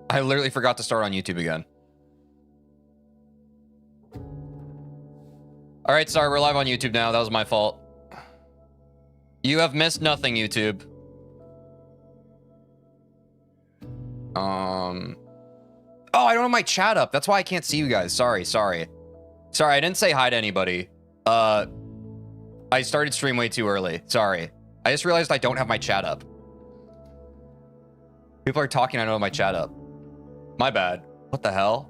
I literally forgot to start on YouTube again. All right, sorry, we're live on YouTube now. That was my fault. You have missed nothing, YouTube. Oh, I don't have my chat up. That's why I can't see you guys. Sorry. Sorry, I didn't say hi to anybody. I started stream way too early. Sorry. I just realized I don't have my chat up. People are talking, I don't have my chat up. My bad. What the hell?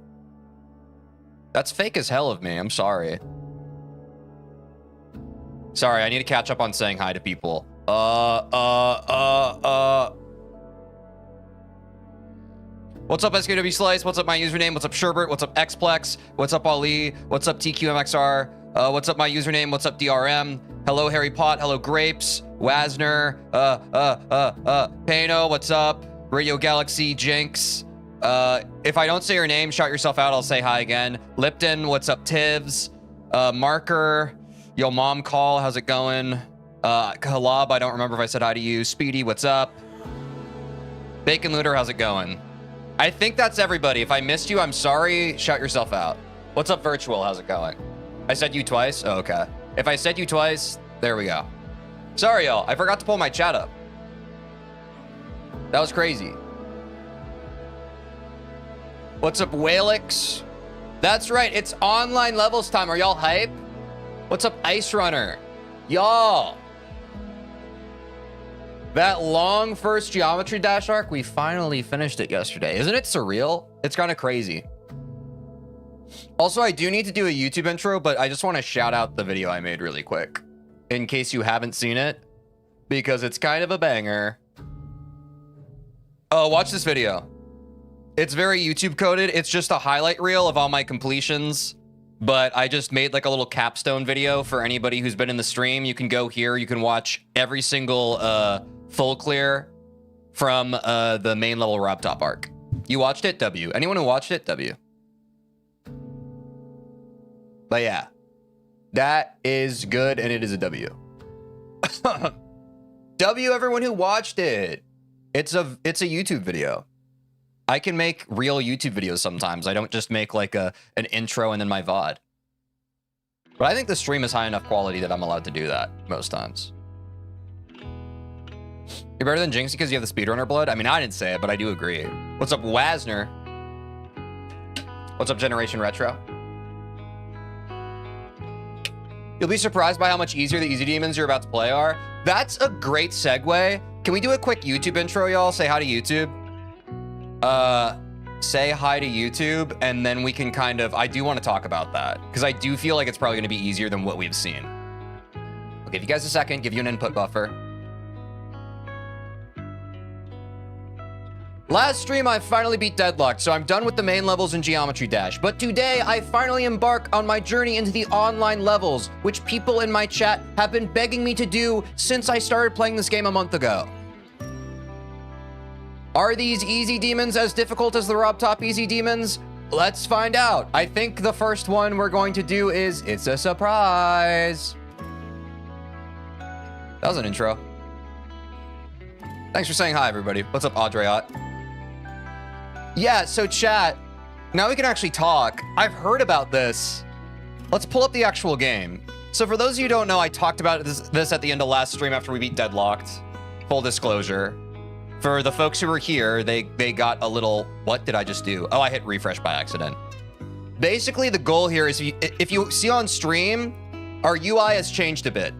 That's fake as hell of me. I'm sorry. Sorry, I need to catch up on saying hi to people. What's up, SKW Slice? What's up, my username? What's up, Sherbert? What's up, Xplex? What's up, Ali? What's up, TQMXR? What's up, my username? What's up, DRM? Hello, Harry Pot. Hello, Grapes. Wasner. Pano. What's up? Radio Galaxy. Jinx. If I don't say your name, shout yourself out. I'll say hi again. Lipton. What's up, Tivs? Marker. Yo, Mom Call. How's it going? Halab. I don't remember if I said hi to you. Speedy. What's up? Bacon Looter. How's it going? I think that's everybody. If I missed you, I'm sorry. Shout yourself out. What's up, Virtual? How's it going? I said you twice? Oh, okay. If I said you twice, there we go. Sorry, y'all. I forgot to pull my chat up. That was crazy. What's up, Whalix? That's right. It's online levels time. Are y'all hype? What's up, Ice Runner? Y'all. That long first Geometry Dash arc, we finally finished it yesterday. Isn't it surreal? It's kind of crazy. Also, I do need to do a YouTube intro, but I just want to shout out the video I made really quick in case you haven't seen it, because it's kind of a banger. Oh, watch this video. It's very YouTube coded. It's just a highlight reel of all my completions, but I just made like a little capstone video for anybody who's been in the stream. You can go here. You can watch every single full clear from the main level Rob Top arc. You watched it? W. Anyone who watched it? W. But yeah, that is good, and it is a W. W, everyone who watched it. It's a YouTube video. I can make real YouTube videos sometimes. I don't just make like an intro and then my VOD. But I think the stream is high enough quality that I'm allowed to do that most times. You're better than Jinx because you have the speedrunner blood? I mean, I didn't say it, but I do agree. What's up, Wasner? What's up, Generation Retro? You'll be surprised by how much easier the easy demons you're about to play are. That's a great segue. Can we do a quick YouTube intro, y'all? Say hi to YouTube. Say hi to YouTube, and then we can kind of... I do want to talk about that, because I do feel like it's probably going to be easier than what we've seen. I'll give you guys a second, give you an input buffer. Last stream, I finally beat Deadlocked, so I'm done with the main levels in Geometry Dash. But today, I finally embark on my journey into the online levels, which people in my chat have been begging me to do since I started playing this game a month ago. Are these easy demons as difficult as the Rob Top easy demons? Let's find out. I think the first one we're going to do is It's a Surprise. That was an intro. Thanks for saying hi, everybody. What's up, Audreyot? Yeah, so chat, now we can actually talk. I've heard about this. Let's pull up the actual game. So for those of you who don't know, I talked about this at the end of last stream after we beat Deadlocked. Full disclosure. For the folks who were here, they got a little... What did I just do? Oh, I hit refresh by accident. Basically, the goal here is if you see on stream, our UI has changed a bit.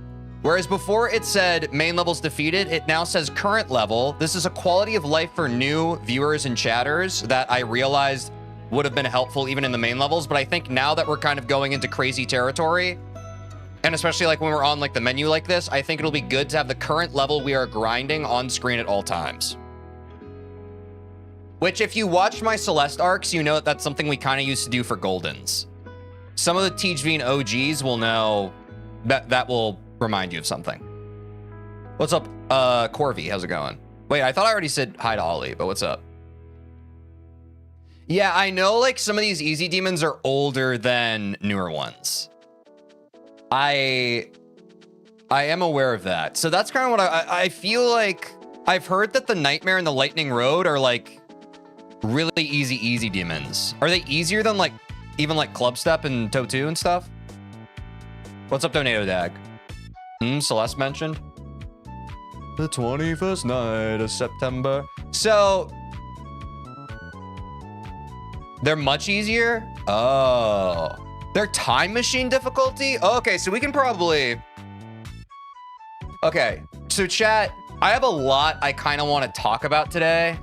Whereas before it said main levels defeated, it now says current level. This is a quality of life for new viewers and chatters that I realized would have been helpful even in the main levels. But I think now that we're kind of going into crazy territory, and especially like when we're on like the menu like this, I think it'll be good to have the current level we are grinding on screen at all times. Which if you watch my Celeste arcs, you know that that's something we kind of used to do for Goldens. Some of the TeejVeen OGs will know that will remind you of something. What's up, Corvy? How's it going? Wait, I thought I already said hi to Ollie, but what's up? Yeah, I know like some of these easy demons are older than newer ones. I am aware of that. So that's kind of what I feel like. I've heard that the Nightmare and the Lightning Road are like Really easy demons. Are they easier than like even like Club Step and Toe 2 and stuff? What's up, Donado Dag? Celeste mentioned. The 21st night of September. So they're much easier. Oh, they're time machine difficulty. Okay, so we can probably. Okay, so chat, I have a lot I kind of want to talk about today.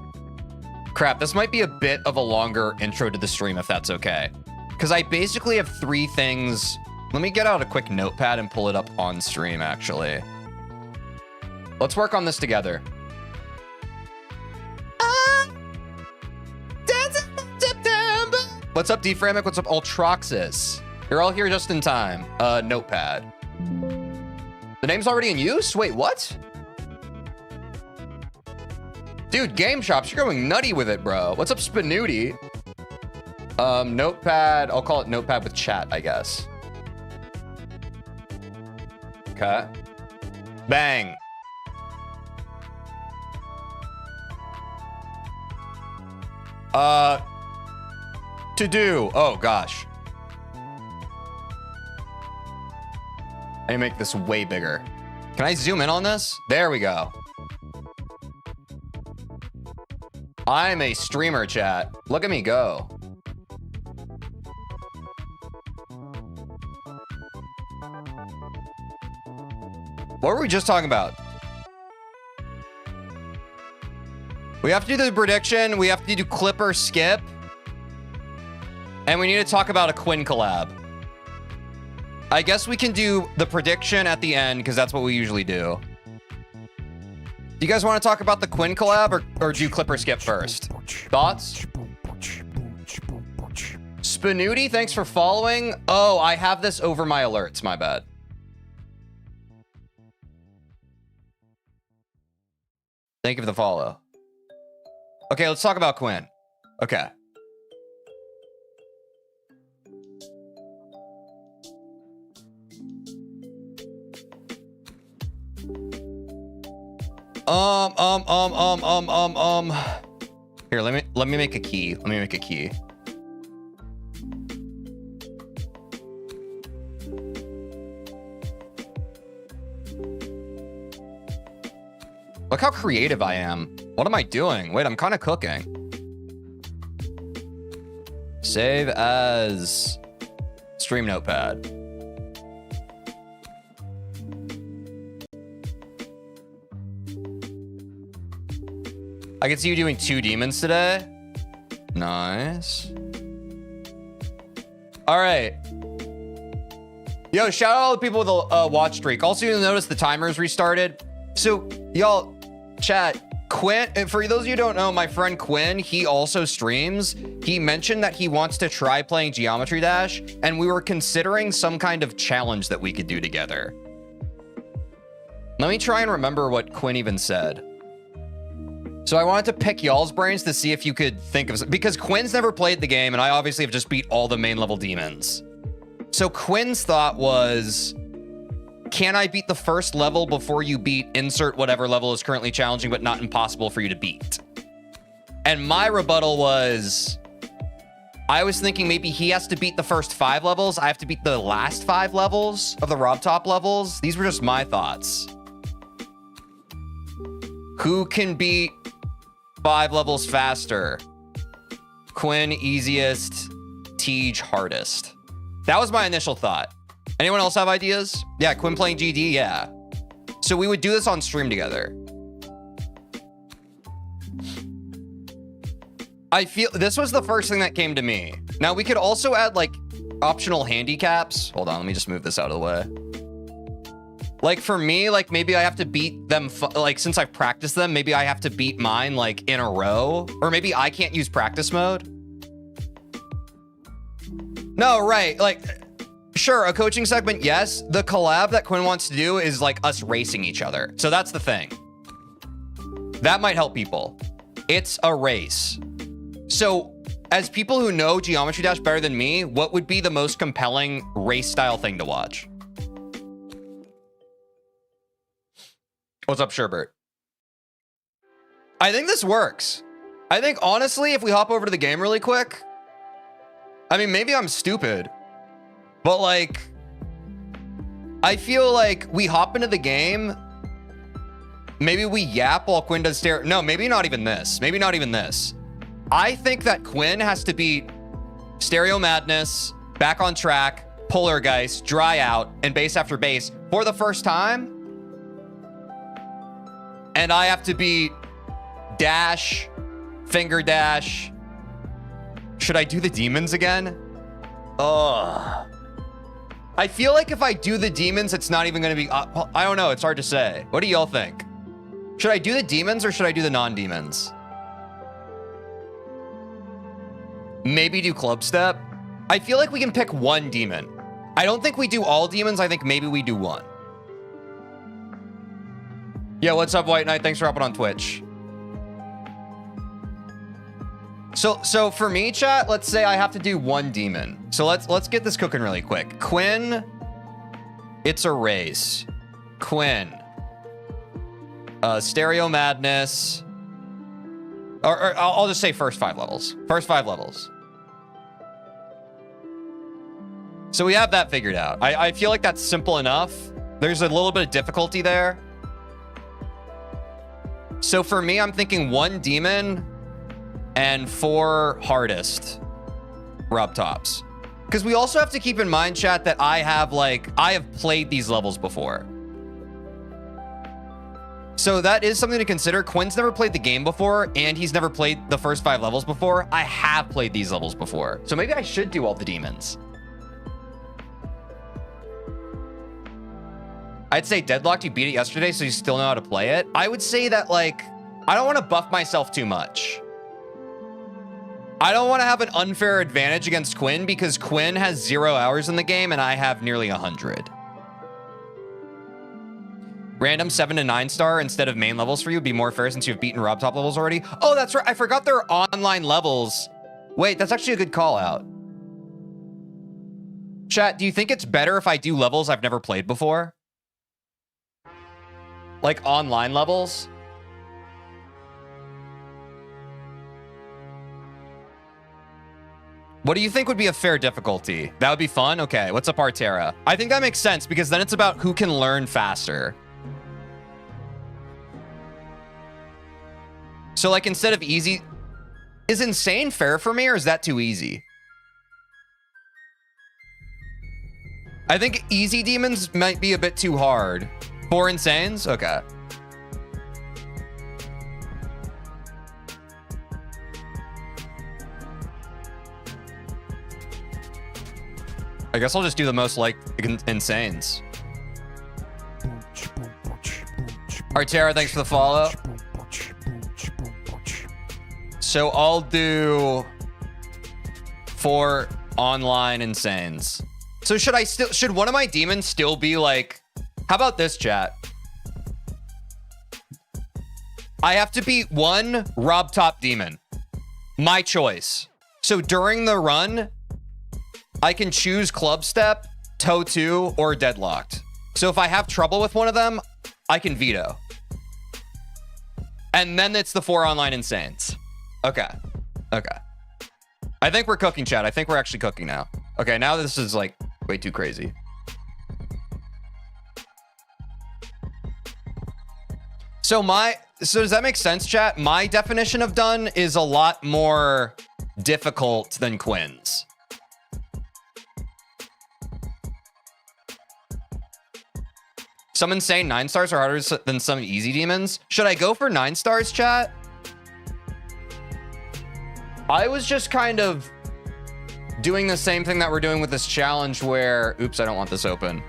Crap, this might be a bit of a longer intro to the stream if that's okay. Because I basically have 3 things. Let me get out a quick notepad and pull it up on stream, actually. Let's work on this together. What's up, Deframic? What's up, Ultroxis? You're all here just in time. Notepad. The name's already in use? Wait, what? Dude, Game Shops, you're going nutty with it, bro. What's up, Spinooty? Notepad. I'll call it Notepad with chat, I guess. Okay. Bang. To do. Oh, gosh. I need to make this way bigger. Can I zoom in on this? There we go. I'm a streamer, chat. Look at me go. What were we just talking about? We have to do the prediction. We have to do clip or skip. And we need to talk about a Quinn collab. I guess we can do the prediction at the end because that's what we usually do. Do you guys want to talk about the Quinn collab or do clip or skip first? Thoughts? Spinooty, thanks for following. Oh, I have this over my alerts. My bad. Thank you for the follow. Okay, let's talk about Quinn. Okay. Here, let me make a key. Let me make a key. Look how creative I am. What am I doing? Wait, I'm kind of cooking. Save as stream notepad. I can see you doing 2 demons today. Nice. All right. Yo, shout out all the people with a watch streak. Also, you'll notice the timer's restarted. So, y'all, chat, Quinn, and for those of you who don't know, my friend Quinn, he also streams. He mentioned that he wants to try playing Geometry Dash, and we were considering some kind of challenge that we could do together. Let me try and remember what Quinn even said. So I wanted to pick y'all's brains to see if you could think of, because Quinn's never played the game and I obviously have just beat all the main level demons. So Quinn's thought was, can I beat the first level before you beat insert whatever level is currently challenging but not impossible for you to beat? And my rebuttal was, I was thinking maybe he has to beat the first 5 levels. I have to beat the last 5 levels of the Rob Top levels. These were just my thoughts. Who can beat 5 levels faster? Quinn easiest, Teej hardest. That was my initial thought. Anyone else have ideas? Yeah, Quinn playing GD, yeah. So we would do this on stream together. I feel this was the first thing that came to me. Now we could also add like optional handicaps. Hold on, let me just move this out of the way. Like for me, like maybe I have to beat them, like since I've practiced them, maybe I have to beat mine like in a row, or maybe I can't use practice mode. No, right, like, sure, a coaching segment, yes. The collab that Quinn wants to do is like us racing each other. So that's the thing. That might help people. It's a race. So as people who know Geometry Dash better than me, what would be the most compelling race style thing to watch? What's up, Sherbert? I think this works. I think, honestly, if we hop over to the game really quick, I mean, maybe I'm stupid, but like, I feel like we hop into the game, maybe we yap while Quinn does stereo. No, maybe not even this. Maybe not even this. I think that Quinn has to beat Stereo Madness, Back on Track, Polargeist, Dry Out, and Base After Base for the first time. And I have to beat Dash, Finger Dash. Should I do the demons again? Ugh. I feel like if I do the demons, it's not even going to be... I don't know. It's hard to say. What do y'all think? Should I do the demons or should I do the non-demons? Maybe do Club Step. I feel like we can pick one demon. I don't think we do all demons. I think maybe we do one. Yeah, what's up, White Knight? Thanks for hopping on Twitch. So for me, chat, let's say I have to do one demon. So let's get this cooking really quick. Quinn, it's a race. Quinn, Stereo Madness, or I'll just say first 5 levels. First 5 levels. So we have that figured out. I feel like that's simple enough. There's a little bit of difficulty there. So for me, I'm thinking 1 demon and 4 hardest rub tops. Because we also have to keep in mind, chat, that I have played these levels before. So that is something to consider. Quinn's never played the game before, and he's never played the first 5 levels before. I have played these levels before. So maybe I should do all the demons. I'd say Deadlocked, you beat it yesterday, so you still know how to play it. I would say that, like, I don't want to buff myself too much. I don't want to have an unfair advantage against Quinn because Quinn has 0 hours in the game and I have nearly 100. Random 7 to 9 star instead of main levels for you would be more fair since you've beaten Rob top levels already. Oh, that's right. I forgot there are online levels. Wait, that's actually a good call out. Chat, do you think it's better if I do levels I've never played before? Like online levels? What do you think would be a fair difficulty? That would be fun? Okay, what's up, Artera? I think that makes sense because then it's about who can learn faster. So like instead of easy, is insane fair for me or is that too easy? I think easy demons might be a bit too hard. 4 insanes? Okay. I guess I'll just do the most like insanes. Artera, thanks for the follow. So I'll do 4 online insanes. So should one of my demons still be like, how about this, chat? I have to beat 1 Rob top demon. My choice. So during the run, I can choose Club Step, Toe 2, or Deadlocked. So if I have trouble with one of them, I can veto. And then it's the 4 online insanes. Okay. Okay. I think we're cooking, chat. I think we're actually cooking now. Okay, now this is like way too crazy. So does that make sense, chat? My definition of done is a lot more difficult than Quinn's. Some insane 9 stars are harder than some easy demons. Should I go for 9 stars, chat? I was just kind of doing the same thing that we're doing with this challenge where... Oops, I don't want this open.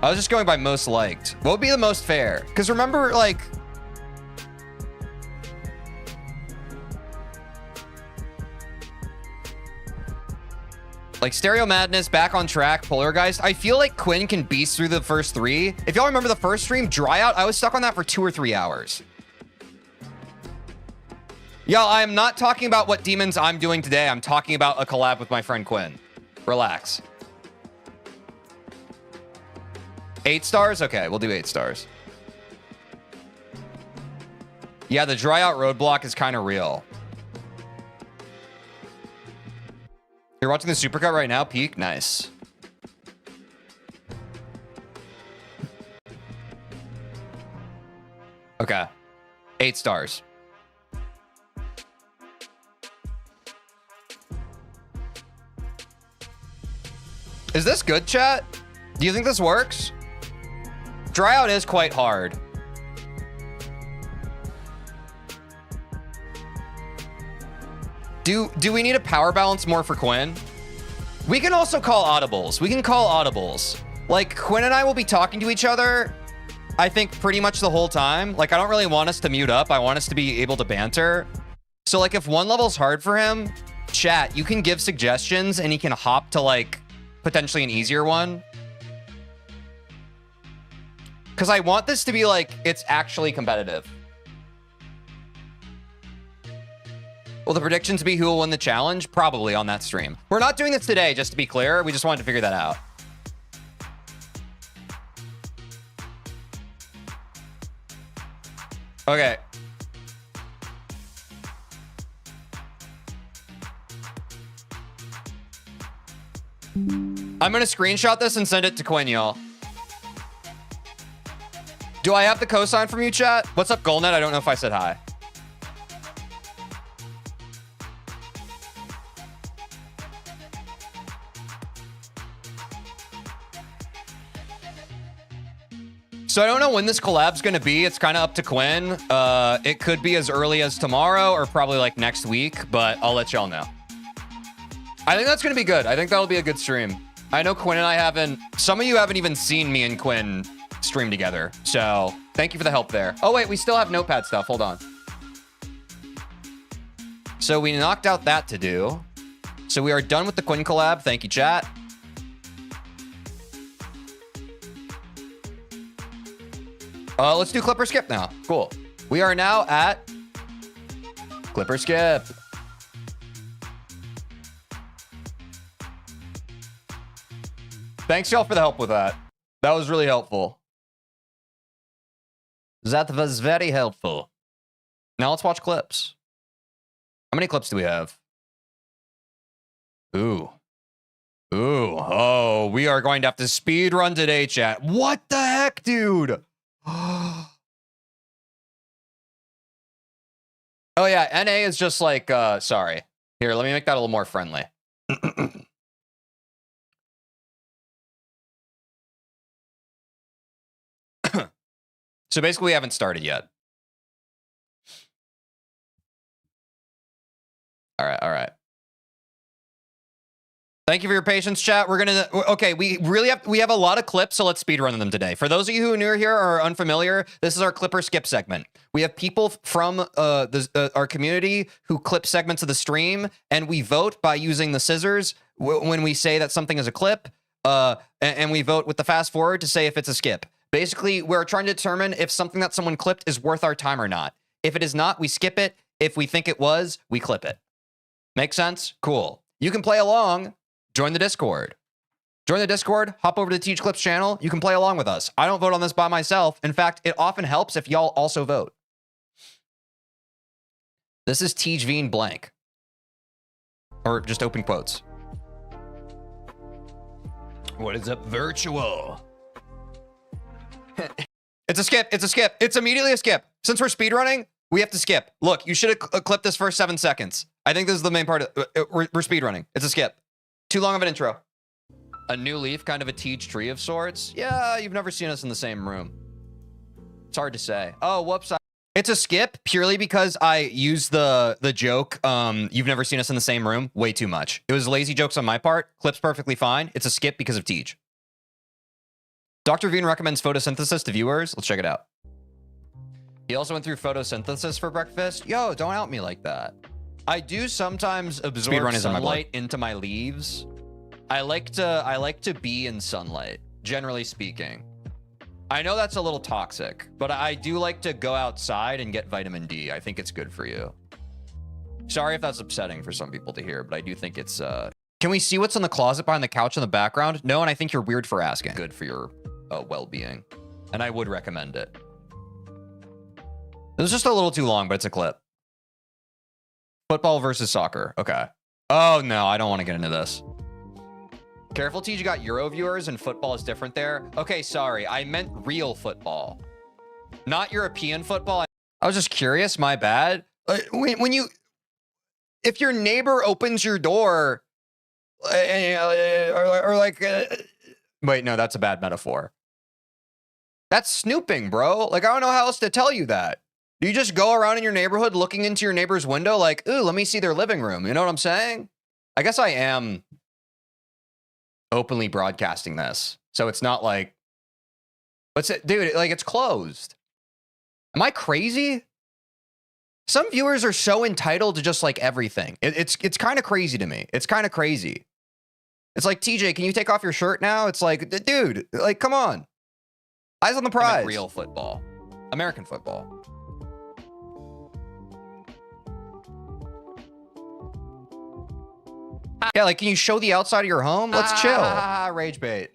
I was just going by most liked. What would be the most fair? Because remember, like... Like Stereo Madness, Back on Track, Polargeist. I feel like Quinn can beast through the first 3. If y'all remember the first stream, Dry Out, I was stuck on that for 2 or 3 hours. Y'all, I am not talking about what demons I'm doing today. I'm talking about a collab with my friend Quinn. Relax. 8 stars? Okay, we'll do 8 stars. Yeah, the Dry Out roadblock is kind of real. You're watching the supercut right now? Peak? Nice. Okay. 8 stars. Is this good, chat? Do you think this works? Dry out is quite hard. Do we need a power balance more for Quinn? We can also call audibles. We can call audibles. Like, Quinn and I will be talking to each other, I think, pretty much the whole time. Like, I don't really want us to mute up. I want us to be able to banter. So, like, if one level's hard for him, chat, you can give suggestions and he can hop to, like, potentially an easier one. Because I want this to be, like, it's actually competitive. Will the predictions be who will win the challenge? Probably on that stream. We're not doing this today, just to be clear. We just wanted to figure that out. Okay. I'm going to screenshot this and send it to Quinn, y'all. Do I have the cosign from you, chat? What's up, Golnet? I don't know if I said hi. So I don't know when this collab's going to be. It's kind of up to Quinn. It could be as early as tomorrow or probably like next week, but I'll let y'all know. I think that's going to be good. I think that'll be a good stream. I know Quinn and I haven't... Some of you haven't even seen me and Quinn stream together. So thank you for the help there. Oh, wait. We still have notepad stuff. Hold on. So we knocked out that to do. So we are done with the Quinn collab. Thank you, chat. Let's do Clipper Skip now. Cool. We are now at Clipper Skip. Thanks, y'all, for the help with that. That was really helpful. That was very helpful. Now let's watch clips. How many clips do we have? Ooh. Ooh. Oh, we are going to have to speed run today, chat. What the heck, dude? Oh yeah, NA is just like, sorry. Here, let me make that a little more friendly. So basically we haven't started yet. All right. Thank you for your patience, chat. We're gonna, okay, we have a lot of clips, so let's speed run them today. For those of you who are new here or are unfamiliar, this is our Clipper Skip segment. We have people from our community who clip segments of the stream, and we vote by using the scissors when we say that something is a clip, and we vote with the fast forward to say if it's a skip. Basically, we're trying to determine if something that someone clipped is worth our time or not. If it is not, we skip it. If we think it was, we clip it. Make sense? Cool. You can play along. Join the Discord. Join the Discord, hop over to the Teach Clips channel. You can play along with us. I don't vote on this by myself. In fact, it often helps if y'all also vote. This is TeejVeen blank. Or just open quotes. What is up, virtual? It's a skip. It's a skip. It's immediately a skip. Since we're speedrunning, we have to skip. Look, you should have clipped this first 7 seconds. I think this is the main part. We're speedrunning. It's a skip. Too long of an intro. A new leaf, kind of a Teej tree of sorts. Yeah, you've never seen us in the same room. It's hard to say. Oh, whoops. It's a skip purely because I used the joke, you've never seen us in the same room, way too much. It was lazy jokes on my part. Clip's perfectly fine. It's a skip because of Teej. Dr. Veen recommends photosynthesis to viewers. Let's check it out. He also went through photosynthesis for breakfast. Yo, don't out me like that. I do sometimes absorb sunlight into my leaves. I like to be in sunlight, generally speaking. I know that's a little toxic, but I do like to go outside and get vitamin D. I think it's good for you. Sorry if that's upsetting for some people to hear, but I do think it's Can we see what's in the closet behind the couch in the background? No, and I think you're weird for asking. Good for your well-being. And I would recommend it. It was just a little too long, but it's a clip. Football versus soccer. Okay. Oh, no, I don't want to get into this. Careful, Teej, you got Euro viewers and football is different there. Okay, sorry. I meant real football. Not European football. I was just curious. My bad. If your neighbor opens your door, or like, wait, no, that's a bad metaphor. That's snooping, bro. Like, I don't know how else to tell you that. Do you just go around in your neighborhood looking into your neighbor's window like, ooh, let me see their living room? You know what I'm saying? I guess I am openly broadcasting this. So it's not like, what's it, dude, like it's closed. Am I crazy? Some viewers are so entitled to just like everything. It's kind of crazy to me. It's kind of crazy. It's like, TJ, can you take off your shirt now? It's like, dude, like, come on. Eyes on the prize. Real football. American football. Yeah, like, can you show the outside of your home? Let's chill. Rage bait.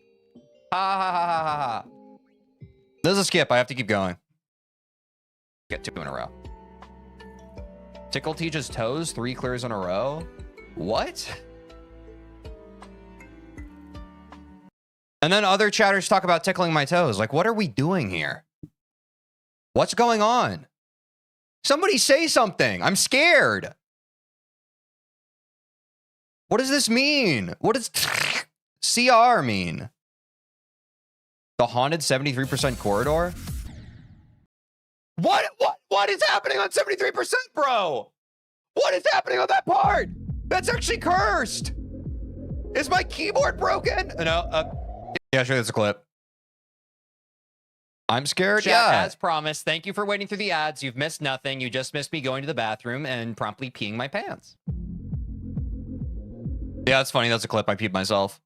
This is a skip. I have to keep going. Get 2 in a row. Tickle Teach's toes, 3 clears in a row. What? And then other chatters talk about tickling my toes. Like, what are we doing here? What's going on? Somebody say something. I'm scared. What does this mean? What does CR mean? The haunted 73% corridor? What is happening on 73%, bro? What is happening on that part? That's actually cursed. Is my keyboard broken? No, yeah, sure, that's a clip. I'm scared. Chat, yeah. as promised, thank you for waiting through the ads. You've missed nothing. You just missed me going to the bathroom and promptly peeing my pants. Yeah, that's funny. That's a clip. I peed myself.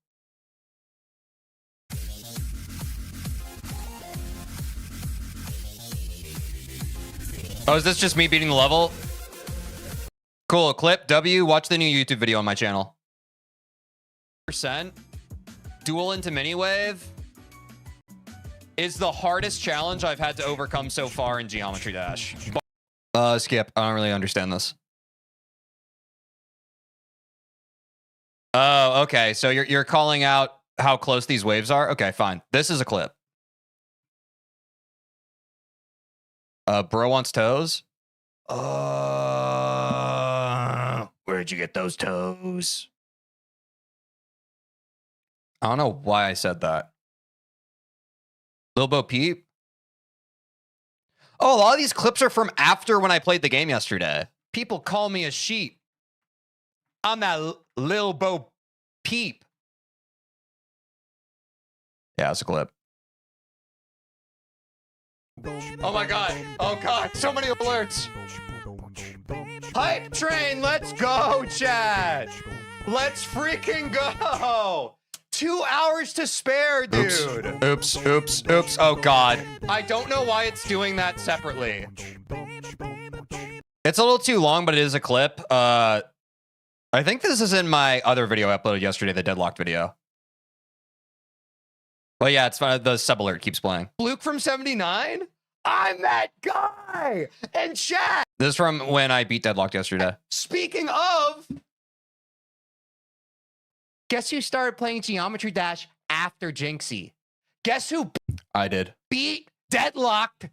Oh, is this just me beating the level? Cool. Clip W. Watch the new YouTube video on my channel. Percent duel into miniwave is the hardest challenge I've had to overcome so far in Geometry Dash. Skip. I don't really understand this. Oh, okay. So you're calling out how close these waves are? Okay, fine. This is a clip. Bro wants toes. Where'd you get those toes? I don't know why I said that. Lil Bo Peep. Oh, a lot of these clips are from after when I played the game yesterday. People call me a sheep. I'm that Lil Bo Peep. Yeah, it's a clip. Oh my god. Oh god. So many alerts. Hype train. Let's go, Chad. Let's freaking go. 2 hours to spare, dude. Oops. Oh god. I don't know why it's doing that separately. It's a little too long, but it is a clip. I think this is in my other video I uploaded yesterday, the deadlocked video. Well, yeah, it's fine. The sub alert keeps playing. Luke from 79? I'm that guy! And chat! This is from when I beat deadlocked yesterday. Speaking of... Guess who started playing Geometry Dash after Jinxie? Guess who I did. beat deadlocked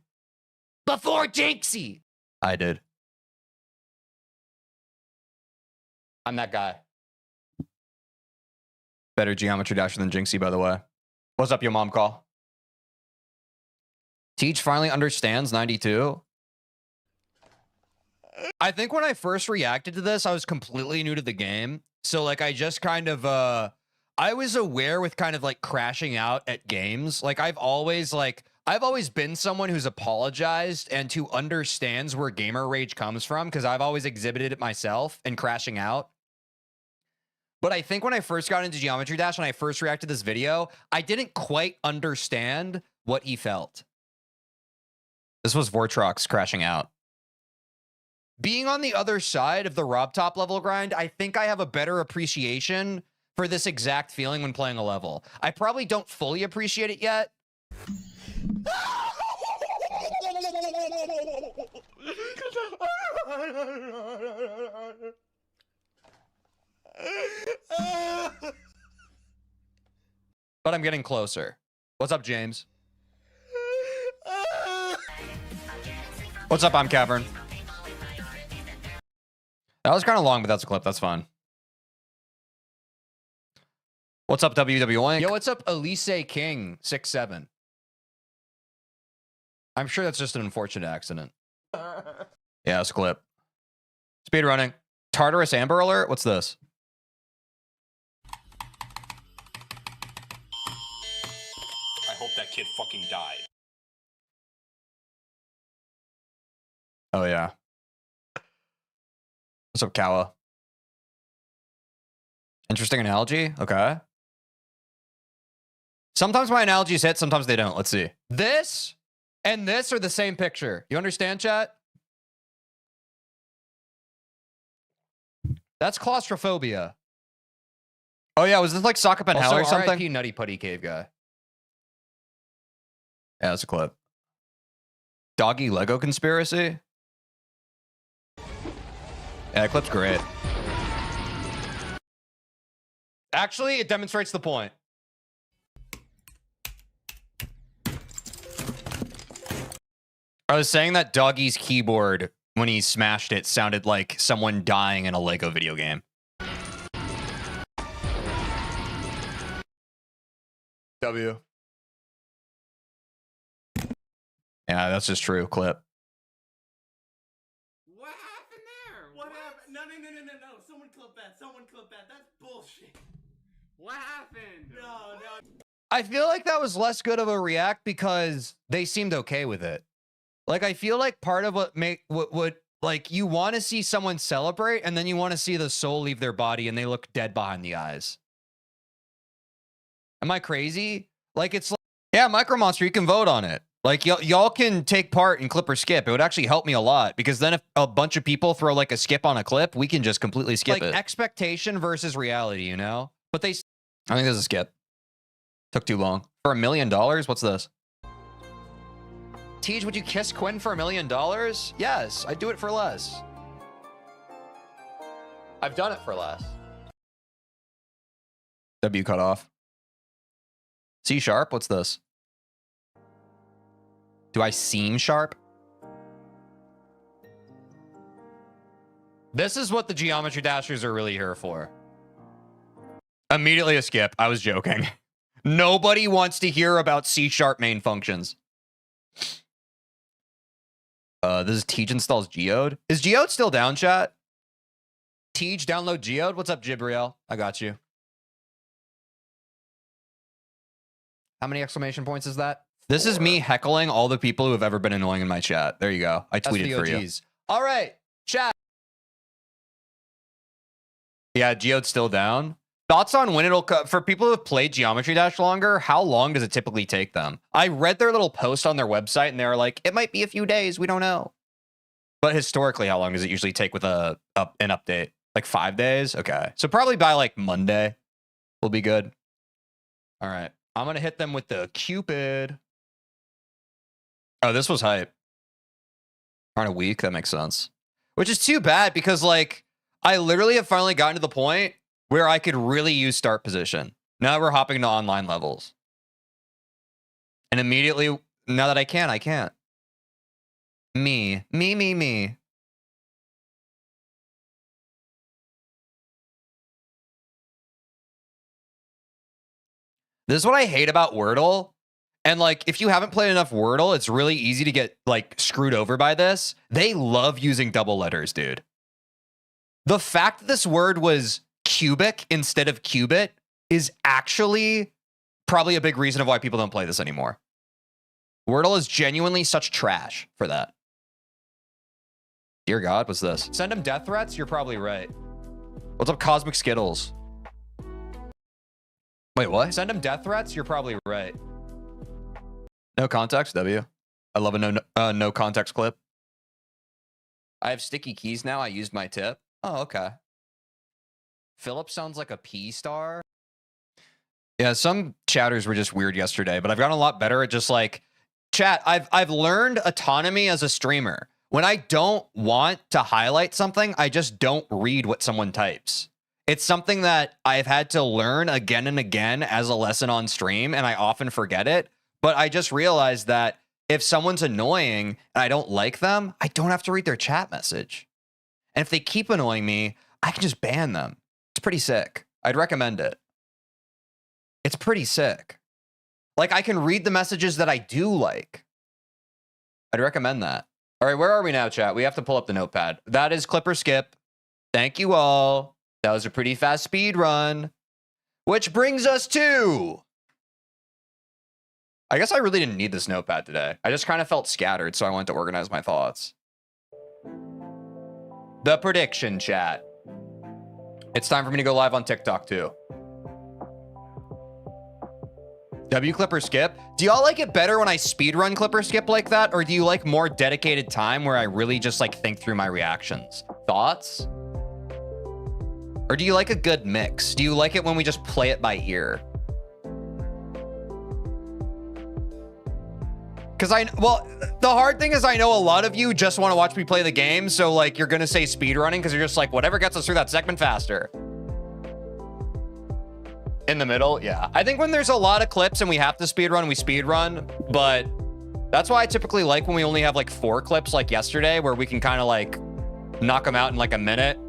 before Jinxie? I did. I'm that guy. Better Geometry Dasher than Jinxie, by the way. What's up, your mom call? Teach finally understands 92. I think when I first reacted to this, I was completely new to the game. So, like, I just kind of, I was aware with kind of, like, crashing out at games. Like, I've always been someone who's apologized and who understands where gamer rage comes from, because I've always exhibited it myself and crashing out. But I think when I first got into Geometry Dash and I first reacted to this video, I didn't quite understand what he felt. This was Vortrox crashing out. Being on the other side of the Rob Top level grind, I think I have a better appreciation for this exact feeling when playing a level. I probably don't fully appreciate it yet. but I'm getting closer. What's up, James? What's up, I'm Cavern. That was kind of long, but that's a clip. That's fun. What's up, WW Link? Yo, what's up, Elise King 67? I'm sure that's just an unfortunate accident. Yeah, it's a clip. Speed running. Tartarus Amber Alert? What's this? I hope that kid fucking died. Oh, yeah. What's up, Kawa? Interesting analogy. Okay. Sometimes my analogies hit, sometimes they don't. Let's see. This and this are the same picture. You understand, chat? That's claustrophobia. Oh, yeah. Was this like Sock Up in Hell or something? RIP Nutty Putty Cave guy. Yeah, that's a clip. Doggy Lego conspiracy? Yeah, that clip's great. Actually, it demonstrates the point. I was saying that Doggy's keyboard, when he smashed it, sounded like someone dying in a Lego video game. W. Yeah, that's just true. Clip. What happened there? What happened? No. Someone clip that. Someone clip that. That's bullshit. What happened? No. I feel like that was less good of a react because they seemed okay with it. Like, I feel like part of what like, you want to see someone celebrate and then you want to see the soul leave their body and they look dead behind the eyes. Am I crazy? Like, it's like, yeah, Micro Monster, you can vote on it. Like, y'all can take part in clip or skip. It would actually help me a lot because then if a bunch of people throw like a skip on a clip, we can just completely skip it. Like, expectation versus reality, you know? But I think this is a skip. Took too long. For $1 million? What's this? Tej, would you kiss Quinn for $1 million? Yes, I'd do it for less. I've done it for less. W cut off. C sharp? What's this? Do I seem sharp? This is what the Geometry Dashers are really here for. Immediately a skip. I was joking. Nobody wants to hear about C sharp main functions. This is Tej installs Geode. Is Geode still down, chat? Tej, download Geode. What's up, Jibriel? I got you. How many exclamation points is that? This is me heckling all the people who have ever been annoying in my chat. There you go. I tweeted for you. All right, chat. Yeah, Geode's still down. Thoughts on when it'll cut for people who have played Geometry Dash longer? How long does it typically take them? I read their little post on their website and they're like, it might be a few days. We don't know. But historically, how long does it usually take with an update? Like 5 days? Okay. So probably by like Monday will be good. All right. I'm going to hit them with the Cupid. Oh, this was hype. On a week. That makes sense. Which is too bad because like I literally have finally gotten to the point where I could really use start position. Now we're hopping to online levels. And immediately, now that I can't. Me. This is what I hate about Wordle. And like, if you haven't played enough Wordle, it's really easy to get like screwed over by this. They love using double letters, dude. The fact that this word was cubic instead of qubit is actually probably a big reason of why people don't play this anymore. Wordle is genuinely such trash for that. Dear God, what's this? Send him death threats? You're probably right. What's up, Cosmic Skittles? Wait, what? Send him death threats? You're probably right. No context, W. I love a no context clip. I have sticky keys now. I used my tip. Oh, okay. Philip sounds like a P star. Yeah, some chatters were just weird yesterday, but I've gotten a lot better at just like chat. I've learned autonomy as a streamer. When I don't want to highlight something, I just don't read what someone types. It's something that I've had to learn again and again as a lesson on stream, and I often forget it. But I just realized that if someone's annoying and I don't like them, I don't have to read their chat message. And if they keep annoying me, I can just ban them. It's pretty sick. I'd recommend it. It's pretty sick. Like, I can read the messages that I do like. I'd recommend that. All right, where are we now, chat? We have to pull up the notepad. That is Clipper Skip. Thank you all. That was a pretty fast speed run. Which brings us to... I guess I really didn't need this notepad today. I just kind of felt scattered, so I wanted to organize my thoughts. The prediction chat. It's time for me to go live on TikTok too. W Clipper Skip. Do y'all like it better when I speedrun Clipper Skip like that? Or do you like more dedicated time where I really just like think through my reactions? Thoughts? Or do you like a good mix? Do you like it when we just play it by ear? Because well, the hard thing is I know a lot of you just want to watch me play the game. So like you're going to say speedrunning because you're just like, whatever gets us through that segment faster. In the middle, yeah. I think when there's a lot of clips and we have to speedrun, we speedrun. But that's why I typically like when we only have like 4 clips like yesterday where we can kind of like knock them out in like a minute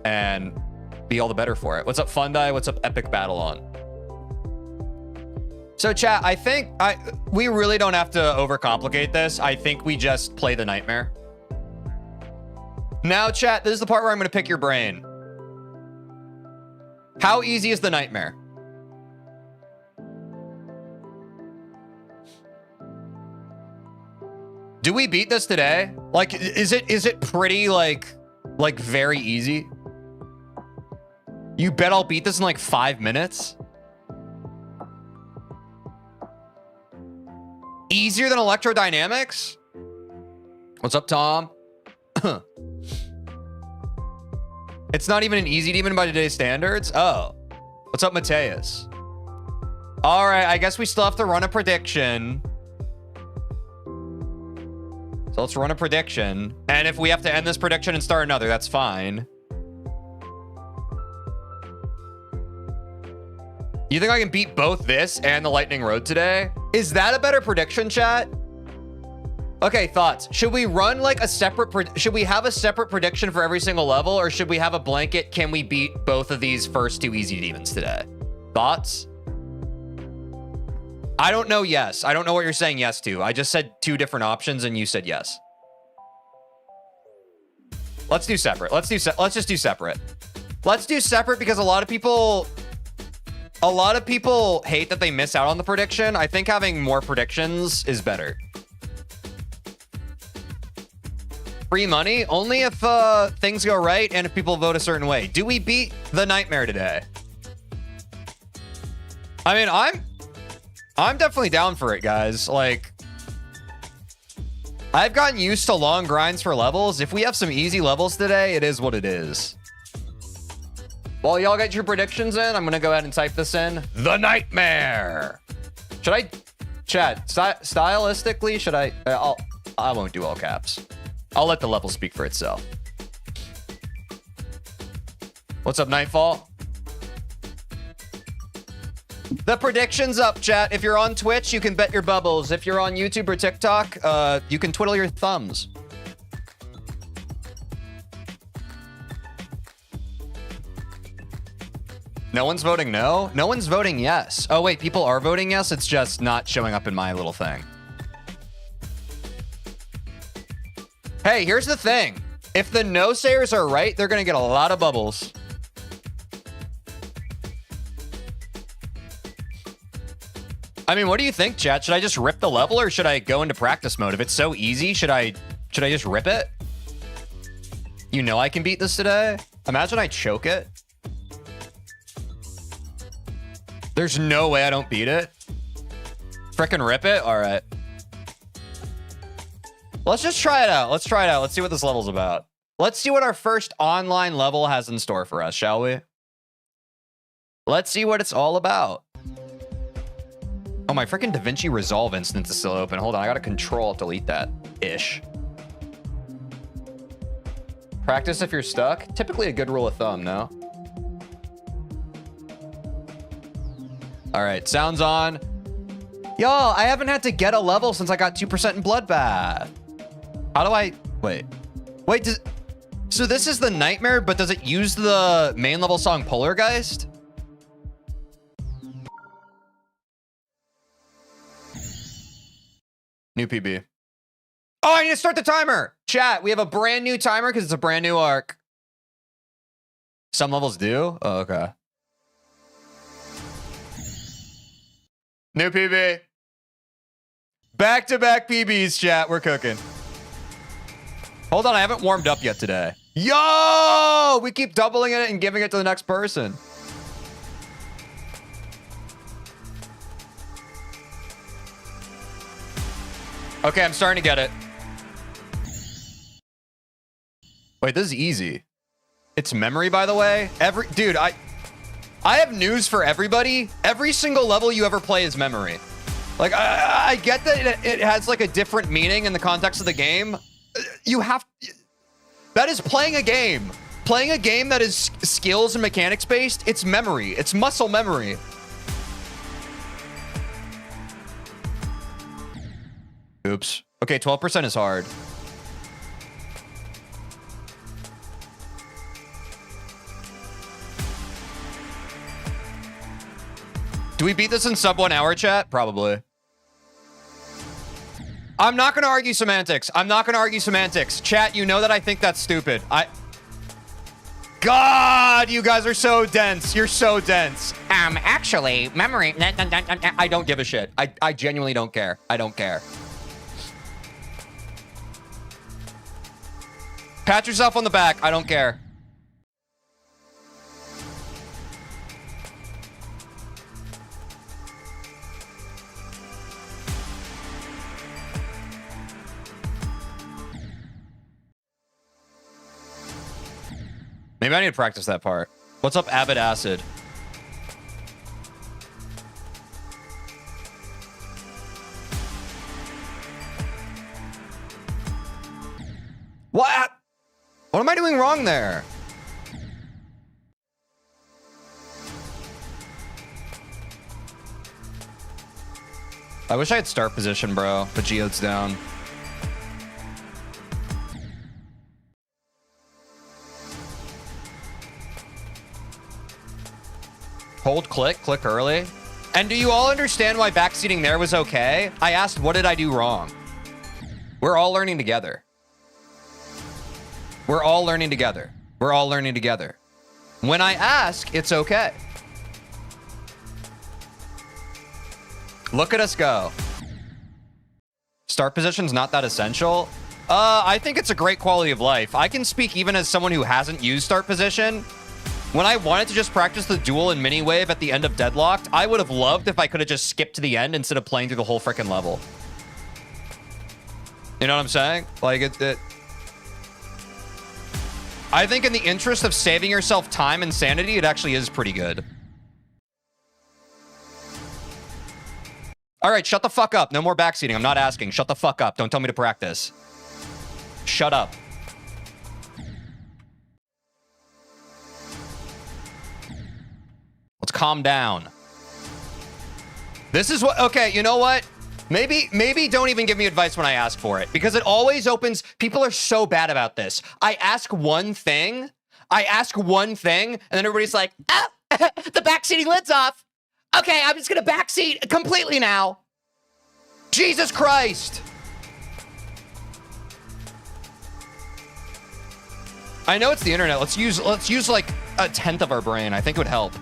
and be all the better for it. What's up, Fundai? What's up, Epic Battle On? So chat, I think we really don't have to overcomplicate this. I think we just play the nightmare. Now chat, this is the part where I'm going to pick your brain. How easy is the nightmare? Do we beat this today? Like, is it pretty like very easy? You bet I'll beat this in like 5 minutes? Easier than electrodynamics? What's up, Tom? It's not even an easy demon by today's standards? Oh. What's up, Mateus? All right, I guess we still have to run a prediction. So let's run a prediction. And if we have to end this prediction and start another, that's fine. You think I can beat both this and the Lightning Road today? Is that a better prediction, chat? Okay, thoughts. Should we run like a separate, should we have a separate prediction for every single level, or should we have a blanket, can we beat both of these first 2 easy demons today? Thoughts? I don't know yes. I don't know what you're saying yes to. I just said 2 different options and you said yes. Let's do separate. Let's just do separate. Let's do separate because a lot of people hate that they miss out on the prediction. I think having more predictions is better. Free money? Only if things go right and if people vote a certain way. Do we beat the nightmare today? I mean, I'm definitely down for it, guys. Like, I've gotten used to long grinds for levels. If we have some easy levels today, it is what it is. While y'all get your predictions in, I'm going to go ahead and type this in. The nightmare. Should I, chat, stylistically, should I won't do all caps. I'll let the level speak for itself. What's up, Nightfall? The prediction's up, chat. If you're on Twitch, you can bet your bubbles. If you're on YouTube or TikTok, you can twiddle your thumbs. No one's voting no? No one's voting yes. Oh, wait, people are voting yes? It's just not showing up in my little thing. Hey, here's the thing. If the no-sayers are right, they're going to get a lot of bubbles. I mean, what do you think, chat? Should I just rip the level or should I go into practice mode? If it's so easy, should I just rip it? You know I can beat this today? Imagine I choke it. There's no way I don't beat it. Frickin' rip it? All right. Let's just try it out. Let's try it out. Let's see what this level's about. Let's see what our first online level has in store for us, shall we? Let's see what it's all about. Oh, my freaking DaVinci Resolve instance is still open. Hold on, I gotta Control-Delete that. Ish. Practice if you're stuck. Typically a good rule of thumb, no? All right, sounds on. Y'all, I haven't had to get a level since I got 2% in Bloodbath. How do I... Wait, so this is the nightmare, but does it use the main level song Polargeist? New PB. Oh, I need to start the timer. Chat, we have a brand new timer because it's a brand new arc. Some levels do? Oh, okay. New PB. Back-to-back PBs, chat. We're cooking. Hold on, I haven't warmed up yet today. Yo! We keep doubling it and giving it to the next person. Okay, I'm starting to get it. Wait, this is easy. It's memory, by the way. Dude, I have news for everybody. Every single level you ever play is memory. Like, I get that it has like a different meaning in the context of the game. That is playing a game. Playing a game that is skills and mechanics based, it's memory. It's muscle memory. Oops. Okay, 12% is hard. Do we beat this in sub 1 hour, chat? Probably. I'm not going to argue semantics. I'm not going to argue semantics. Chat, you know that I think that's stupid. God, you guys are so dense. You're so dense. Actually, memory. I don't give a shit. I genuinely don't care. I don't care. Pat yourself on the back. I don't care. Maybe I need to practice that part. What's up, Abbott Acid? What? What am I doing wrong there? I wish I had start position, bro, but Geode's down. Hold click early. And do you all understand why backseating there was okay? I asked, what did I do wrong? We're all learning together. We're all learning together. We're all learning together. When I ask, it's okay. Look at us go. Start position's not that essential. I think it's a great quality of life. I can speak even as someone who hasn't used start position. When I wanted to just practice the duel and mini wave at the end of Deadlocked, I would have loved if I could have just skipped to the end instead of playing through the whole freaking level. You know what I'm saying? Like, I think in the interest of saving yourself time and sanity, it actually is pretty good. All right, shut the fuck up. No more backseating. I'm not asking. Shut the fuck up. Don't tell me to practice. Shut up. Let's calm down. This is what... Okay, you know what? Maybe don't even give me advice when I ask for it, because it always opens... People are so bad about this. I ask one thing, and then everybody's like, oh, the backseating lid's off. Okay, I'm just gonna backseat completely now. Jesus Christ. I know it's the internet. Let's use like a tenth of our brain. I think it would help.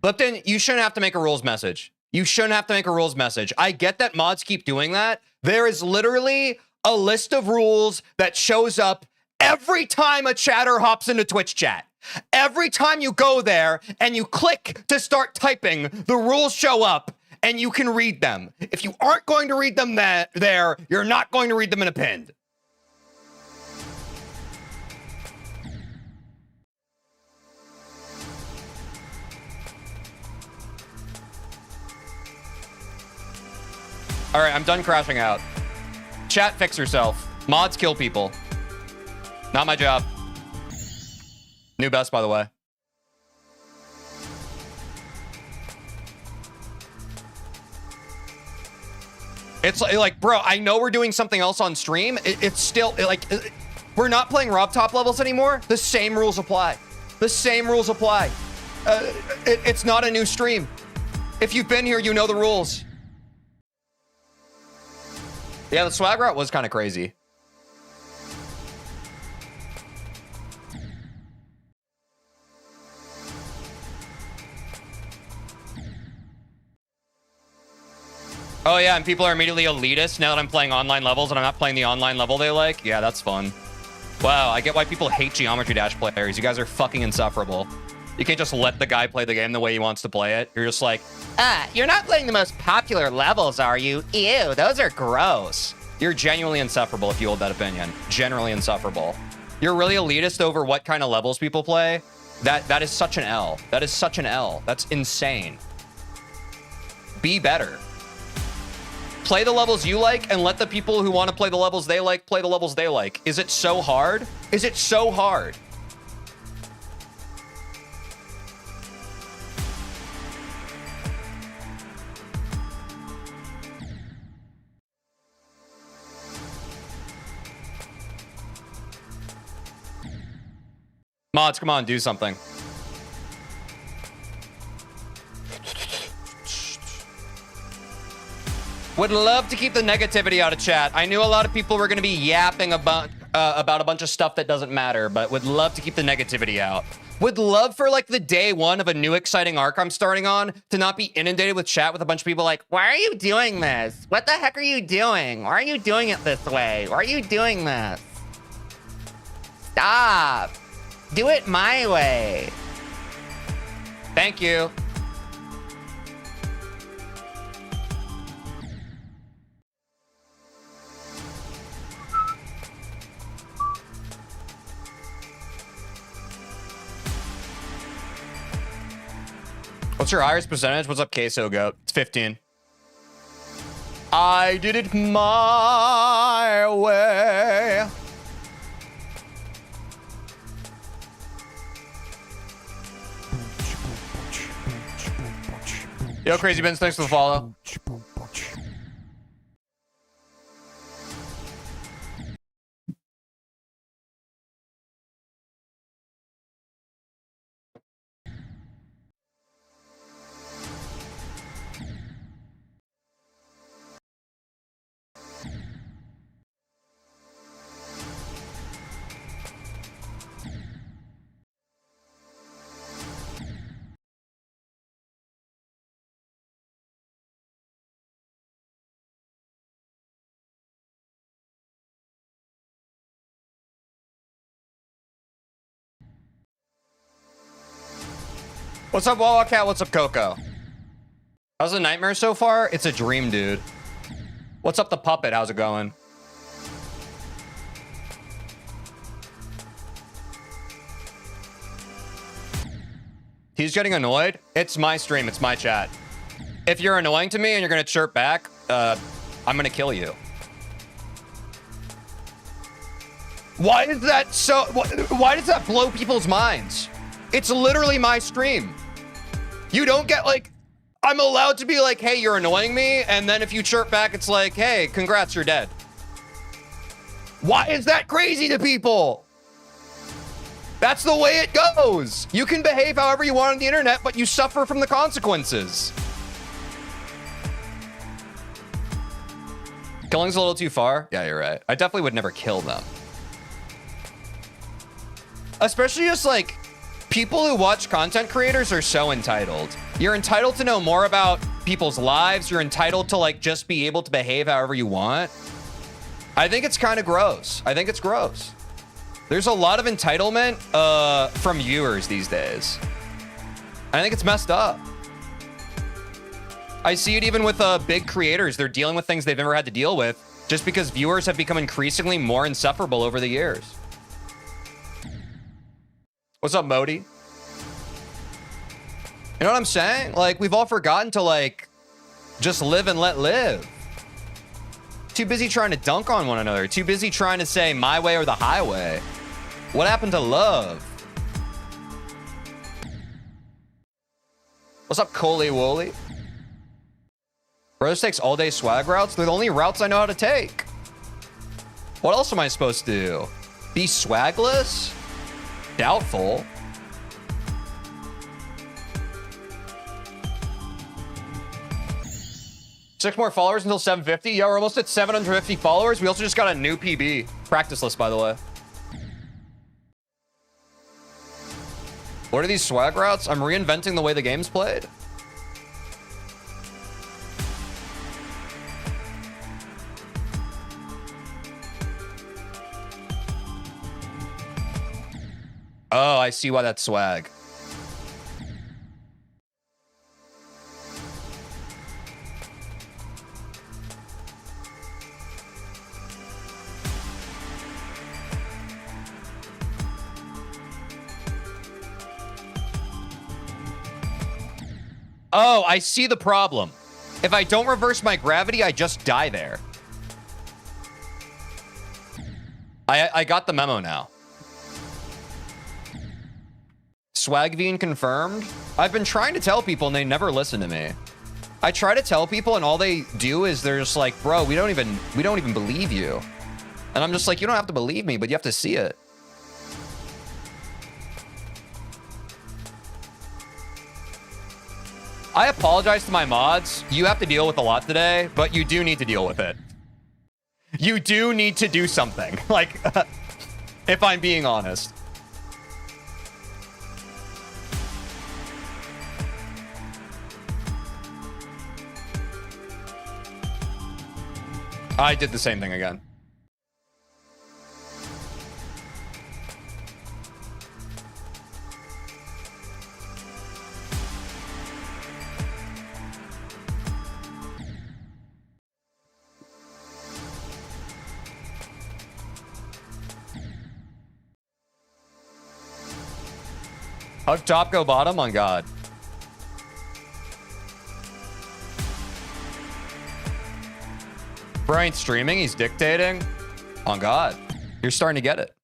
Lipton, you shouldn't have to make a rules message. You shouldn't have to make a rules message. I get that mods keep doing that. There is literally a list of rules that shows up every time a chatter hops into Twitch chat. Every time you go there and you click to start typing, the rules show up and you can read them. If you aren't going to read them there, you're not going to read them in a pinned. All right, I'm done crashing out. Chat, fix yourself. Mods kill people. Not my job. New best, by the way. It's like, bro, I know we're doing something else on stream. It's still like, we're not playing Rob top levels anymore. The same rules apply. The same rules apply. It's not a new stream. If you've been here, you know the rules. Yeah, the swag route was kind of crazy. Oh yeah, and people are immediately elitist now that I'm playing online levels and I'm not playing the online level they like. Yeah, that's fun. Wow, I get why people hate Geometry Dash players. You guys are fucking insufferable. You can't just let the guy play the game the way he wants to play it. You're just like, you're not playing the most popular levels, are you? Ew, those are gross. You're genuinely insufferable if you hold that opinion. Generally insufferable. You're really elitist over what kind of levels people play. That is such an L. That is such an L. That's insane. Be better. Play the levels you like and let the people who want to play the levels they like play the levels they like. Is it so hard? Is it so hard? Mods, come on, do something. Would love to keep the negativity out of chat. I knew a lot of people were going to be yapping about a bunch of stuff that doesn't matter, but would love to keep the negativity out. Would love for like the day one of a new exciting arc I'm starting on to not be inundated with chat with a bunch of people like, why are you doing this? What the heck are you doing? Why are you doing it this way? Why are you doing this? Stop. Do it my way. Thank you. What's your highest percentage? What's up, Queso Goat? It's 15. I did it my way. Yo, Crazy Bins, thanks for the follow. What's up, Wawa Cat? What's up, Coco? How's the nightmare so far? It's a dream, dude. What's up, the puppet? How's it going? He's getting annoyed. It's my stream. It's my chat. If you're annoying to me and you're going to chirp back, I'm going to kill you. Why is that so... Why does that blow people's minds? It's literally my stream. You don't get like... I'm allowed to be like, hey, you're annoying me. And then if you chirp back, it's like, hey, congrats, you're dead. Why is that crazy to people? That's the way it goes. You can behave however you want on the internet, but you suffer from the consequences. Killing's a little too far. Yeah, you're right. I definitely would never kill them. Especially just like people who watch content creators are so entitled. You're entitled to know more about people's lives. You're entitled to like just be able to behave however you want. I think it's kind of gross. I think it's gross. There's a lot of entitlement from viewers these days. I think it's messed up. I see it even with big creators. They're dealing with things they've never had to deal with just because viewers have become increasingly more insufferable over the years. What's up, Modi? You know what I'm saying? Like, we've all forgotten to, like, just live and let live. Too busy trying to dunk on one another. Too busy trying to say my way or the highway. What happened to love? What's up, Coley Wooly? Bros takes all day swag routes. They're the only routes I know how to take. What else am I supposed to do? Be swagless? Doubtful. Six more followers until 750. Yeah, we're almost at 750 followers. We also just got a new PB. Practice list, by the way. What are these swag routes? I'm reinventing the way the game's played. Oh, I see why that's swag. Oh, I see the problem. If I don't reverse my gravity, I just die there. I got the memo now. TeejVeen confirmed. I've been trying to tell people and they never listen to me. I try to tell people and all they do is they're just like, bro, we don't even believe you. And I'm just like, you don't have to believe me, but you have to see it. I apologize to my mods. You have to deal with a lot today, but you do need to deal with it. You do need to do something. Like, if I'm being honest. I did the same thing again. Hug top, go bottom on God. Bro ain't streaming, he's dictating. On God. You're starting to get it.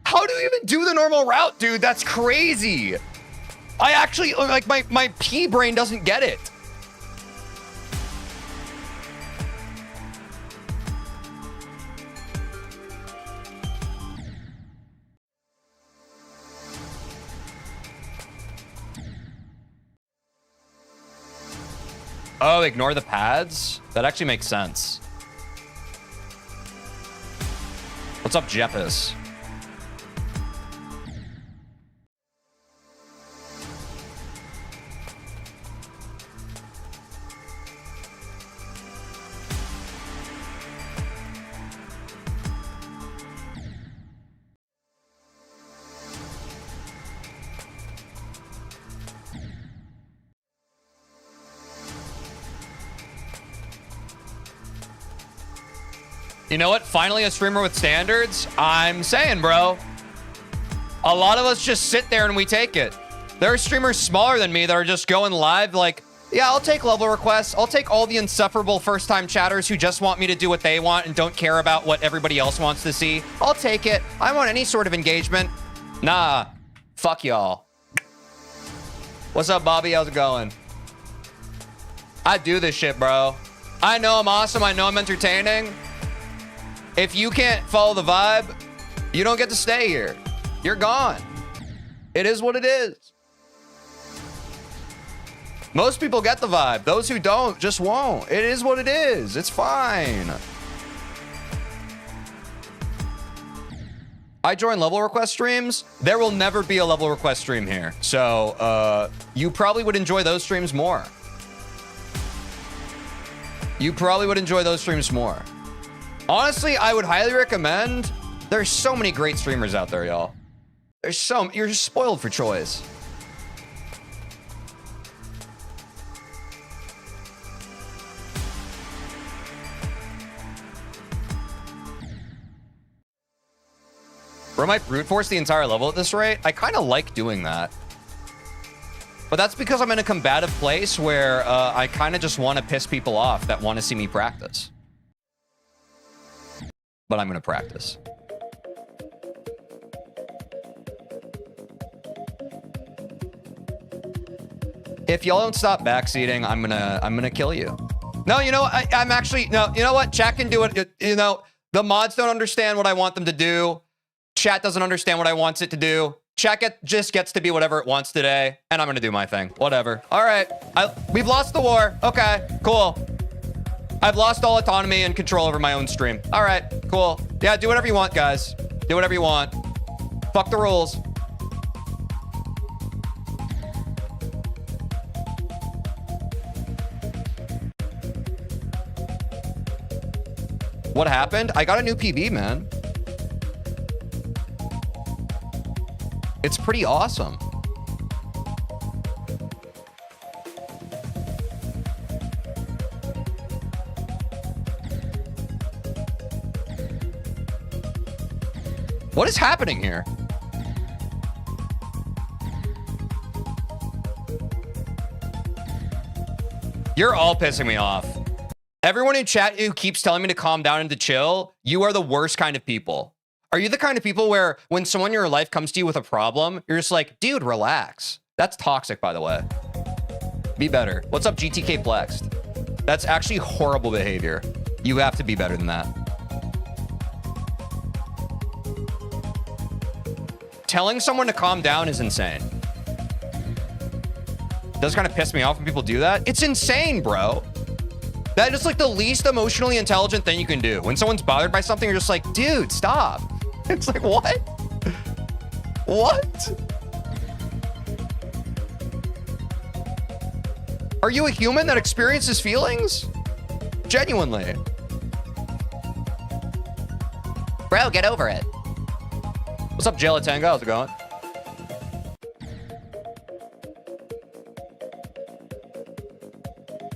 How do you even do the normal route, dude? That's crazy. I actually, like, my pea brain doesn't get it. Oh, ignore the pads? That actually makes sense. What's up, Jeppis? You know what? Finally a streamer with standards? I'm saying, bro. A lot of us just sit there and we take it. There are streamers smaller than me that are just going live like, yeah, I'll take level requests. I'll take all the insufferable first-time chatters who just want me to do what they want and don't care about what everybody else wants to see. I'll take it. I want any sort of engagement. Nah. Fuck y'all. What's up, Bobby? How's it going? I do this shit, bro. I know I'm awesome. I know I'm entertaining. If you can't follow the vibe, you don't get to stay here. You're gone. It is what it is. Most people get the vibe. Those who don't just won't. It is what it is. It's fine. I join level request streams. There will never be a level request stream here. So you probably would enjoy those streams more. You probably would enjoy those streams more. Honestly, I would highly recommend. There's so many great streamers out there, y'all. You're just spoiled for choice. Bro, might brute force the entire level at this rate. I kind of like doing that. But that's because I'm in a combative place where I kind of just want to piss people off that want to see me practice. But I'm going to practice. If y'all don't stop backseating, I'm gonna kill you. No, you know, I'm actually, no, you know what? Chat can do it. You know, the mods don't understand what I want them to do. Chat doesn't understand what I want it to do. Chat just gets to be whatever it wants today, and I'm gonna do my thing. Whatever. All right, we've lost the war. Okay, cool. I've lost all autonomy and control over my own stream. All right, cool. Yeah, do whatever you want, guys. Do whatever you want. Fuck the rules. What happened? I got a new PB, man. It's pretty awesome. What is happening here? You're all pissing me off. Everyone in chat who keeps telling me to calm down and to chill, you are the worst kind of people. Are you the kind of people where when someone in your life comes to you with a problem, you're just like, dude, relax? That's toxic, by the way. Be better. What's up, GTK Flexed? That's actually horrible behavior. You have to be better than that. Telling someone to calm down is insane. It does kind of piss me off when people do that. It's insane, bro. That is like the least emotionally intelligent thing you can do. When someone's bothered by something, you're just like, dude, stop. It's like, what? What? Are you a human that experiences feelings? Genuinely. Bro, get over it. What's up, Gelatango? How's it going?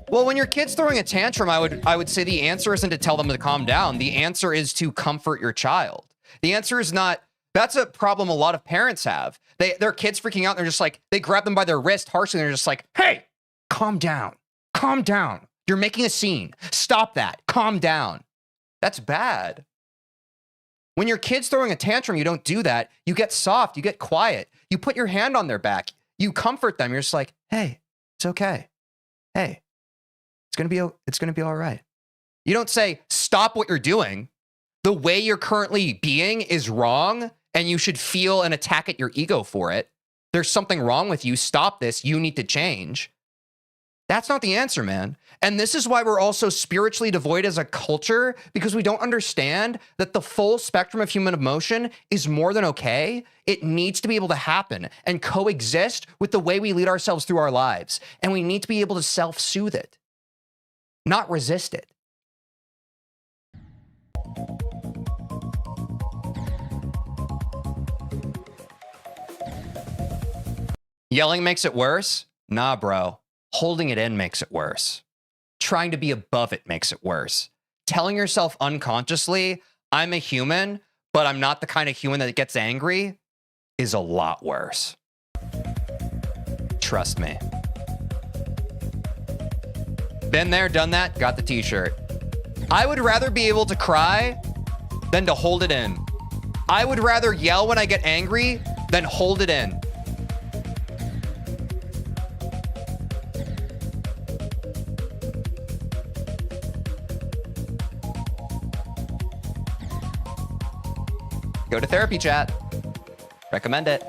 Well, when your kid's throwing a tantrum, I would say the answer isn't to tell them to calm down. The answer is to comfort your child. The answer is not, that's a problem a lot of parents have. Their kids freaking out, and they're just like, they grab them by their wrist harshly, and they're just like, hey, calm down. Calm down. You're making a scene. Stop that. Calm down. That's bad. When your kid's throwing a tantrum, you don't do that. You get soft. You get quiet. You put your hand on their back. You comfort them. You're just like, hey, it's okay. Hey. It's gonna be all right. You don't say, stop what you're doing. The way you're currently being is wrong, and you should feel an attack at your ego for it. There's something wrong with you. Stop this. You need to change. That's not the answer, man. And this is why we're also spiritually devoid as a culture, because we don't understand that the full spectrum of human emotion is more than okay. It needs to be able to happen and coexist with the way we lead ourselves through our lives. And we need to be able to self-soothe it, not resist it. Yelling makes it worse? Nah, bro. Holding it in makes it worse. Trying to be above it makes it worse. Telling yourself unconsciously, I'm a human, but I'm not the kind of human that gets angry, is a lot worse. Trust me. Been there, done that, got the t-shirt. I would rather be able to cry than to hold it in. I would rather yell when I get angry than hold it in. Go to therapy, chat. Recommend it.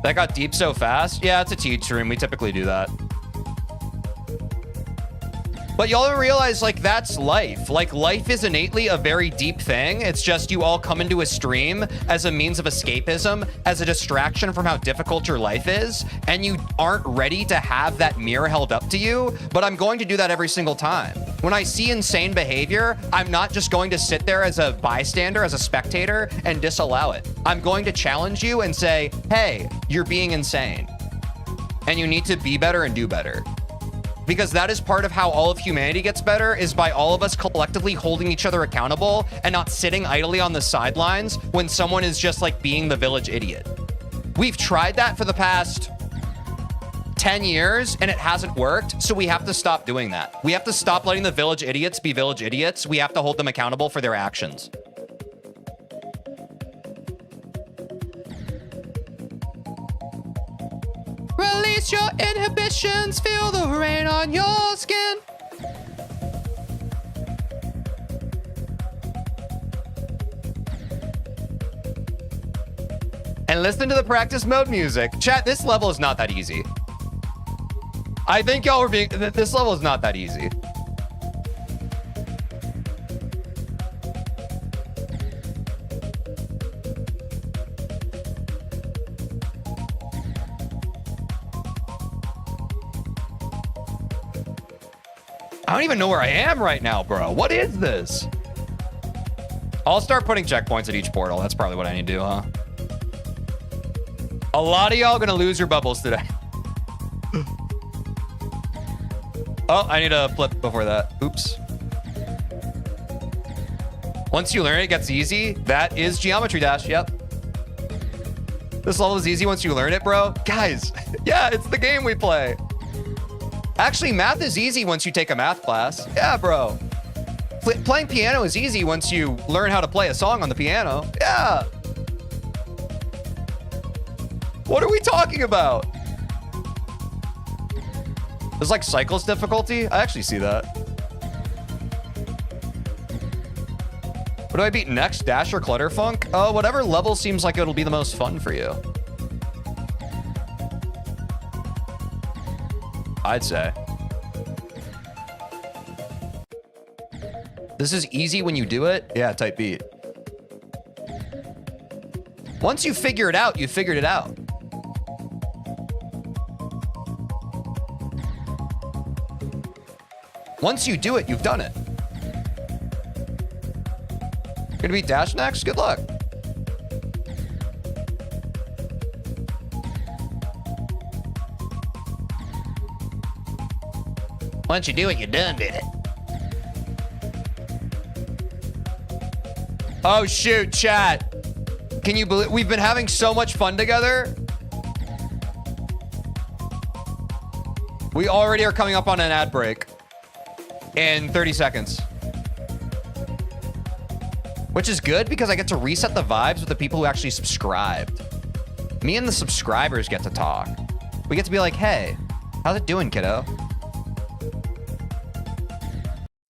That got deep so fast? Yeah, it's a Teej stream. We typically do that. But y'all don't realize, like, that's life. Like, life is innately a very deep thing. It's just you all come into a stream as a means of escapism, as a distraction from how difficult your life is, and you aren't ready to have that mirror held up to you. But I'm going to do that every single time. When I see insane behavior, I'm not just going to sit there as a bystander, as a spectator, and disallow it. I'm going to challenge you and say, hey, you're being insane. And you need to be better and do better. because that is part of how all of humanity gets better, is by all of us collectively holding each other accountable and not sitting idly on the sidelines when someone is just like being the village idiot. We've tried that for the past 10 years and it hasn't worked, so we have to stop doing that. We have to stop letting the village idiots be village idiots. We have to hold them accountable for their actions. Release your inhibitions, feel the rain on your skin. And listen to the practice mode music. Chat, this level is not that easy. I think y'all were being, this level is not that easy. I don't even know where I am right now, bro. What is this? I'll start putting checkpoints at each portal. That's probably what I need to do, huh? A lot of y'all gonna lose your bubbles today. Oh, I need a flip before that. Oops. Once you learn it, it gets easy. That is Geometry Dash, yep. This level is easy once you learn it, bro. Guys, yeah, it's the game we play. Actually, math is easy once you take a math class. Yeah, bro. Playing piano is easy once you learn how to play a song on the piano. Yeah. What are we talking about? There's like cycles difficulty. I actually see that. What do I beat next? Dash or Clutterfunk? Whatever level seems like it'll be the most fun for you. I'd say. This is easy when you do it. Yeah, type beat. Once you figure it out, you figured it out. Once you do it, you've done it. You're gonna beat Dash next? Good luck. Once you do it, you done did it. Oh shoot, chat. Can you believe we've been having so much fun together? We already are coming up on an ad break in 30 seconds. Which is good because I get to reset the vibes with the people who actually subscribed. Me and the subscribers get to talk. We get to be like, hey, how's it doing, kiddo?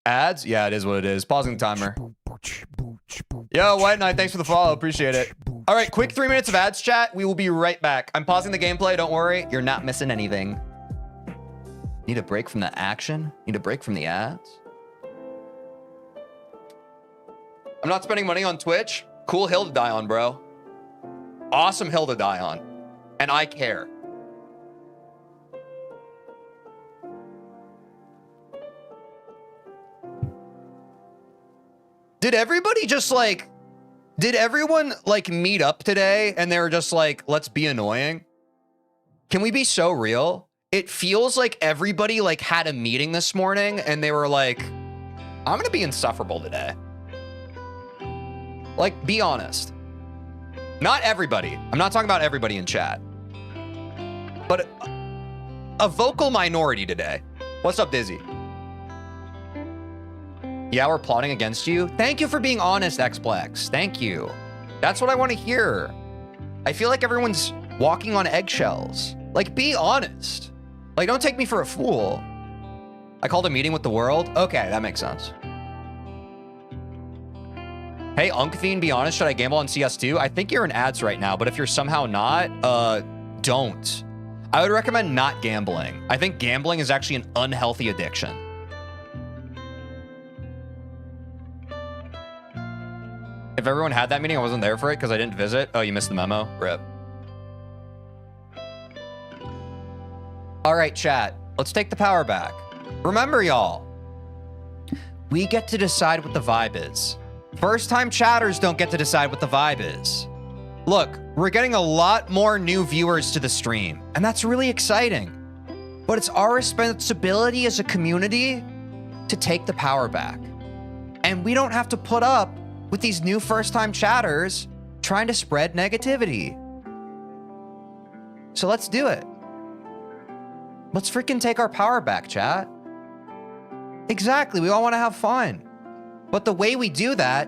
Ads? Yeah, it is what it is. Pausing the timer. Yo, White Knight, thanks for the follow. Appreciate it. All right, quick 3 minutes of ads, chat. We will be right back. I'm pausing the gameplay. Don't worry. You're not missing anything. Need a break from the action? Need a break from the ads? I'm not spending money on Twitch. Cool hill to die on, bro. Awesome hill to die on. And I care. Did everybody just like... Did everyone like meet up today and they were just like, let's be annoying? Can we be so real? It feels like everybody like had a meeting this morning and they were like, I'm gonna be insufferable today. Like, be honest. Not everybody. I'm not talking about everybody in chat. But a vocal minority today. What's up, Dizzy? Yeah, we're plotting against you. Thank you for being honest, Xplex. Thank you. That's what I want to hear. I feel like everyone's walking on eggshells. Like, be honest. Like, don't take me for a fool. I called a meeting with the world. Okay, that makes sense. Hey, TeejVeen, be honest, should I gamble on CS2? I think you're in ads right now, but if you're somehow not, don't. I would recommend not gambling. I think gambling is actually an unhealthy addiction. If everyone had that meeting, I wasn't there for it because I didn't visit. Oh, you missed the memo? Rip. All right, chat. Let's take the power back. Remember, y'all. We get to decide what the vibe is. First-time chatters don't get to decide what the vibe is. Look, we're getting a lot more new viewers to the stream, and that's really exciting. But it's our responsibility as a community to take the power back. And we don't have to put up with these new first-time chatters trying to spread negativity. So let's do it. Let's freaking take our power back, chat. Exactly, we all want to have fun. But the way we do that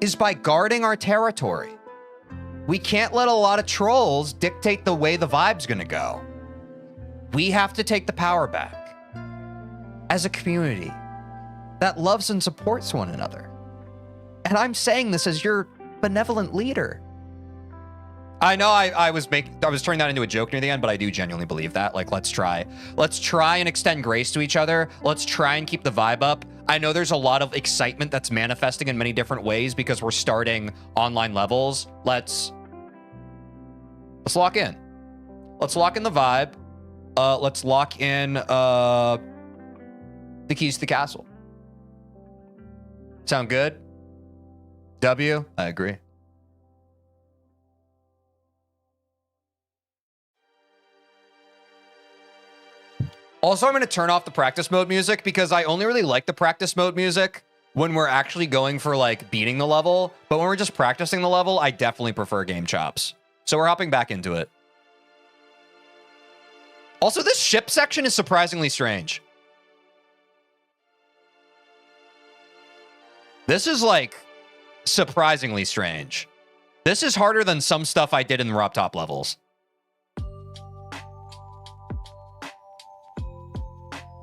is by guarding our territory. We can't let a lot of trolls dictate the way the vibe's gonna go. We have to take the power back as a community that loves and supports one another. And I'm saying this as your benevolent leader. I know I was turning that into a joke near the end, but I do genuinely believe that. Like, let's try and extend grace to each other. Let's try and keep the vibe up. I know there's a lot of excitement that's manifesting in many different ways because we're starting online levels. Let's lock in. Let's lock in the vibe. Let's lock in the keys to the castle. Sound good? W? I agree. Also, I'm going to turn off the practice mode music because I only really like the practice mode music when we're actually going for like beating the level. But when we're just practicing the level, I definitely prefer game chops. So we're hopping back into it. Also, this ship section is surprisingly strange. This is like surprisingly strange. This is harder than some stuff I did in the Rob Top levels.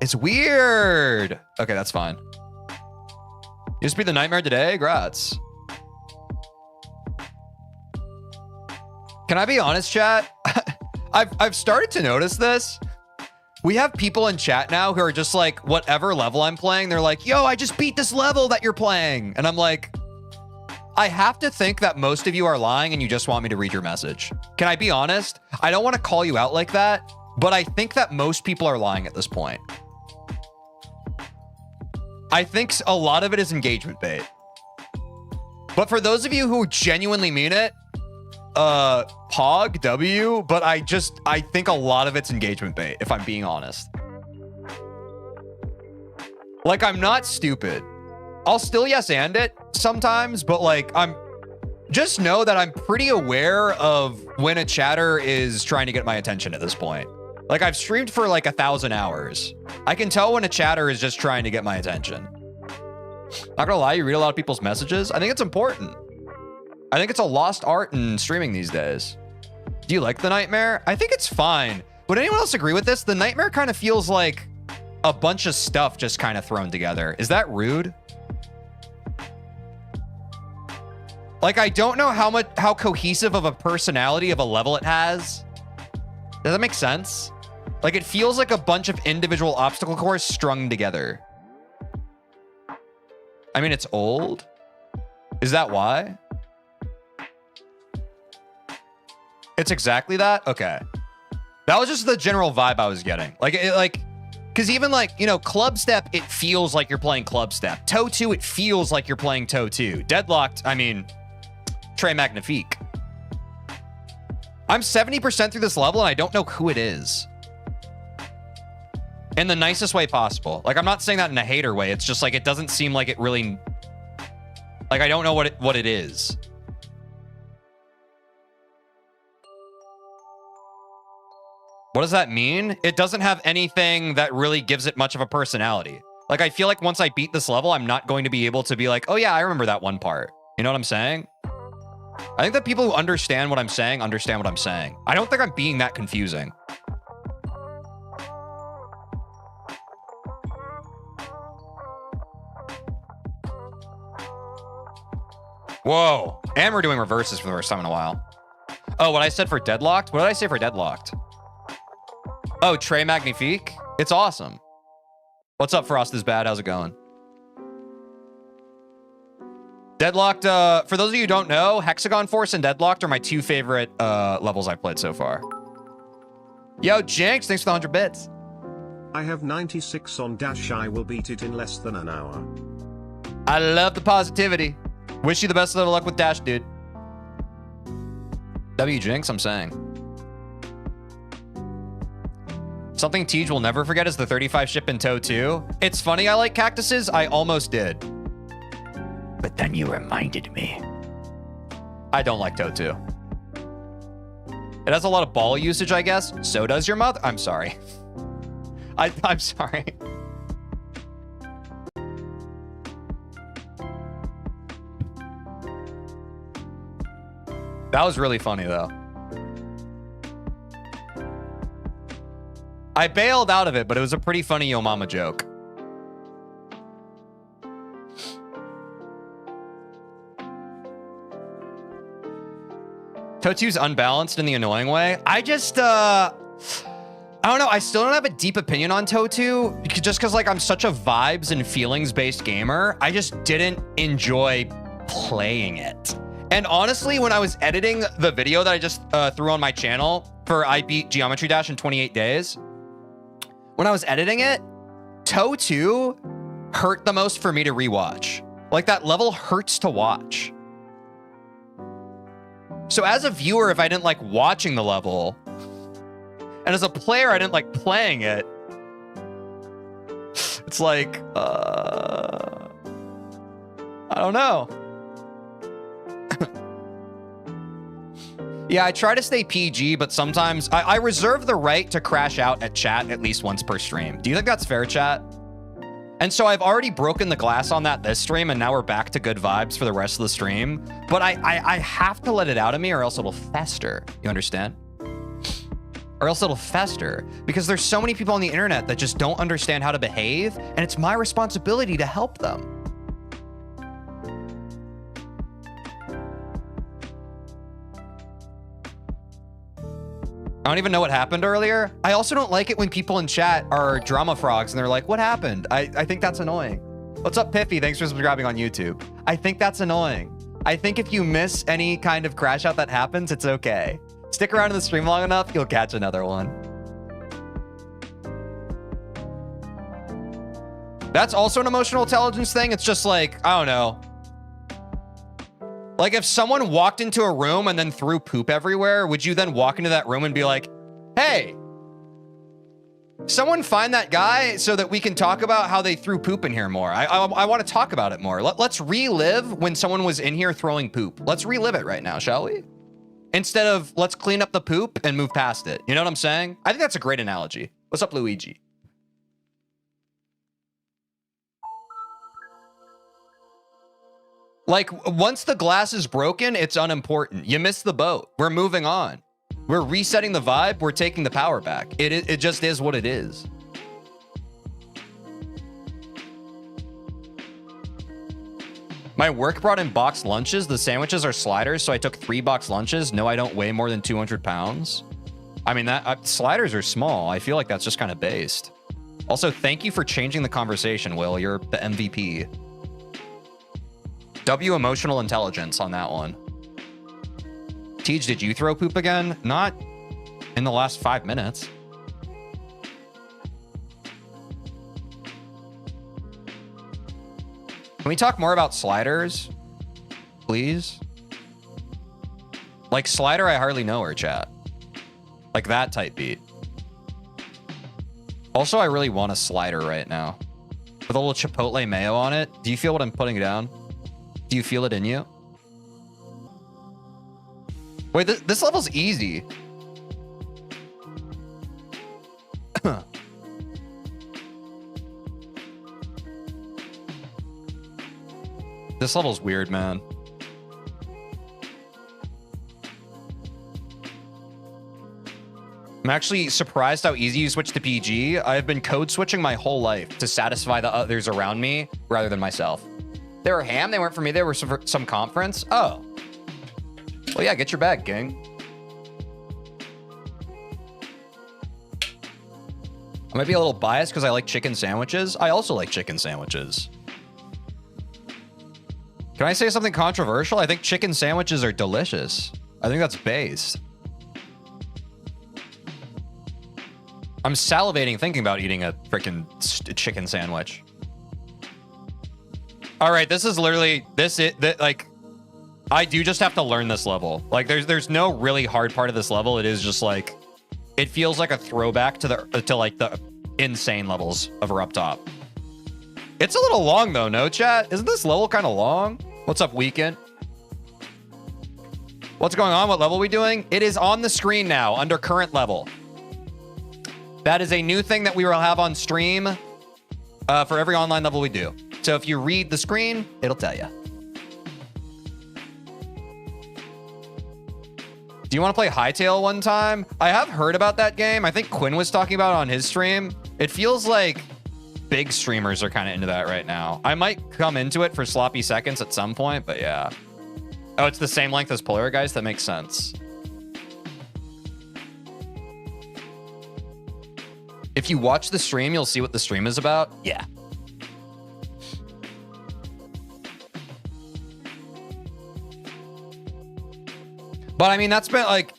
It's weird. Okay, that's fine. You just beat the nightmare today? Grats. Can I be honest, chat? I've started to notice this. We have people in chat now who are just like, whatever level I'm playing, they're like, yo, I just beat this level that you're playing. And I'm like, I have to think that most of you are lying and you just want me to read your message. Can I be honest? I don't want to call you out like that, but I think that most people are lying at this point. I think a lot of it is engagement bait. But for those of you who genuinely mean it, Pog, W, but I think a lot of it's engagement bait, if I'm being honest. Like, I'm not stupid. I'll still yes and it sometimes, but like, just know that I'm pretty aware of when a chatter is trying to get my attention at this point. Like, I've streamed for like 1,000 hours. I can tell when a chatter is just trying to get my attention. Not gonna lie, you read a lot of people's messages. I think it's important. I think it's a lost art in streaming these days. Do you like the nightmare? I think it's fine. Would anyone else agree with this? The nightmare kind of feels like a bunch of stuff just kind of thrown together. Is that rude? Like, I don't know how cohesive of a personality of a level it has. Does that make sense? Like, it feels like a bunch of individual obstacle courses strung together. I mean, it's old. Is that why? It's exactly that? Okay. That was just the general vibe I was getting. Because even like, you know, Club Step, it feels like you're playing Club Step. Toe 2, it feels like you're playing Toe 2. Deadlocked, I mean, Très Magnifique. I'm 70% through this level and I don't know who it is. In the nicest way possible. Like, I'm not saying that in a hater way. It's just like, it doesn't seem like it really, like, I don't know what it is. What does that mean? It doesn't have anything that really gives it much of a personality. Like, I feel like once I beat this level, I'm not going to be able to be like, oh yeah, I remember that one part. You know what I'm saying? I think that people who understand what I'm saying understand what I'm saying. I don't think I'm being that confusing. Whoa. And we're doing reverses for the first time in a while. Oh, what I said for Deadlocked? What did I say for Deadlocked? Oh, Très Magnifique? It's awesome. What's up, Frost is Bad? How's it going? Deadlocked, for those of you who don't know, Hexagon Force and Deadlocked are my two favorite levels I've played so far. Yo, Jinx, thanks for the 100 bits. I have 96 on Dash. I will beat it in less than an hour. I love the positivity. Wish you the best of luck with Dash, dude. W Jinx, I'm saying. Something Tej will never forget is the 35 ship in Toe 2. It's funny I like cactuses. I almost did. But then you reminded me. I don't like Toe 2. It has a lot of ball usage, I guess. So does your mother. I'm sorry. I'm sorry. That was really funny, though. I bailed out of it, but it was a pretty funny Yo Mama joke. Totu's unbalanced in the annoying way. I just, I don't know. I still don't have a deep opinion on Totu, just because, like, I'm such a vibes and feelings-based gamer. I just didn't enjoy playing it. And honestly, when I was editing the video that I just threw on my channel for I Beat Geometry Dash in 28 days, when I was editing it, Toe 2 hurt the most for me to rewatch. Like, that level hurts to watch. So as a viewer, if I didn't like watching the level, and as a player, I didn't like playing it, it's like, I don't know. Yeah, I try to stay PG, but sometimes I reserve the right to crash out at chat at least once per stream. Do you think that's fair, chat? And so I've already broken the glass on that this stream, and now we're back to good vibes for the rest of the stream. But I have to let it out of me or else it'll fester. You understand? Or else it'll fester. Because there's so many people on the internet that just don't understand how to behave, and it's my responsibility to help them. I don't even know what happened earlier. I also don't like it when people in chat are drama frogs and they're like, what happened? I think that's annoying. What's up, Piffy? Thanks for subscribing on YouTube. I think that's annoying. I think if you miss any kind of crash out that happens, it's okay. Stick around in the stream long enough, you'll catch another one. That's also an emotional intelligence thing. It's just like, I don't know. Like, if someone walked into a room and then threw poop everywhere, would you then walk into that room and be like, hey, someone find that guy so that we can talk about how they threw poop in here more. I want to talk about it more. Let's relive when someone was in here throwing poop. Let's relive it right now, shall we? Instead of let's clean up the poop and move past it. You know what I'm saying? I think that's a great analogy. What's up, Luigi? Like, once the glass is broken, it's unimportant. You missed the boat. We're moving on. We're resetting the vibe. We're taking the power back. It just is what it is. My work brought in boxed lunches. The sandwiches are sliders, so I took 3 boxed lunches. No, I don't weigh more than 200 pounds. I mean, sliders are small. I feel like that's just kind of based. Also, thank you for changing the conversation, Will. You're the MVP. W emotional intelligence on that one. Tej, did you throw poop again? Not in the last 5 minutes. Can we talk more about sliders, please? Like, slider, I hardly know her, chat. Like that type beat. Also, I really want a slider right now. With a little chipotle mayo on it. Do you feel what I'm putting down? Do you feel it in you? Wait, this level's easy. This level's weird, man. I'm actually surprised how easy you switch to PG. I've been code switching my whole life to satisfy the others around me rather than myself. They were ham. They weren't for me. They were for some conference. Oh. Well, yeah, get your bag, gang. I might be a little biased because I like chicken sandwiches. I also like chicken sandwiches. Can I say something controversial? I think chicken sandwiches are delicious. I think that's based. I'm salivating thinking about eating a freaking chicken sandwich. All right, this is literally like I do just have to learn this level. Like there's no really hard part of this level. It is just like it feels like a throwback to like the insane levels of her up top. It's a little long though, no chat? Isn't this level kind of long? What's up, Weekend? What's going on? What level are we doing? It is on the screen now under current level. That is a new thing that we will have on stream for every online level we do. So if you read the screen, it'll tell you. Do you want to play Hytale one time? I have heard about that game. I think Quinn was talking about it on his stream. It feels like big streamers are kind of into that right now. I might come into it for sloppy seconds at some point, but yeah. Oh, it's the same length as Poltergeist? That makes sense. If you watch the stream, you'll see what the stream is about. Yeah. But I mean, that's been like,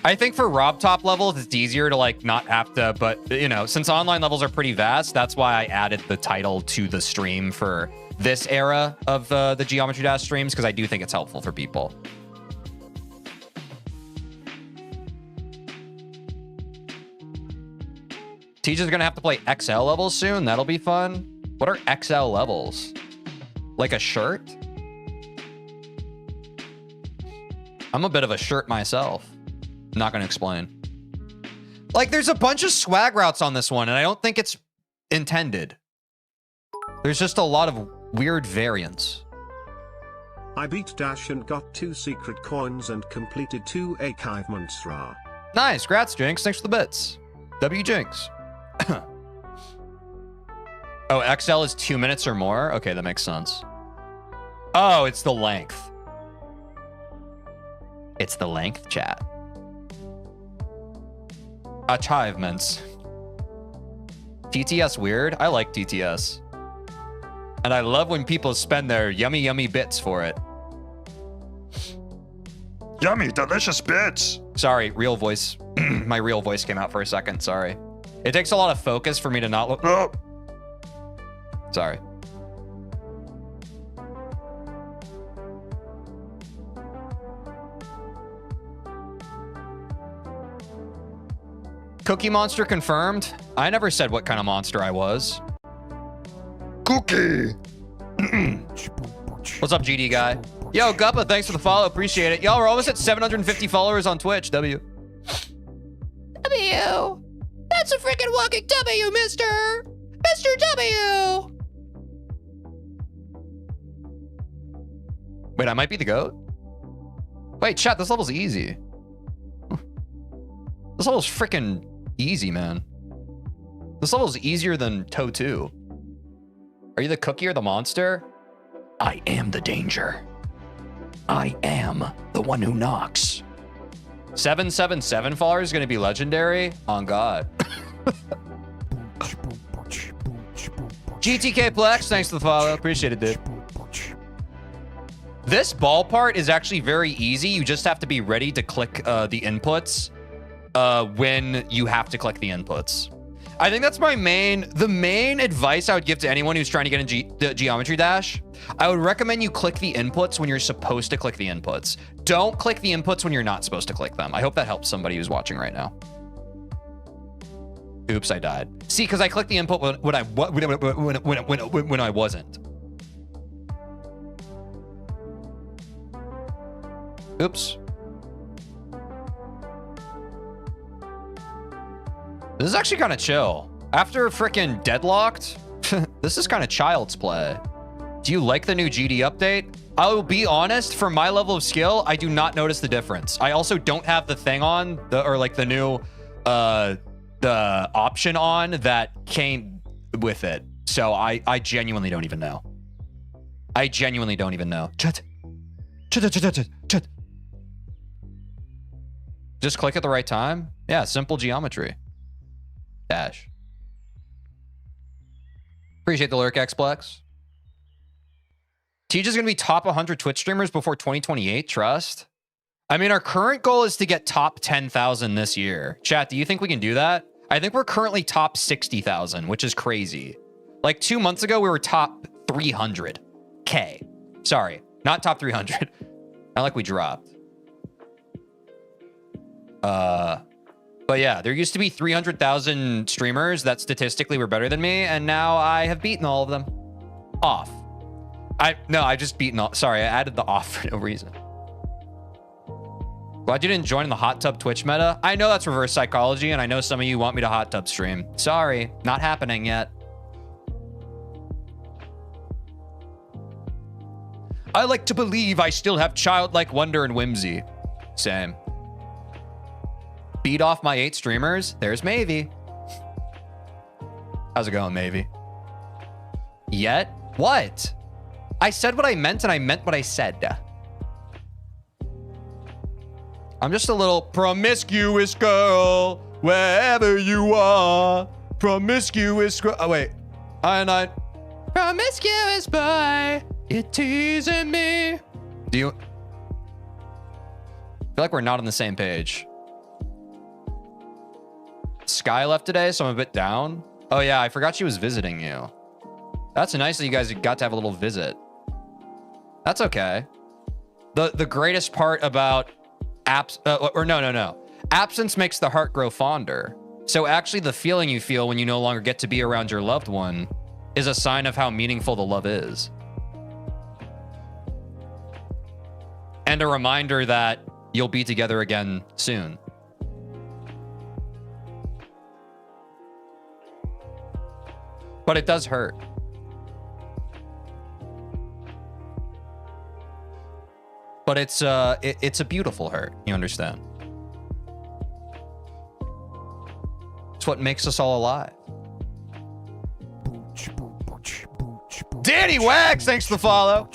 I think for Rob top levels, it's easier to like not have to, but you know, since online levels are pretty vast, that's why I added the title to the stream for this era of the Geometry Dash streams, because I do think it's helpful for people. Teacher's gonna have to play XL levels soon. That'll be fun. What are XL levels? Like a shirt? I'm a bit of a shirt myself. Not gonna explain. Like, there's a bunch of swag routes on this one, and I don't think it's intended. There's just a lot of weird variants. I beat Dash and got 2 secret coins and completed 2 archive monstera. Nice, grats, Jinx. Thanks for the bits. W Jinx. Oh, XL is 2 minutes or more? Okay, that makes sense. Oh, it's the length. It's the length, chat. Achievements. TTS weird? I like TTS. And I love when people spend their yummy, yummy bits for it. Yummy, delicious bits. Sorry, real voice. My real voice came out for a second, sorry. It takes a lot of focus for me to not look. Oh. Sorry. Cookie Monster confirmed. I never said what kind of monster I was. Cookie. What's up, GD guy? Yo, Guppa, thanks for the follow. Appreciate it. Y'all, we're almost at 750 followers on Twitch. W. W. That's a freaking walking W, mister. Mr. W. Wait, I might be the GOAT? Wait, chat, this level's easy. This level's freaking easy, man. This level's easier than Toe 2. Are you the cookie or the monster? I am the danger. I am the one who knocks. 777 followers is going to be legendary? On God. GTK Plex, thanks for the follow. Appreciate it, dude. This ball part is actually very easy. You just have to be ready to click the inputs when you have to click the inputs. I think that's the main advice I would give to anyone who's trying to get in Geometry Dash. I would recommend you click the inputs when you're supposed to click the inputs. Don't click the inputs when you're not supposed to click them. I hope that helps somebody who's watching right now. Oops, I died. See, because I clicked the input when I wasn't. Oops. This is actually kind of chill. After freaking Deadlocked, this is kind of child's play. Do you like the new GD update? I will be honest, for my level of skill, I do not notice the difference. I also don't have the thing on, the new, the option on that came with it. So I genuinely don't even know. I genuinely don't even know. Chat. Just click at the right time? Yeah, simple geometry. Dash. Appreciate the lurk, Xplex. Teej is going to be top 100 Twitch streamers before 2028, trust? I mean, our current goal is to get top 10,000 this year. Chat, do you think we can do that? I think we're currently top 60,000, which is crazy. Like 2 months ago, we were top 300K. Sorry, not top 300. Not like we dropped. But yeah, there used to be 300,000 streamers that statistically were better than me, and now I have beaten all of them. Off. I just beaten all. Sorry, I added the off for no reason. Glad you didn't join the hot tub Twitch meta. I know that's reverse psychology, and I know some of you want me to hot tub stream. Sorry, not happening yet. I like to believe I still have childlike wonder and whimsy. Same. Beat off my 8 streamers. There's Mavie. How's it going, Mavie? Yet? What? I said what I meant, and I meant what I said. I'm just a little promiscuous girl, wherever you are. Promiscuous girl. Oh, wait. I promiscuous boy, you're teasing me. Do you... I feel like we're not on the same page. Sky left today, so I'm a bit down. Oh, yeah, I forgot she was visiting you. That's nice that you guys got to have a little visit. That's okay. The greatest part about absence makes the heart grow fonder. So actually the feeling you feel when you no longer get to be around your loved one is a sign of how meaningful the love is. And a reminder that you'll be together again soon. But it does hurt. But it's a beautiful hurt, you understand? It's what makes us all alive. Danny Wags, thanks for the follow.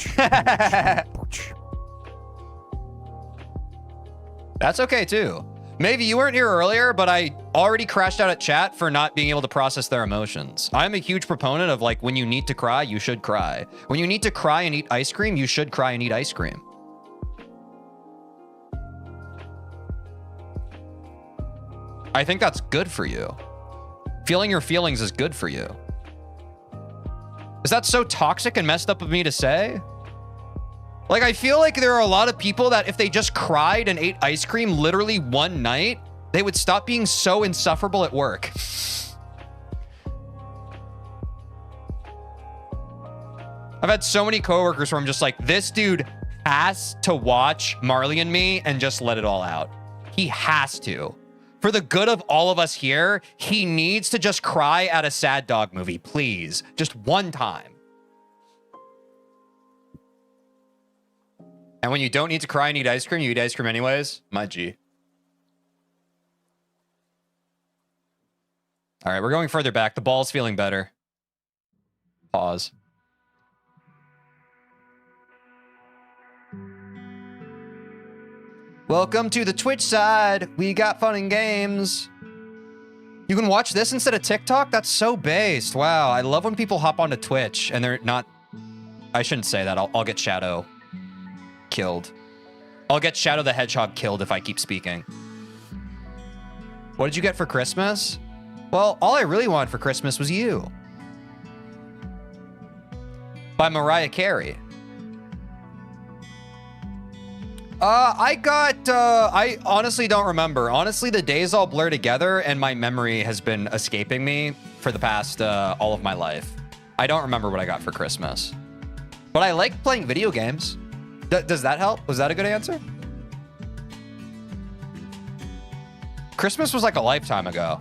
That's okay too. Maybe you weren't here earlier, but I already crashed out at chat for not being able to process their emotions. I'm a huge proponent of, like, when you need to cry, you should cry. When you need to cry and eat ice cream, you should cry and eat ice cream. I think that's good for you. Feeling your feelings is good for you. Is that so toxic and messed up of me to say? Like, I feel like there are a lot of people that if they just cried and ate ice cream literally one night, they would stop being so insufferable at work. I've had so many coworkers where I'm just like, this dude has to watch Marley and Me and just let it all out. He has to. For the good of all of us here, he needs to just cry at a sad dog movie, please. Just one time. And when you don't need to cry and eat ice cream, you eat ice cream anyways? My G. All right, we're going further back. The ball's feeling better. Pause. Welcome to the Twitch side. We got fun and games. You can watch this instead of TikTok? That's so based. Wow, I love when people hop onto Twitch and they're not... I shouldn't say that. I'll get Shadow killed. I'll get Shadow the Hedgehog killed if I keep speaking. What did you get for Christmas? Well, all I really wanted for Christmas was You. By Mariah Carey. I honestly don't remember. Honestly, the days all blur together and my memory has been escaping me for the past, all of my life. I don't remember what I got for Christmas. But I like playing video games. Does that help? Was that a good answer? Christmas was like a lifetime ago.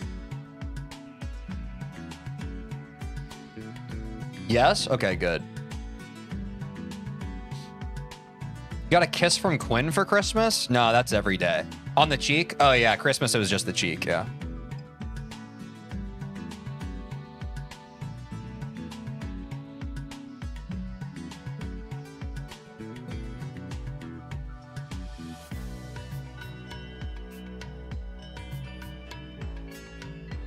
Yes? Okay, good. You got a kiss from Quinn for Christmas? No, that's every day. On the cheek? Oh yeah, Christmas it was just the cheek, yeah.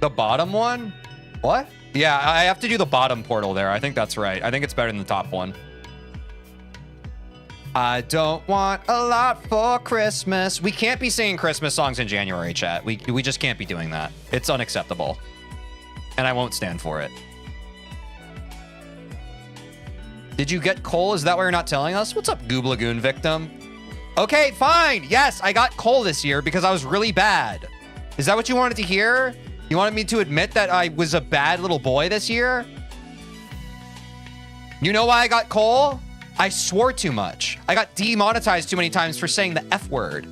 The bottom one? What? Yeah, I have to do the bottom portal there. I think that's right. I think it's better than the top one. I don't want a lot for Christmas. We can't be singing Christmas songs in January, chat. We just can't be doing that. It's unacceptable. And I won't stand for it. Did you get coal? Is that why you're not telling us? What's up, Goob Lagoon victim? Okay, fine. Yes, I got coal this year because I was really bad. Is that what you wanted to hear? You wanted me to admit that I was a bad little boy this year? You know why I got coal? I swore too much. I got demonetized too many times for saying the F word.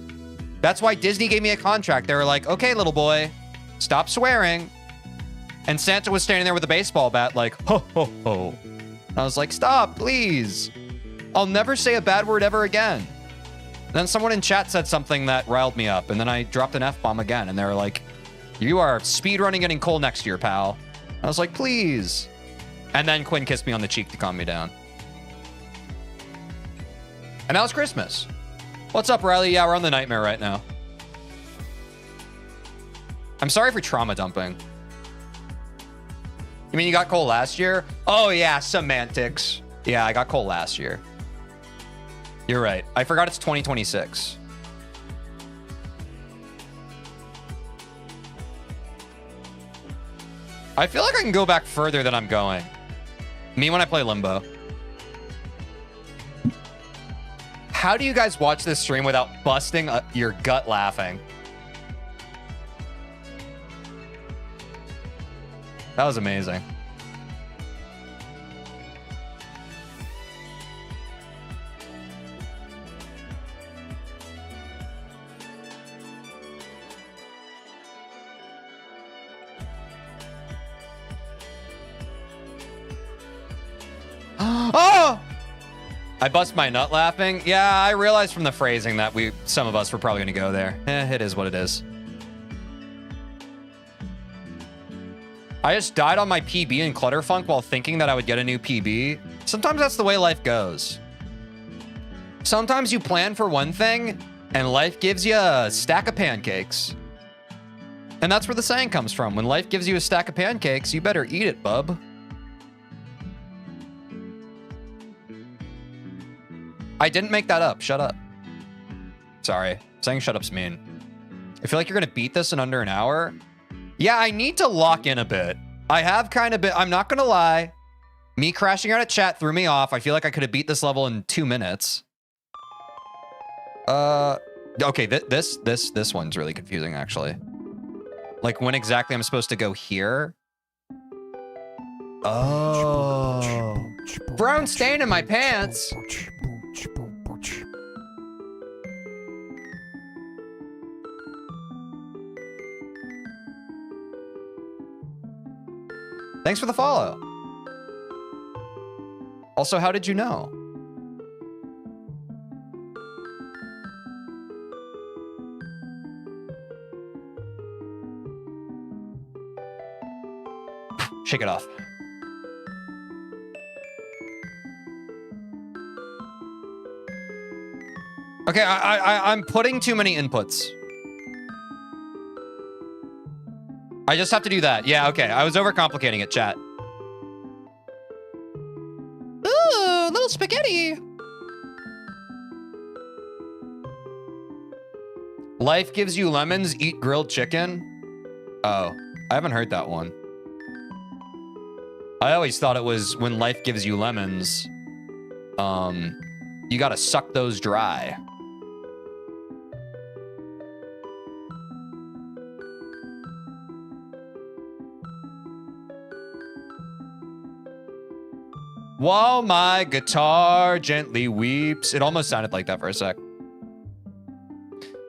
That's why Disney gave me a contract. They were like, okay, little boy, stop swearing. And Santa was standing there with a baseball bat like, ho, ho, ho. I was like, stop, please. I'll never say a bad word ever again. And then someone in chat said something that riled me up. And then I dropped an F-bomb again. And they were like, you are speedrunning getting coal next year, pal. I was like, please. And then Quinn kissed me on the cheek to calm me down. And that was Christmas. What's up, Riley? Yeah, we're on the nightmare right now. I'm sorry for trauma dumping. You mean you got coal last year? Oh, yeah, semantics. Yeah, I got coal last year. You're right. I forgot it's 2026. I feel like I can go back further than I'm going. Me when I play Limbo. How do you guys watch this stream without busting your gut laughing? That was amazing. Oh! I bust my nut laughing. Yeah, I realized from the phrasing that some of us were probably going to go there. It is what it is. I just died on my PB in Clutterfunk while thinking that I would get a new PB. Sometimes that's the way life goes. Sometimes you plan for one thing and life gives you a stack of pancakes. And that's where the saying comes from. When life gives you a stack of pancakes, you better eat it, bub. I didn't make that up. Shut up. Sorry. Saying shut up's mean. I feel like you're going to beat this in under an hour. Yeah, I need to lock in a bit. I have kind of been, I'm not going to lie. Me crashing out at chat threw me off. I feel like I could have beat this level in 2 minutes. Okay, this one's really confusing, actually. Like, when exactly I'm supposed to go here? Oh. Brown stain in my pants. Thanks for the follow. Also, how did you know? Shake it off. Okay, I'm putting too many inputs. I just have to do that. Yeah, okay. I was overcomplicating it, chat. Ooh, little spaghetti. Life gives you lemons, eat grilled chicken. Oh, I haven't heard that one. I always thought it was when life gives you lemons, you gotta suck those dry. While my guitar gently weeps. It almost sounded like that for a sec.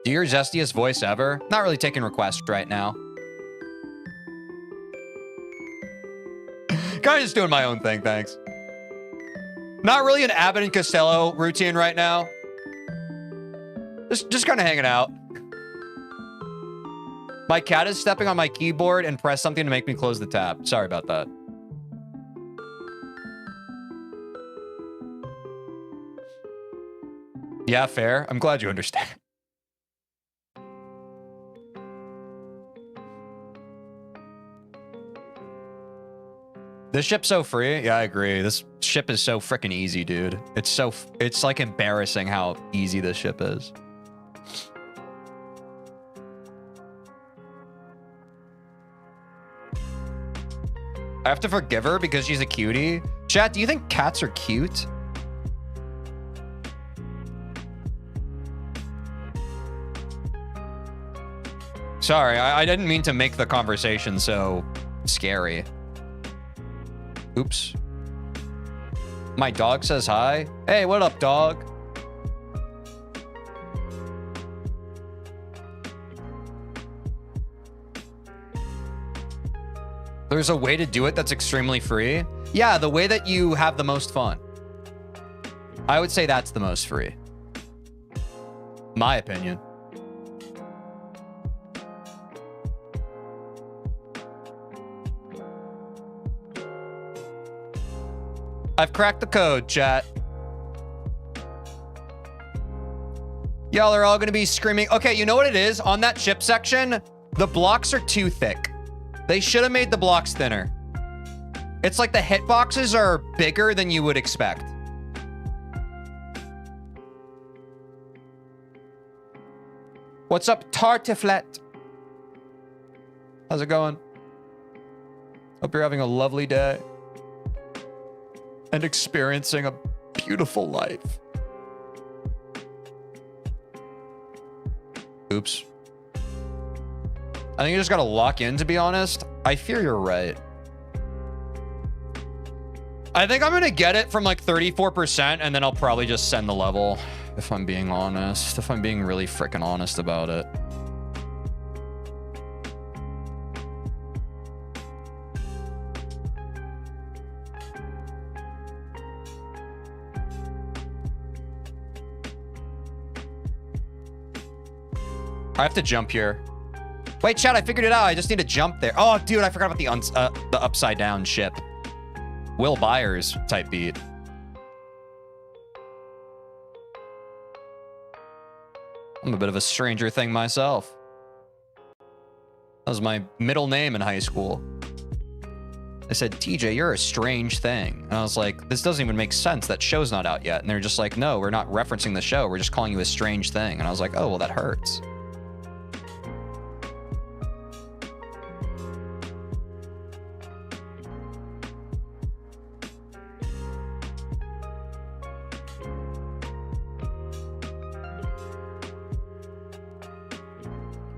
Do your zestiest voice ever? Not really taking requests right now. Kind of just doing my own thing, thanks. Not really an Abbott and Costello routine right now. Just kind of hanging out. My cat is stepping on my keyboard and pressed something to make me close the tab. Sorry about that. Yeah, fair. I'm glad you understand. This ship's so free. Yeah, I agree. This ship is so freaking easy, dude. It's like embarrassing how easy this ship is. I have to forgive her because she's a cutie. Chat, do you think cats are cute? Sorry, I didn't mean to make the conversation so scary. Oops. My dog says hi. Hey, what up, dog? There's a way to do it that's extremely free. Yeah, the way that you have the most fun. I would say that's the most free. My opinion. I've cracked the code, chat. Y'all are all gonna be screaming. Okay, you know what it is? On that chip section, the blocks are too thick. They should have made the blocks thinner. It's like the hitboxes are bigger than you would expect. What's up, Tartiflet? How's it going? Hope you're having a lovely day and experiencing a beautiful life. Oops. I think you just gotta lock in, to be honest. I fear you're right. I think I'm gonna get it from like 34% and then I'll probably just send the level, if I'm being honest. If I'm being really freaking honest about it. I have to jump here. Wait, chat, I figured it out. I just need to jump there. Oh, dude, I forgot about the upside down ship. Will Byers type beat. I'm a bit of a Stranger Thing myself. That was my middle name in high school. They said, TJ, you're a strange thing. And I was like, this doesn't even make sense. That show's not out yet. And they're just like, no, we're not referencing the show. We're just calling you a strange thing. And I was like, oh, well, that hurts.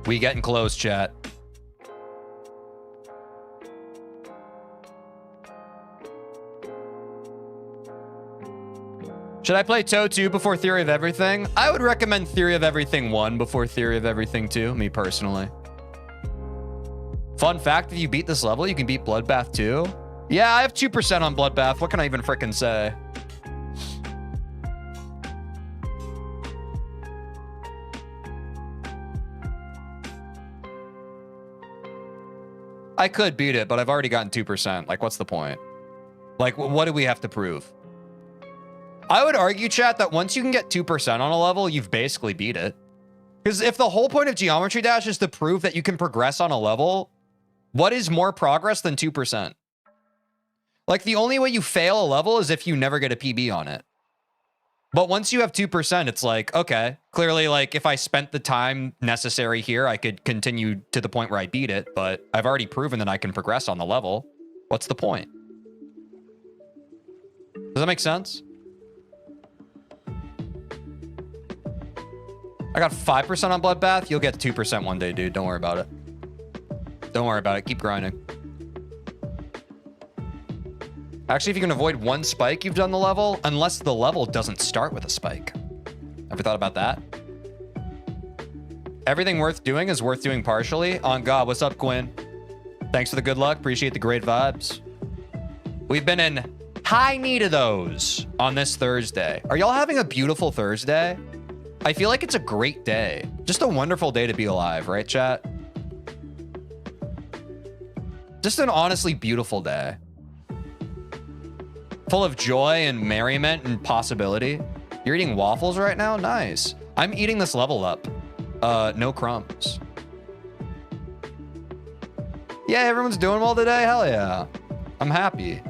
We getting close, chat. Should I play Toe 2 before Theory of Everything? I would recommend Theory of Everything 1 before Theory of Everything 2, me personally. Fun fact, if you beat this level, you can beat Bloodbath too. Yeah, I have 2% on Bloodbath. What can I even frickin' say? I could beat it, but I've already gotten 2%. Like, what's the point? Like, what do we have to prove? I would argue, chat, that once you can get 2% on a level, you've basically beat it. Because if the whole point of Geometry Dash is to prove that you can progress on a level, what is more progress than 2%? Like, the only way you fail a level is if you never get a PB on it. But once you have 2%, it's like, okay, clearly, like, if I spent the time necessary here, I could continue to the point where I beat it, but I've already proven that I can progress on the level. What's the point? Does that make sense? I got 5% on Bloodbath. You'll get 2% one day, dude. Don't worry about it. Don't worry about it. Keep grinding. Actually, if you can avoid one spike, you've done the level, unless the level doesn't start with a spike. Ever thought about that? Everything worth doing is worth doing partially. On God, what's up, Quinn? Thanks for the good luck. Appreciate the great vibes. We've been in high need of those on this Thursday. Are y'all having a beautiful Thursday? I feel like it's a great day. Just a wonderful day to be alive, right, chat? Just an honestly beautiful day. Full of joy and merriment and possibility. You're eating waffles right now? Nice. I'm eating this level up. No crumbs. Yeah, everyone's doing well today? Hell yeah. I'm happy.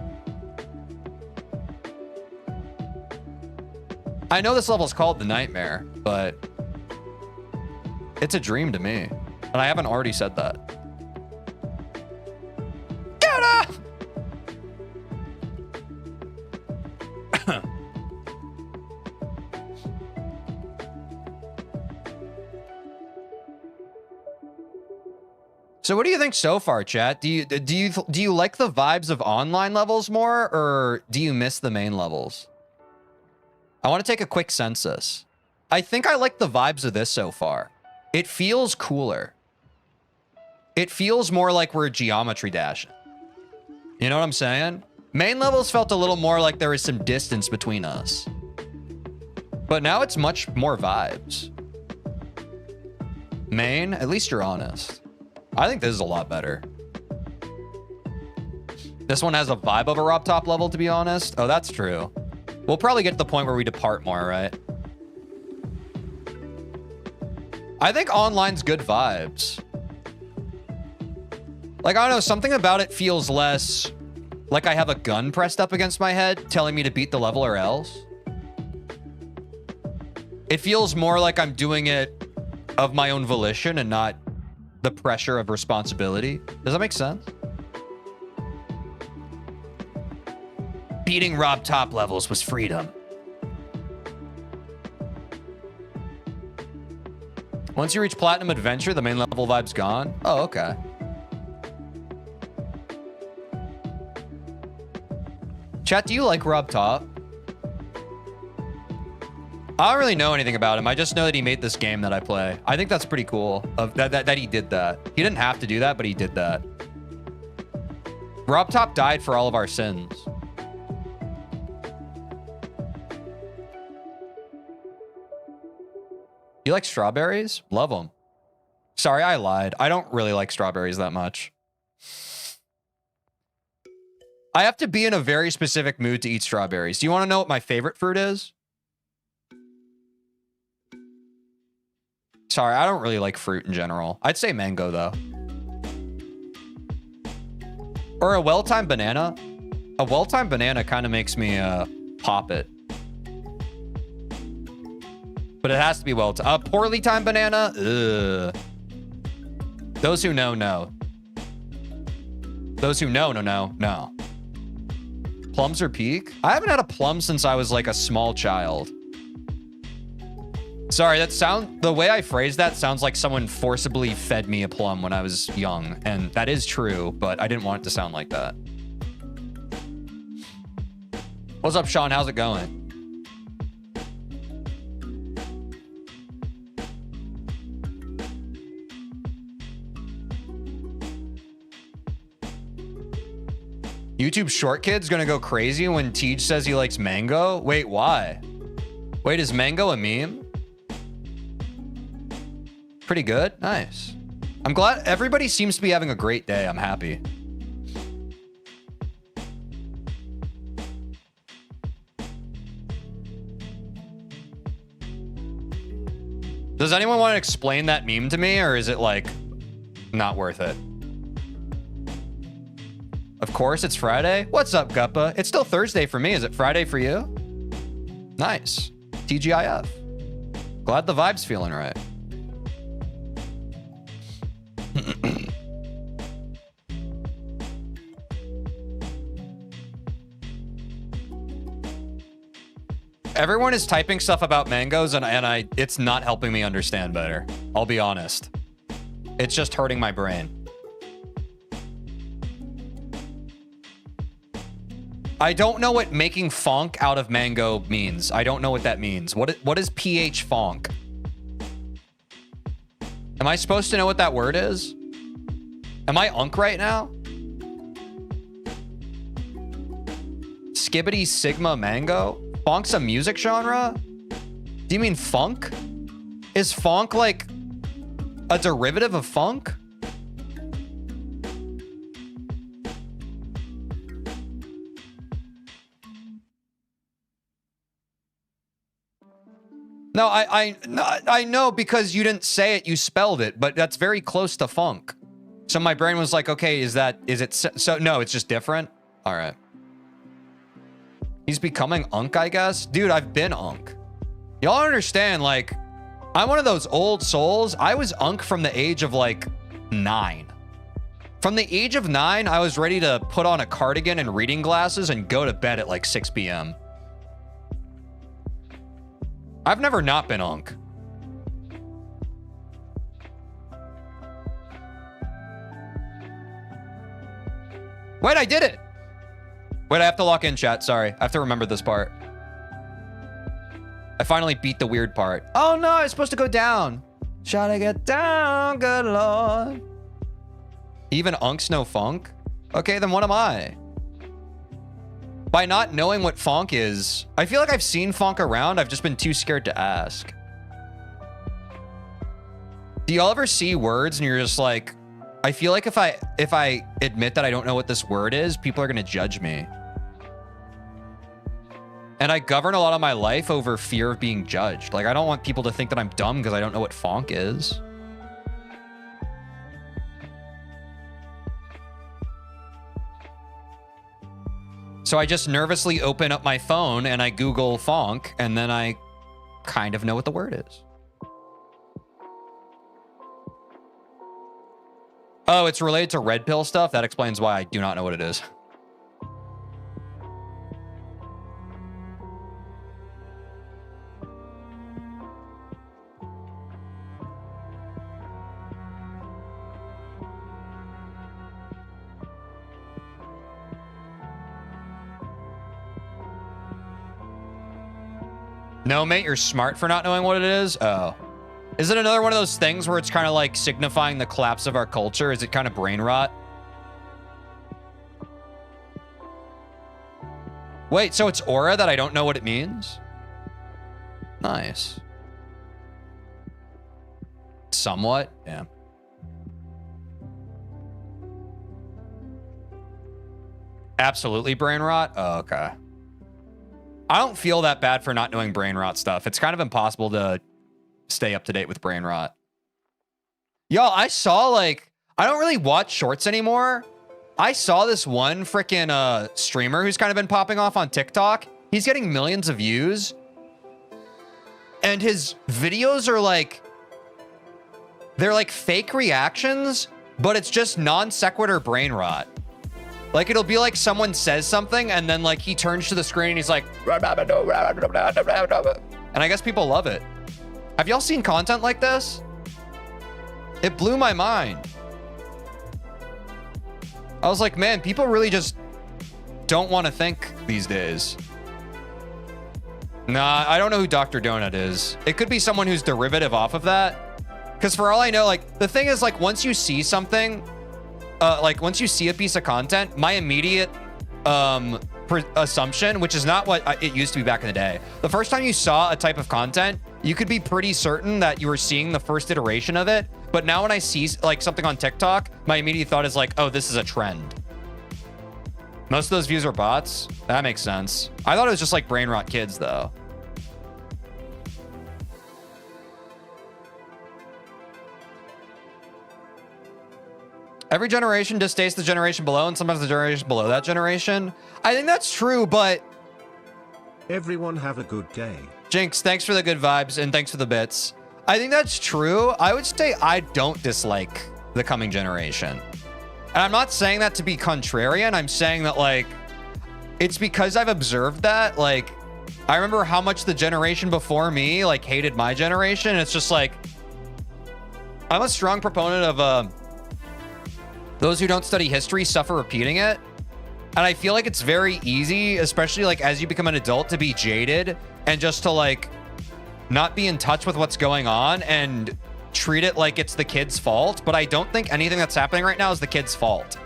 I know this level's called The Nightmare, but it's a dream to me. And I haven't already said that. Get up! So what do you think so far, chat? Do you like the vibes of online levels more, or do you miss the main levels? I want to take a quick census. I think I like the vibes of this so far. It feels cooler. It feels more like we're geometry dashing. You know what I'm saying? Main levels felt a little more like there was some distance between us. But now it's much more vibes. Main, at least you're honest. I think this is a lot better. This one has a vibe of a Rob Top level, to be honest. Oh, that's true. We'll probably get to the point where we depart more, right? I think online's good vibes. Like, I don't know, something about it feels less like I have a gun pressed up against my head telling me to beat the level or else. It feels more like I'm doing it of my own volition and not the pressure of responsibility. Does that make sense? Beating Rob Top levels was freedom. Once you reach Platinum Adventure, the main level vibe's gone. Oh, okay. Chat, do you like Rob Top? I don't really know anything about him. I just know that he made this game that I play. I think that's pretty cool that he did that. He didn't have to do that, but he did that. Rob Top died for all of our sins. You like strawberries? Love them. Sorry, I lied. I don't really like strawberries that much. I have to be in a very specific mood to eat strawberries. Do you want to know what my favorite fruit is? Sorry, I don't really like fruit in general. I'd say mango, though. Or a well-timed banana. A well-timed banana kind of makes me pop it. But it has to be well-timed. A poorly timed banana? Ugh. Those who know, know. Those who know, no. Plums are peak? I haven't had a plum since I was like a small child. Sorry, the way I phrased that sounds like someone forcibly fed me a plum when I was young. And that is true, but I didn't want it to sound like that. What's up, Sean? How's it going? YouTube short kid's gonna go crazy when Teej says he likes mango? Wait, why? Wait, is mango a meme? Pretty good. Nice. I'm glad everybody seems to be having a great day. I'm happy. Does anyone want to explain that meme to me, or is it like not worth it? Of course, it's Friday. What's up, Guppa? It's still Thursday for me. Is it Friday for you? Nice. TGIF. Glad the vibe's feeling right. Everyone is typing stuff about mangoes, and it's not helping me understand better. I'll be honest. It's just hurting my brain. I don't know what making fonk out of mango means. I don't know what that means. What is PH fonk? Am I supposed to know what that word is? Am I unk right now? Skibbity Sigma Mango? Funk's a music genre? Do you mean funk? Is funk like a derivative of funk? No, I know because you didn't say it, you spelled it, but that's very close to funk. So my brain was like, okay, is it so no, it's just different? All right. He's becoming unk, I guess. Dude, I've been unk. Y'all understand, like, I'm one of those old souls. I was unk from the age of like 9. From the age of 9, I was ready to put on a cardigan and reading glasses and go to bed at like 6 p.m. I've never not been unk. Wait, I did it. Wait, I have to lock in, chat. Sorry. I have to remember this part. I finally beat the weird part. Oh, no. I was supposed to go down. Shall I get down, good lord? Even unks know funk? Okay, then what am I? By not knowing what funk is, I feel like I've seen funk around. I've just been too scared to ask. Do y'all ever see words and you're just like, I feel like if I admit that I don't know what this word is, people are going to judge me. And I govern a lot of my life over fear of being judged. Like, I don't want people to think that I'm dumb because I don't know what funk is. So I just nervously open up my phone and I Google funk, and then I kind of know what the word is. Oh, it's related to red pill stuff? That explains why I do not know what it is. No, mate, you're smart for not knowing what it is? Oh. Is it another one of those things where it's kind of like signifying the collapse of our culture? Is it kind of brain rot? Wait, so it's aura that I don't know what it means? Nice. Somewhat, yeah. Absolutely brain rot? Oh, okay. I don't feel that bad for not knowing brain rot stuff. It's kind of impossible to stay up to date with brain rot. Y'all, I saw like, I don't really watch shorts anymore. I saw this one freaking streamer who's kind of been popping off on TikTok. He's getting millions of views. And his videos are like, they're like fake reactions, but it's just non sequitur brain rot. Like, it'll be like someone says something and then like he turns to the screen and he's like, and I guess people love it. Have y'all seen content like this? It blew my mind. I was like, man, people really just don't want to think these days. Nah, I don't know who Dr. Donut is. It could be someone who's derivative off of that. Because for all I know, like, the thing is, like, once you see something, like, once you see a piece of content, my immediate assumption, which is not what it used to be back in the day. The first time you saw a type of content, you could be pretty certain that you were seeing the first iteration of it. But now when I see, like, something on TikTok, my immediate thought is like, oh, this is a trend. Most of those views are bots. That makes sense. I thought it was just like brain rot kids, though. Every generation distastes the generation below, and sometimes the generation below that generation. I think that's true, but... Everyone have a good day. Jinx, thanks for the good vibes, and thanks for the bits. I think that's true. I would say I don't dislike the coming generation. And I'm not saying that to be contrarian. I'm saying that, like, it's because I've observed that. Like, I remember how much the generation before me, like, hated my generation. It's just like, I'm a strong proponent of those who don't study history suffer repeating it. And I feel like it's very easy, especially like as you become an adult, to be jaded and just to like not be in touch with what's going on and treat it like it's the kid's fault. But I don't think anything that's happening right now is the kid's fault.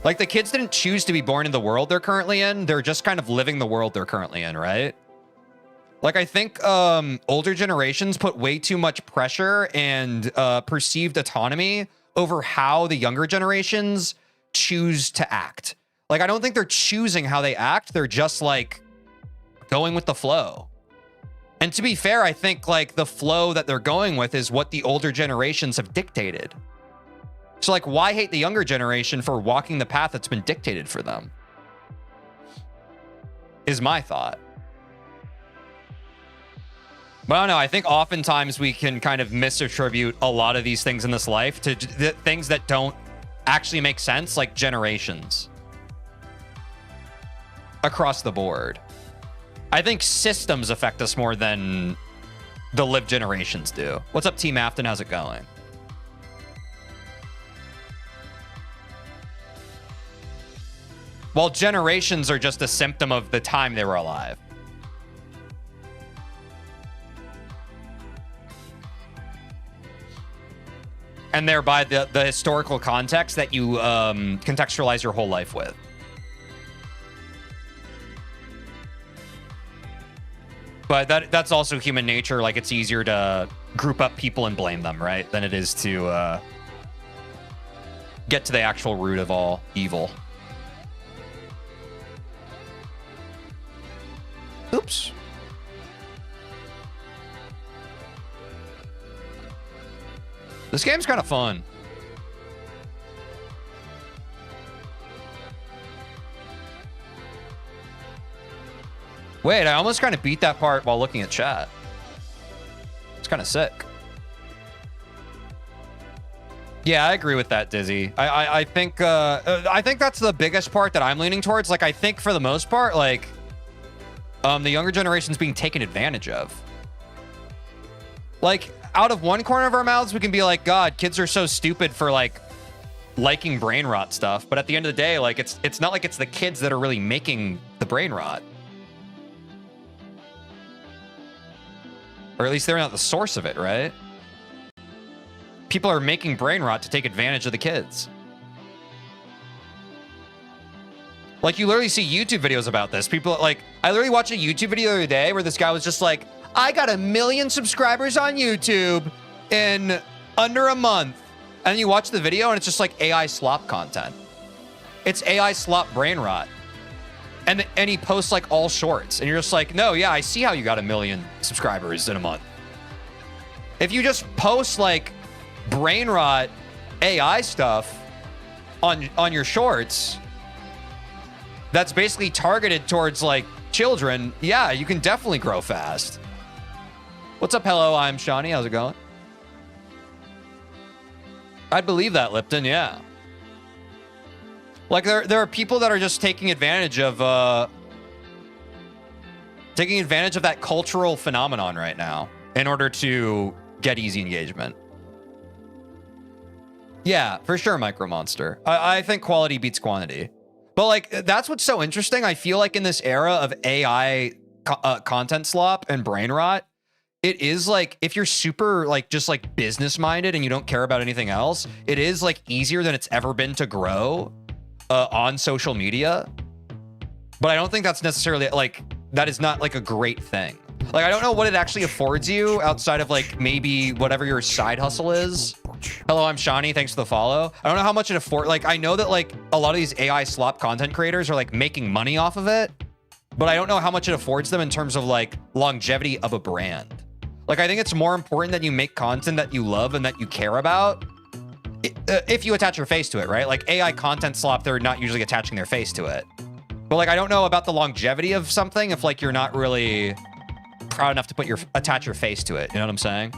Like, the kids didn't choose to be born in the world they're currently in. They're just kind of living the world they're currently in, right? Like, I think older generations put way too much pressure and perceived autonomy over how the younger generations choose to act. Like, I don't think they're choosing how they act. They're just like going with the flow. And to be fair, I think like the flow that they're going with is what the older generations have dictated. So like, why hate the younger generation for walking the path that's been dictated for them? Is my thought. But I don't know. I think oftentimes we can kind of misattribute a lot of these things in this life to things that don't actually make sense, like generations. Across the board. I think systems affect us more than the lived generations do. What's up, Team Afton? How's it going? while generations are just a symptom of the time they were alive. And thereby the historical context that you contextualize your whole life with. But that's also human nature. Like, it's easier to group up people and blame them, right? Than it is to get to the actual root of all evil. Oops. This game's kind of fun. Wait, I almost kind of beat that part while looking at chat. It's kind of sick. Yeah, I agree with that, Dizzy. I think that's the biggest part that I'm leaning towards. Like, I think for the most part, like, the younger generation's being taken advantage of. Like, out of one corner of our mouths, we can be like, God, kids are so stupid for, like, liking brain rot stuff. But at the end of the day, like, it's not like it's the kids that are really making the brain rot. Or at least they're not the source of it, right? People are making brain rot to take advantage of the kids. Like, you literally see YouTube videos about this. People, like, I literally watched a YouTube video the other day where this guy was just like, I got 1 million subscribers on YouTube in under a month. And you watch the video and it's just like AI slop content. It's AI slop brain rot. And he posts like all shorts. And you're just like, no, yeah, I see how you got 1 million subscribers in a month. If you just post like brain rot AI stuff on your shorts, that's basically targeted towards like children, yeah, you can definitely grow fast. What's up? Hello, I'm Shawnee. How's it going? I'd believe that, Lipton. Yeah. Like, there are people that are just taking advantage of that cultural phenomenon right now in order to get easy engagement. Yeah, for sure, Micro Monster. I think quality beats quantity. But like, that's what's so interesting. I feel like in this era of AI content slop and brain rot, it is like, if you're super like just like business minded and you don't care about anything else, it is like easier than it's ever been to grow on social media. But I don't think that's necessarily like, that is not like a great thing. Like, I don't know what it actually affords you outside of like maybe whatever your side hustle is. Hello, I'm Shawnee. Thanks for the follow. I don't know how much it affords. Like, I know that like a lot of these AI slop content creators are like making money off of it, but I don't know how much it affords them in terms of like longevity of a brand. Like, I think it's more important that you make content that you love and that you care about if you attach your face to it, right? Like, AI content slop, they're not usually attaching their face to it. But like, I don't know about the longevity of something if like you're not really proud enough to attach your face to it. You know what I'm saying?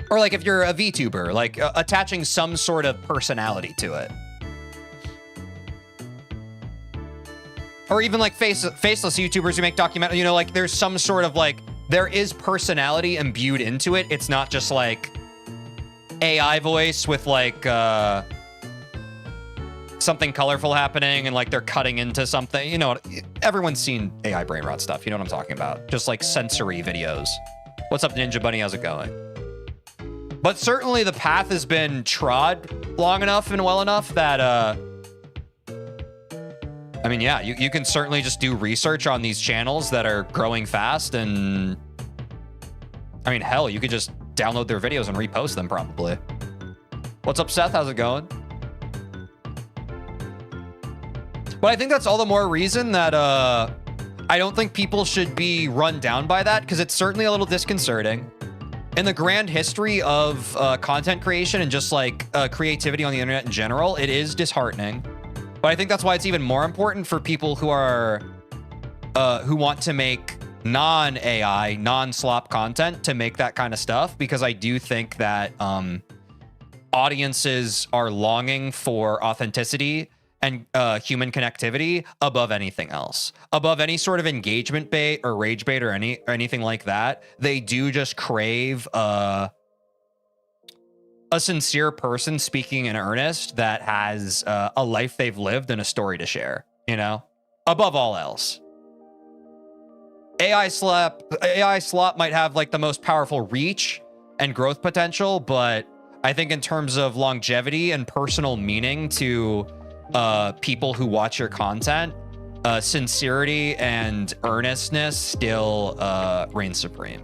Or like if you're a VTuber, like attaching some sort of personality to it. Or even like faceless YouTubers who make documentaries, you know, like there's some sort of like, there is personality imbued into it. It's not just like AI voice with like something colorful happening and like they're cutting into something. You know, everyone's seen AI brain rot stuff. You know what I'm talking about? Just like sensory videos. What's up, Ninja Bunny? How's it going? But certainly the path has been trod long enough and well enough that, I mean, yeah, you can certainly just do research on these channels that are growing fast. And I mean, hell, you could just download their videos and repost them probably. What's up, Seth? How's it going? But I think that's all the more reason that I don't think people should be run down by that, because it's certainly a little disconcerting. In the grand history of content creation and just like creativity on the internet in general, it is disheartening. But I think that's why it's even more important for people who are who want to make non-AI, non-slop content to make that kind of stuff, because I do think that audiences are longing for authenticity and human connectivity above anything else. Above any sort of engagement bait or rage bait or anything like that. They do just crave a sincere person speaking in earnest that has a life they've lived and a story to share, you know, above all else. AI slop might have like the most powerful reach and growth potential, but I think in terms of longevity and personal meaning to people who watch your content, sincerity and earnestness still reign supreme.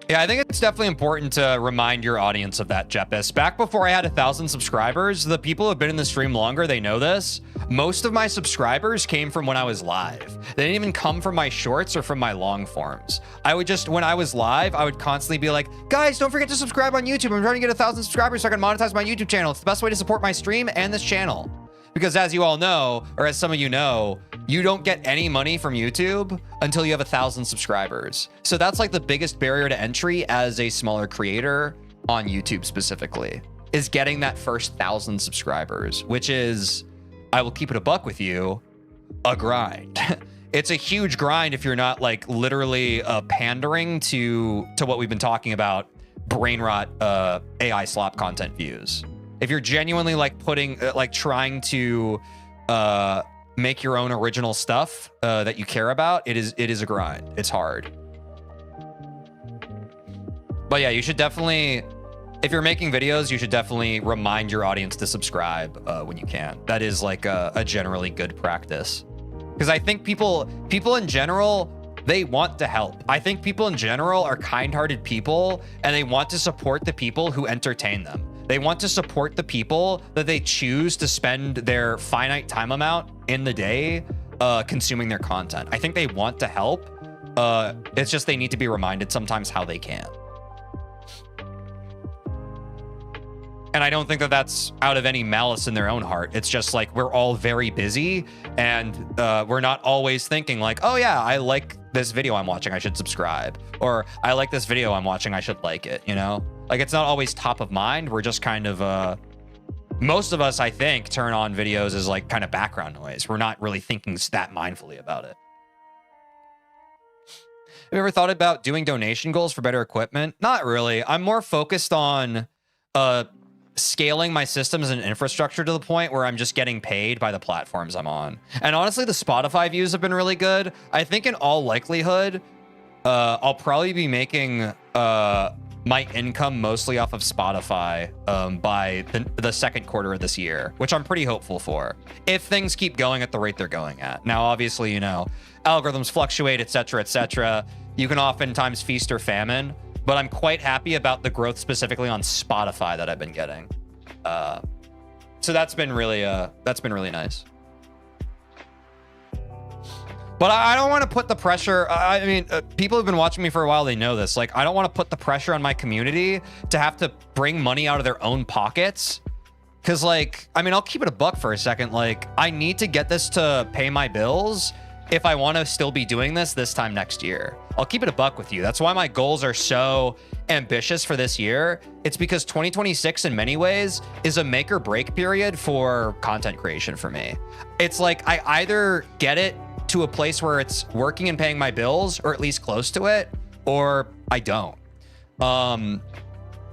Yeah, I think it's definitely important to remind your audience of that, Jeppis. Back before I had 1,000 subscribers, the people who have been in the stream longer, they know this. Most of my subscribers came from when I was live. They didn't even come from my shorts or from my long forms. I would just, when I was live, I would constantly be like, guys, don't forget to subscribe on YouTube. I'm trying to get 1,000 subscribers so I can monetize my YouTube channel. It's the best way to support my stream and this channel. Because as you all know, or as some of you know, you don't get any money from YouTube until you have 1,000 subscribers. So that's like the biggest barrier to entry as a smaller creator on YouTube specifically, is getting that first 1,000 subscribers, which is, I will keep it a buck with you, a grind. It's a huge grind if you're not like literally pandering to what we've been talking about, brain rot AI slop content views. If you're genuinely like putting, like trying to make your own original stuff that you care about, it is a grind. It's hard. But yeah, you should definitely, if you're making videos, you should definitely remind your audience to subscribe when you can. That is like a generally good practice. Because I think people in general, they want to help. I think people in general are kind-hearted people, and they want to support the people who entertain them. They want to support the people that they choose to spend their finite time amount in the day consuming their content. I think they want to help. It's just they need to be reminded sometimes how they can. And I don't think that that's out of any malice in their own heart. It's just like we're all very busy, and we're not always thinking like, oh yeah, I like this video I'm watching, I should subscribe. Or I like this video I'm watching, I should like it, you know? Like it's not always top of mind. We're just kind of, most of us, I think, turn on videos as like kind of background noise. We're not really thinking that mindfully about it. Have you ever thought about doing donation goals for better equipment? Not really. I'm more focused on scaling my systems and infrastructure to the point where I'm just getting paid by the platforms I'm on. And honestly, the Spotify views have been really good. I think in all likelihood, I'll probably be making my income mostly off of Spotify by the second quarter of this year, which I'm pretty hopeful for, if things keep going at the rate they're going at. Now, obviously, you know, algorithms fluctuate, etc., etc. You can oftentimes feast or famine, but I'm quite happy about the growth specifically on Spotify that I've been getting. So that's been really nice. But I don't want to put the pressure. I mean, people who've been watching me for a while, they know this. Like, I don't want to put the pressure on my community to have to bring money out of their own pockets. Because, like, I mean, I'll keep it a buck for a second. Like, I need to get this to pay my bills if I want to still be doing this time next year. I'll keep it a buck with you. That's why my goals are so ambitious for this year. It's because 2026, in many ways, is a make or break period for content creation for me. It's like I either get it to a place where it's working and paying my bills, or at least close to it, or I don't.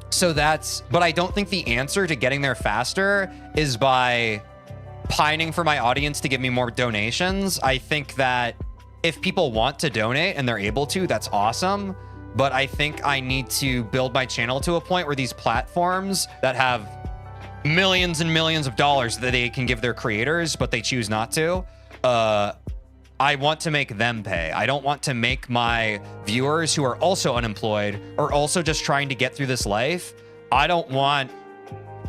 So that's, but I don't think the answer to getting there faster is by pining for my audience to give me more donations. I think that if people want to donate and they're able to, that's awesome. But I think I need to build my channel to a point where these platforms that have millions and millions of dollars that they can give their creators, but they choose not to, I want to make them pay. I don't want to make my viewers who are also unemployed or also just trying to get through this life. I don't want,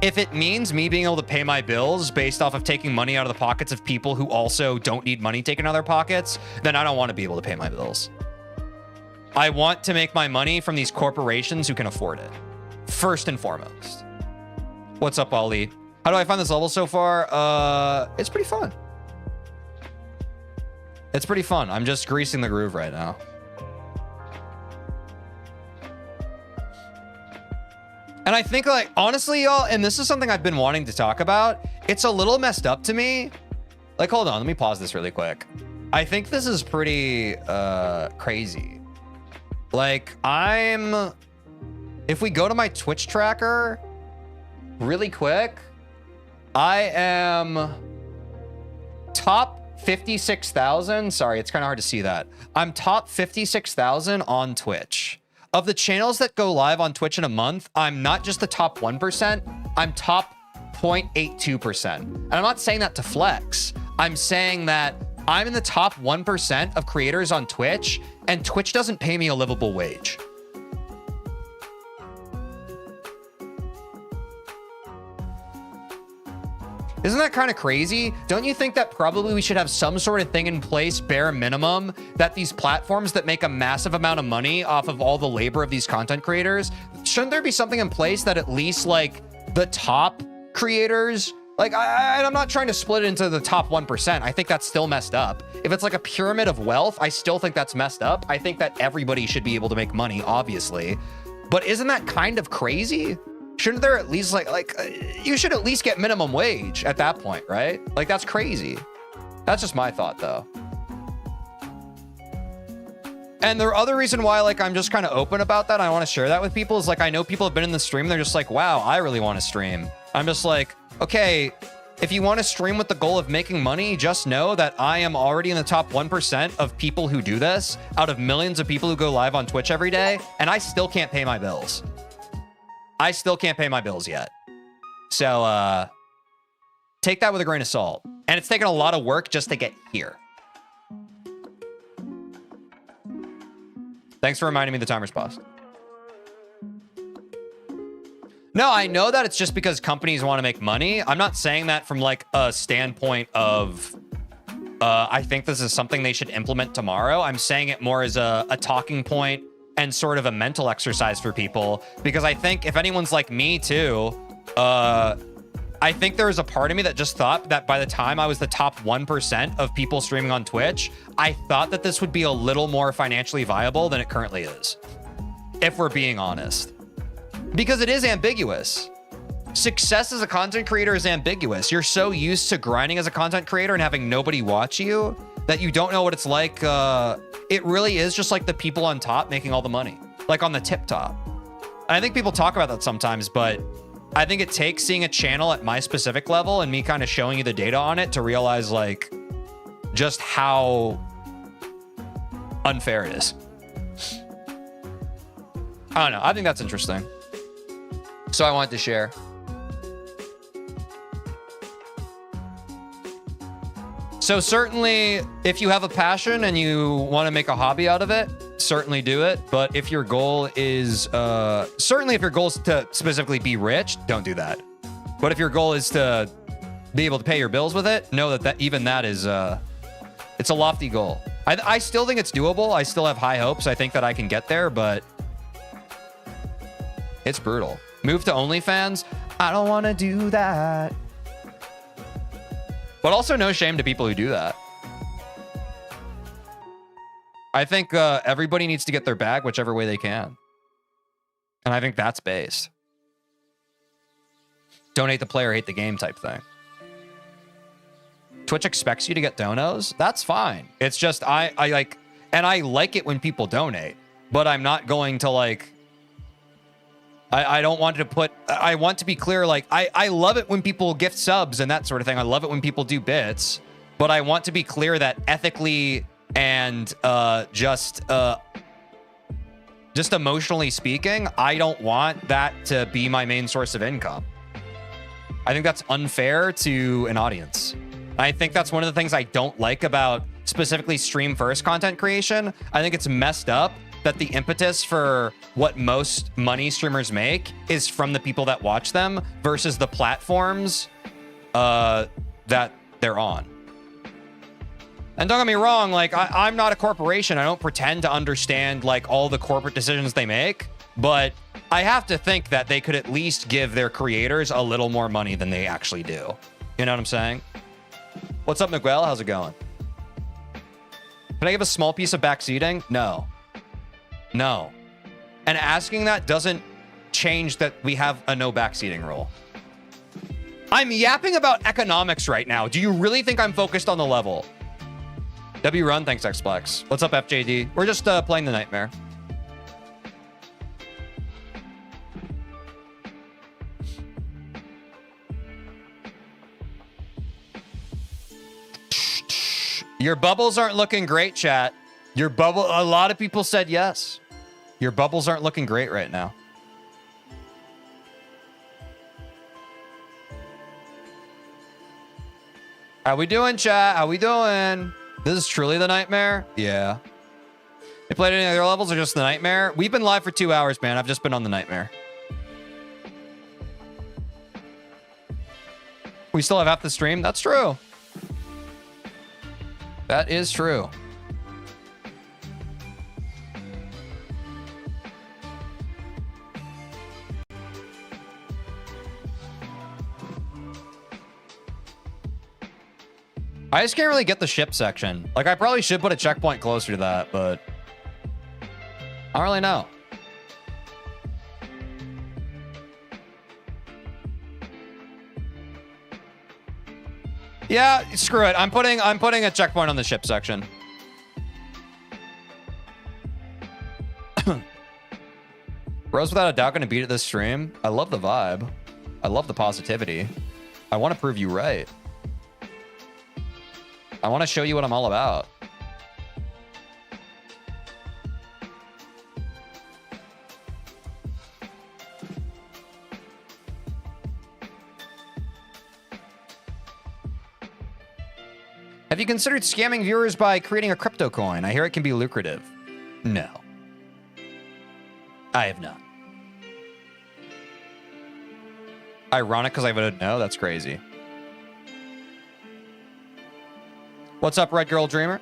if it means me being able to pay my bills based off of taking money out of the pockets of people who also don't need money taken out of their pockets, then I don't want to be able to pay my bills. I want to make my money from these corporations who can afford it, first and foremost. What's up, Ali? How do I find this level so far? It's pretty fun. It's pretty fun. I'm just greasing the groove right now. And I think, like, honestly, y'all, and this is something I've been wanting to talk about, it's a little messed up to me Like, hold on, let me pause this really quick. I think this is pretty crazy. Like, if we go to my Twitch tracker really quick, I am top 56,000. Sorry, it's kind of hard to see that. I'm top 56,000 on Twitch. Of the channels that go live on Twitch in a month, I'm not just the top 1%, I'm top 0.82%. And I'm not saying that to flex. I'm saying that I'm in the top 1% of creators on Twitch, and Twitch doesn't pay me a livable wage. Isn't that kind of crazy? Don't you think that probably we should have some sort of thing in place, bare minimum, that these platforms that make a massive amount of money off of all the labor of these content creators, shouldn't there be something in place that at least like the top creators, like I'm not trying to split it into the top 1%. I think that's still messed up. If it's like a pyramid of wealth, I still think that's messed up. I think that everybody should be able to make money, obviously. But isn't that kind of crazy? Shouldn't there at least you should at least get minimum wage at that point, right? Like, that's crazy. That's just my thought, though. And the other reason why, like, I'm just kind of open about that, I want to share that with people, is like, I know people have been in the stream, they're just like, wow, I really want to stream. I'm just like, okay, if you want to stream with the goal of making money, just know that I am already in the top 1% of people who do this out of millions of people who go live on Twitch every day, and I still can't pay my bills. I still can't pay my bills yet. So take that with a grain of salt. And it's taken a lot of work just to get here. Thanks for reminding me the timer's paused. No, I know that it's just because companies want to make money. I'm not saying that from like a standpoint of I think this is something they should implement tomorrow. I'm saying it more as a talking point and sort of a mental exercise for people, because I think if anyone's like me too, I think there was a part of me that just thought that by the time I was the top 1% of people streaming on Twitch, I thought that this would be a little more financially viable than it currently is, if we're being honest. Because it is ambiguous. Success as a content creator is ambiguous. You're so used to grinding as a content creator and having nobody watch you that you don't know what it's like. It really is just like the people on top making all the money, like on the tip top. And I think people talk about that sometimes, but I think it takes seeing a channel at my specific level and me kind of showing you the data on it to realize like just how unfair it is. I don't know. I think that's interesting. So I wanted to share. So certainly, if you have a passion and you want to make a hobby out of it, certainly do it. But if your goal is, certainly if your goal is to specifically be rich, don't do that. But if your goal is to be able to pay your bills with it, know that even that is, it's a lofty goal. I still think it's doable. I still have high hopes. I think that I can get there, but it's brutal. Move to OnlyFans? I don't want to do that. But also no shame to people who do that. I think everybody needs to get their bag whichever way they can. And I think that's based. Don't hate the player, hate the game type thing. Twitch expects you to get donos. That's fine. It's just I like, and I like it when people donate, but I'm not going to like, I don't want to put, I want to be clear, like, I love it when people gift subs and that sort of thing. I love it when people do bits, but I want to be clear that ethically and just emotionally speaking, I don't want that to be my main source of income. I think that's unfair to an audience. I think that's one of the things I don't like about specifically stream first content creation. I think it's messed up that the impetus for what most money streamers make is from the people that watch them versus the platforms that they're on. And don't get me wrong, like I'm not a corporation. I don't pretend to understand like all the corporate decisions they make, but I have to think that they could at least give their creators a little more money than they actually do. You know what I'm saying? What's up, Miguel? How's it going? Can I give a small piece of backseating? No. No. And asking that doesn't change that we have a no backseating rule. I'm yapping about economics right now. Do you really think I'm focused on the level? W Run, thanks Xplex. What's up, FJD? We're just playing the Nightmare. Your bubbles aren't looking great, chat. Your bubble, a lot of people said yes. Your bubbles aren't looking great right now. How we doing, chat? How we doing? This is truly the Nightmare? Yeah. You played any other levels or just the Nightmare? We've been live for 2 hours, man. I've just been on the Nightmare. We still have half the stream? That's true. That is true. I just can't really get the ship section. Like, I probably should put a checkpoint closer to that, but I don't really know. Yeah, screw it. I'm putting a checkpoint on the ship section. Rose without a doubt gonna beat it this stream. I love the vibe. I love the positivity. I want to prove you right. I want to show you what I'm all about. Have you considered scamming viewers by creating a crypto coin? I hear it can be lucrative. No. I have not. Ironic because I voted no? That's crazy. What's up, Red Girl Dreamer?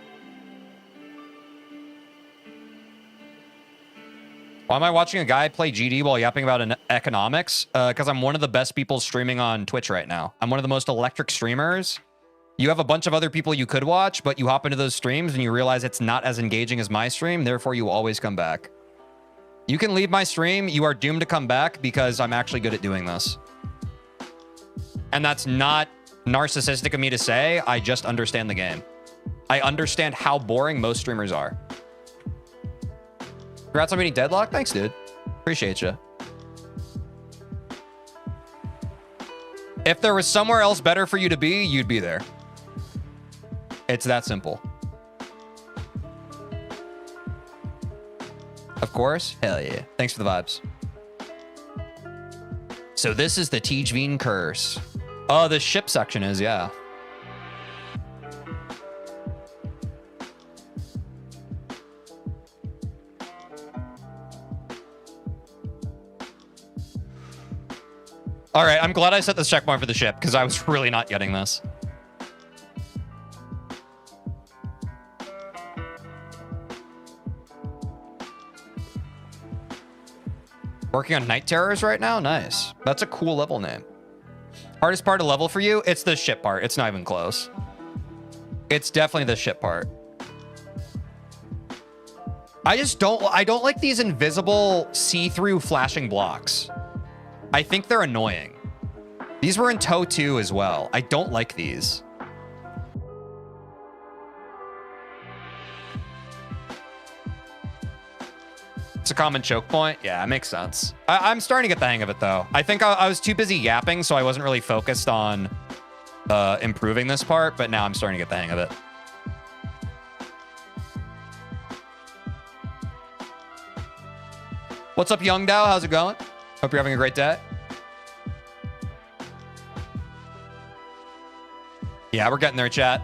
Why am I watching a guy play GD while yapping about economics? Because I'm one of the best people streaming on Twitch right now. I'm one of the most electric streamers. You have a bunch of other people you could watch, but you hop into those streams and you realize it's not as engaging as my stream. Therefore, you always come back. You can leave my stream. You are doomed to come back because I'm actually good at doing this. And that's not narcissistic of me to say. I just understand the game. I understand how boring most streamers are. Congrats on beating Deadlock. Thanks, dude. Appreciate you. If there was somewhere else better for you to be, you'd be there. It's that simple. Of course. Hell yeah. Thanks for the vibes. So this is the TeejVeen curse. Oh, the ship section is, yeah. All right, I'm glad I set this checkpoint for the ship because I was really not getting this. Working on Night Terrors right now? Nice. That's a cool level name. Hardest part of level for you? It's the ship part. It's not even close. It's definitely the ship part. I don't like these invisible see-through flashing blocks. I think they're annoying. These were in Toe 2 as well. I don't like these. It's a common choke point. Yeah, it makes sense. I'm starting to get the hang of it, though. I think I was too busy yapping, so I wasn't really focused on improving this part, but now I'm starting to get the hang of it. What's up, Young Dao? How's it going? Hope you're having a great day. Yeah, we're getting there, chat.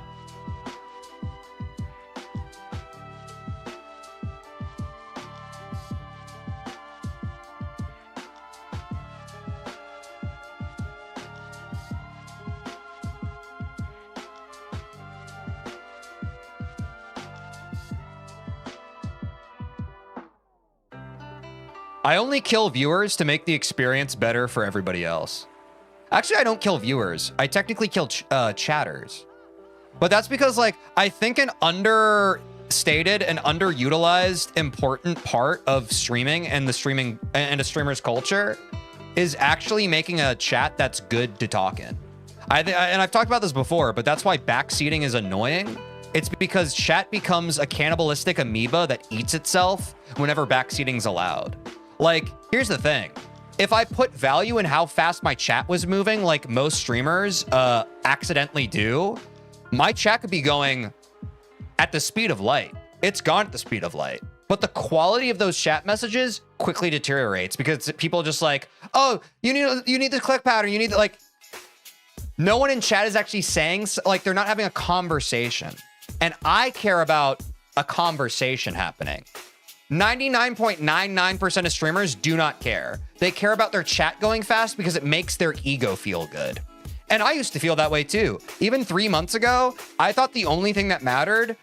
I only kill viewers to make the experience better for everybody else. Actually, I don't kill viewers. I technically kill chatters. But that's because, like, I think an understated and underutilized important part of streaming and the streaming and a streamer's culture is actually making a chat that's good to talk in. And I've talked about this before, but that's why backseating is annoying. It's because chat becomes a cannibalistic amoeba that eats itself whenever backseating's allowed. Like, here's the thing. If I put value in how fast my chat was moving, like most streamers accidentally do, my chat could be going at the speed of light. It's gone at the speed of light. But the quality of those chat messages quickly deteriorates because people just like, oh, you need the click pattern. You need the, like, no one in chat is actually saying, like, they're not having a conversation. And I care about a conversation happening. 99.99% of streamers do not care. They care about their chat going fast because it makes their ego feel good. And I used to feel that way too. Even 3 months ago, I thought the only thing that mattered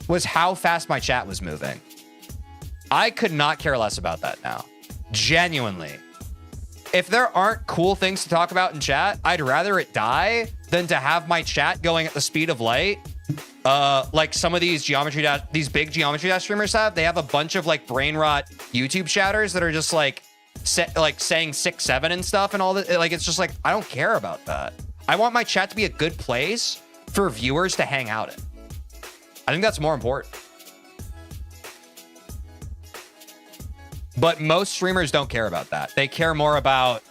was how fast my chat was moving. I could not care less about that now. Genuinely. If there aren't cool things to talk about in chat, I'd rather it die than to have my chat going at the speed of light. Like some of these these big Geometry Dash streamers have. They have a bunch of like brain rot YouTube chatters that are just like saying 6-7 and stuff and all that. Like, it's just like, I don't care about that. I want my chat to be a good place for viewers to hang out in. I think that's more important. But most streamers don't care about that. They care more about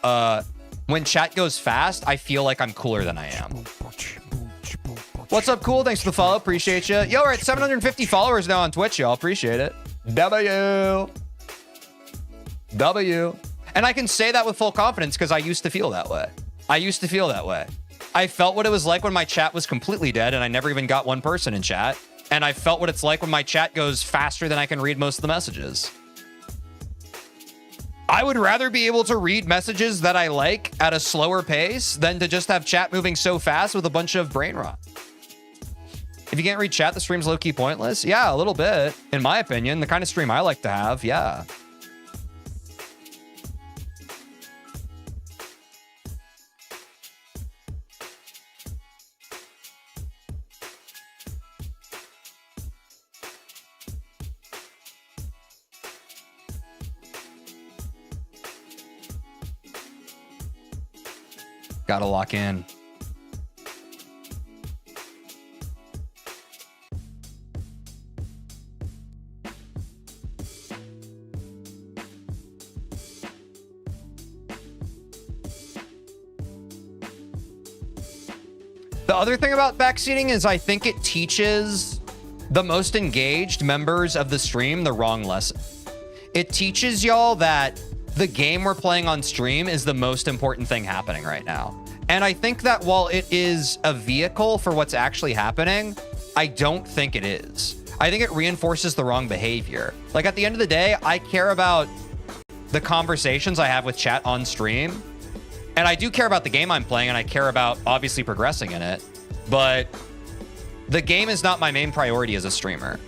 when chat goes fast, I feel like I'm cooler than I am. What's up, cool? Thanks for the follow. Appreciate you. Yo, we're at 750 followers now on Twitch, y'all. Appreciate it. W. And I can say that with full confidence because I used to feel that way. I felt what it was like when my chat was completely dead and I never even got one person in chat. And I felt what it's like when my chat goes faster than I can read most of the messages. I would rather be able to read messages that I like at a slower pace than to just have chat moving so fast with a bunch of brain rot. If you can't read chat, the stream's low-key pointless. Yeah, a little bit, in my opinion. The kind of stream I like to have, yeah. Gotta lock in. The other thing about backseating is I think it teaches the most engaged members of the stream the wrong lesson. It teaches y'all that the game we're playing on stream is the most important thing happening right now. And I think that while it is a vehicle for what's actually happening, I don't think it is. I think it reinforces the wrong behavior. Like, at the end of the day, I care about the conversations I have with chat on stream. And I do care about the game I'm playing, and I care about obviously progressing in it. But the game is not my main priority as a streamer.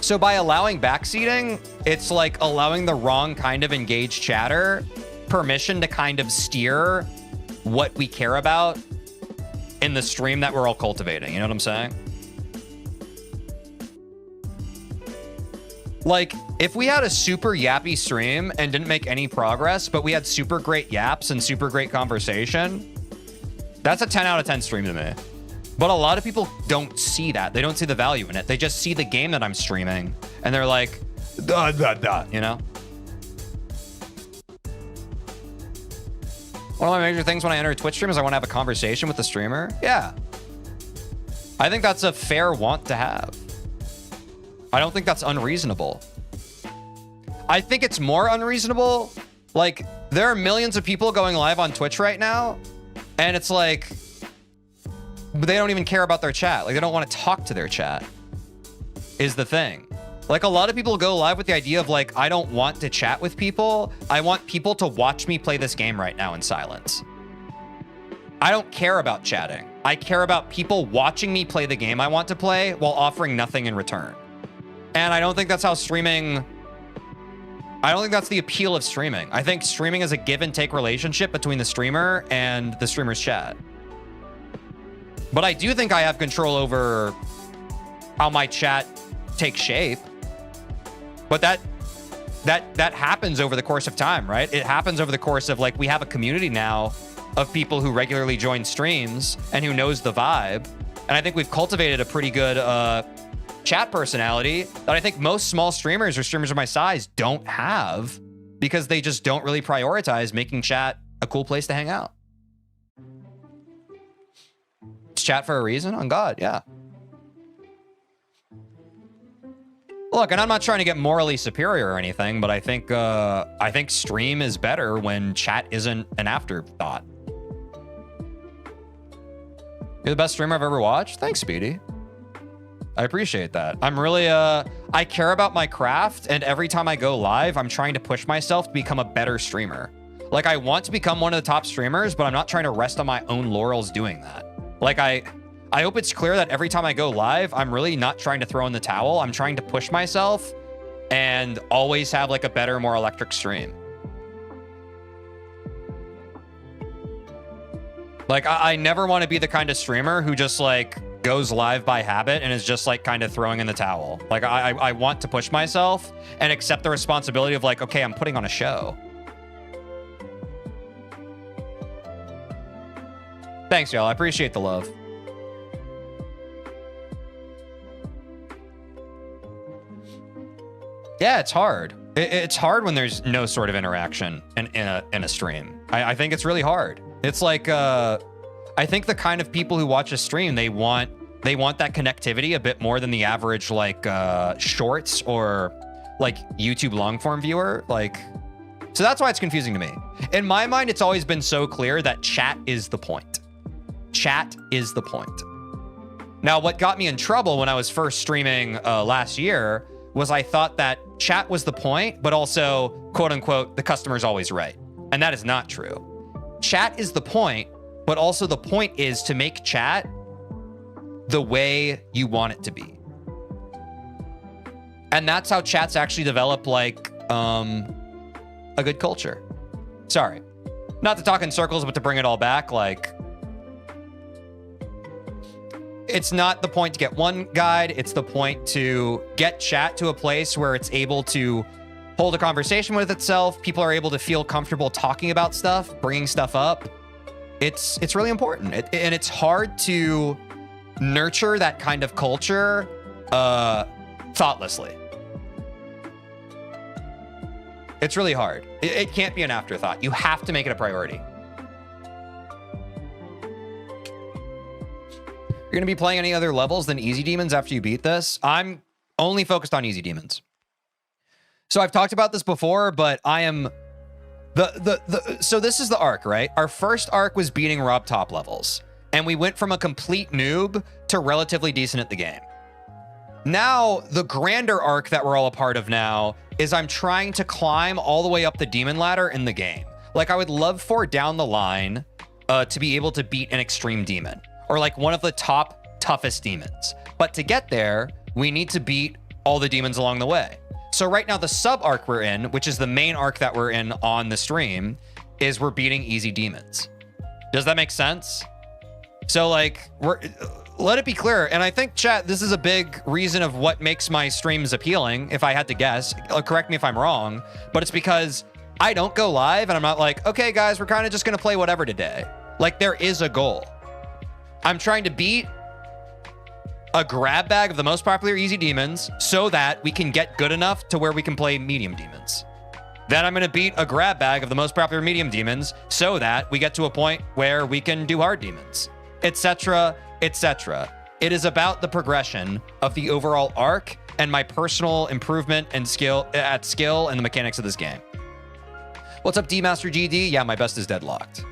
So by allowing backseating, it's like allowing the wrong kind of engaged chatter permission to kind of steer what we care about in the stream that we're all cultivating. You know what I'm saying? Like, if we had a super yappy stream and didn't make any progress, but we had super great yaps and super great conversation, that's a 10 out of 10 stream to me. But a lot of people don't see that. They don't see the value in it. They just see the game that I'm streaming, and they're like, duh, duh, duh, you know? One of my major things when I enter a Twitch stream is I want to have a conversation with the streamer. Yeah. I think that's a fair want to have. I don't think that's unreasonable. I think it's more unreasonable. Like, there are millions of people going live on Twitch right now, and it's like, they don't even care about their chat. Like, they don't want to talk to their chat, is the thing. Like, a lot of people go live with the idea of like, I don't want to chat with people. I want people to watch me play this game right now in silence. I don't care about chatting. I care about people watching me play the game I want to play while offering nothing in return. And I don't think that's how streaming... I don't think that's the appeal of streaming. I think streaming is a give and take relationship between the streamer and the streamer's chat. But I do think I have control over how my chat takes shape. But that happens over the course of time, right? It happens over the course of, like, we have a community now of people who regularly join streams and who knows the vibe. And I think we've cultivated a pretty good chat personality that I think most small streamers or streamers of my size don't have, because they just don't really prioritize making chat a cool place to hang out. It's chat for a reason, on God, yeah. Look, and I'm not trying to get morally superior or anything, but I think stream is better when chat isn't an afterthought. You're the best streamer I've ever watched. Thanks, Speedy. I appreciate that. I'm really, I care about my craft, and every time I go live, I'm trying to push myself to become a better streamer. Like, I want to become one of the top streamers, but I'm not trying to rest on my own laurels doing that. Like, I hope it's clear that every time I go live, I'm really not trying to throw in the towel. I'm trying to push myself and always have like a better, more electric stream. Like, I never want to be the kind of streamer who just like goes live by habit and is just like kind of throwing in the towel. Like, I want to push myself and accept the responsibility of like, okay, I'm putting on a show. Thanks, y'all. I appreciate the love. Yeah, it's hard. It's hard when there's no sort of interaction in a stream. I think it's really hard. It's like, I think the kind of people who watch a stream, they want that connectivity a bit more than the average like shorts or like YouTube long form viewer. Like, so that's why it's confusing to me. In my mind, it's always been so clear that chat is the point. Chat is the point. Now, what got me in trouble when I was first streaming last year was I thought that chat was the point, but also, quote unquote, the customer's always right. And that is not true. Chat is the point, but also the point is to make chat the way you want it to be. And that's how chats actually develop like a good culture. Sorry, not to talk in circles, but to bring it all back, like, it's not the point to get one guide. It's the point to get chat to a place where it's able to hold a conversation with itself. People are able to feel comfortable talking about stuff, bringing stuff up. It's really important. And it's hard to nurture that kind of culture thoughtlessly. It's really hard. It can't be an afterthought. You have to make it a priority. You're going to be playing any other levels than Easy Demons after you beat this? I'm only focused on Easy Demons. So I've talked about this before, but I am... So this is the arc, right? Our first arc was beating Rob top levels, and we went from a complete noob to relatively decent at the game. Now, the grander arc that we're all a part of now is I'm trying to climb all the way up the demon ladder in the game. Like, I would love for down the line to be able to beat an extreme demon, or like one of the top toughest demons. But to get there, we need to beat all the demons along the way. So right now, the sub arc we're in, which is the main arc that we're in on the stream, is we're beating easy demons. Does that make sense? So like, let it be clear. And I think, chat, this is a big reason of what makes my streams appealing, if I had to guess. Correct me if I'm wrong, but it's because I don't go live and I'm not like, okay, guys, we're kind of just going to play whatever today. Like, there is a goal. I'm trying to beat a grab bag of the most popular easy demons so that we can get good enough to where we can play medium demons. Then I'm going to beat a grab bag of the most popular medium demons so that we get to a point where we can do hard demons, etc., etc. It is about the progression of the overall arc and my personal improvement and skill and the mechanics of this game. What's up, D-Master GD? Yeah, my best is deadlocked.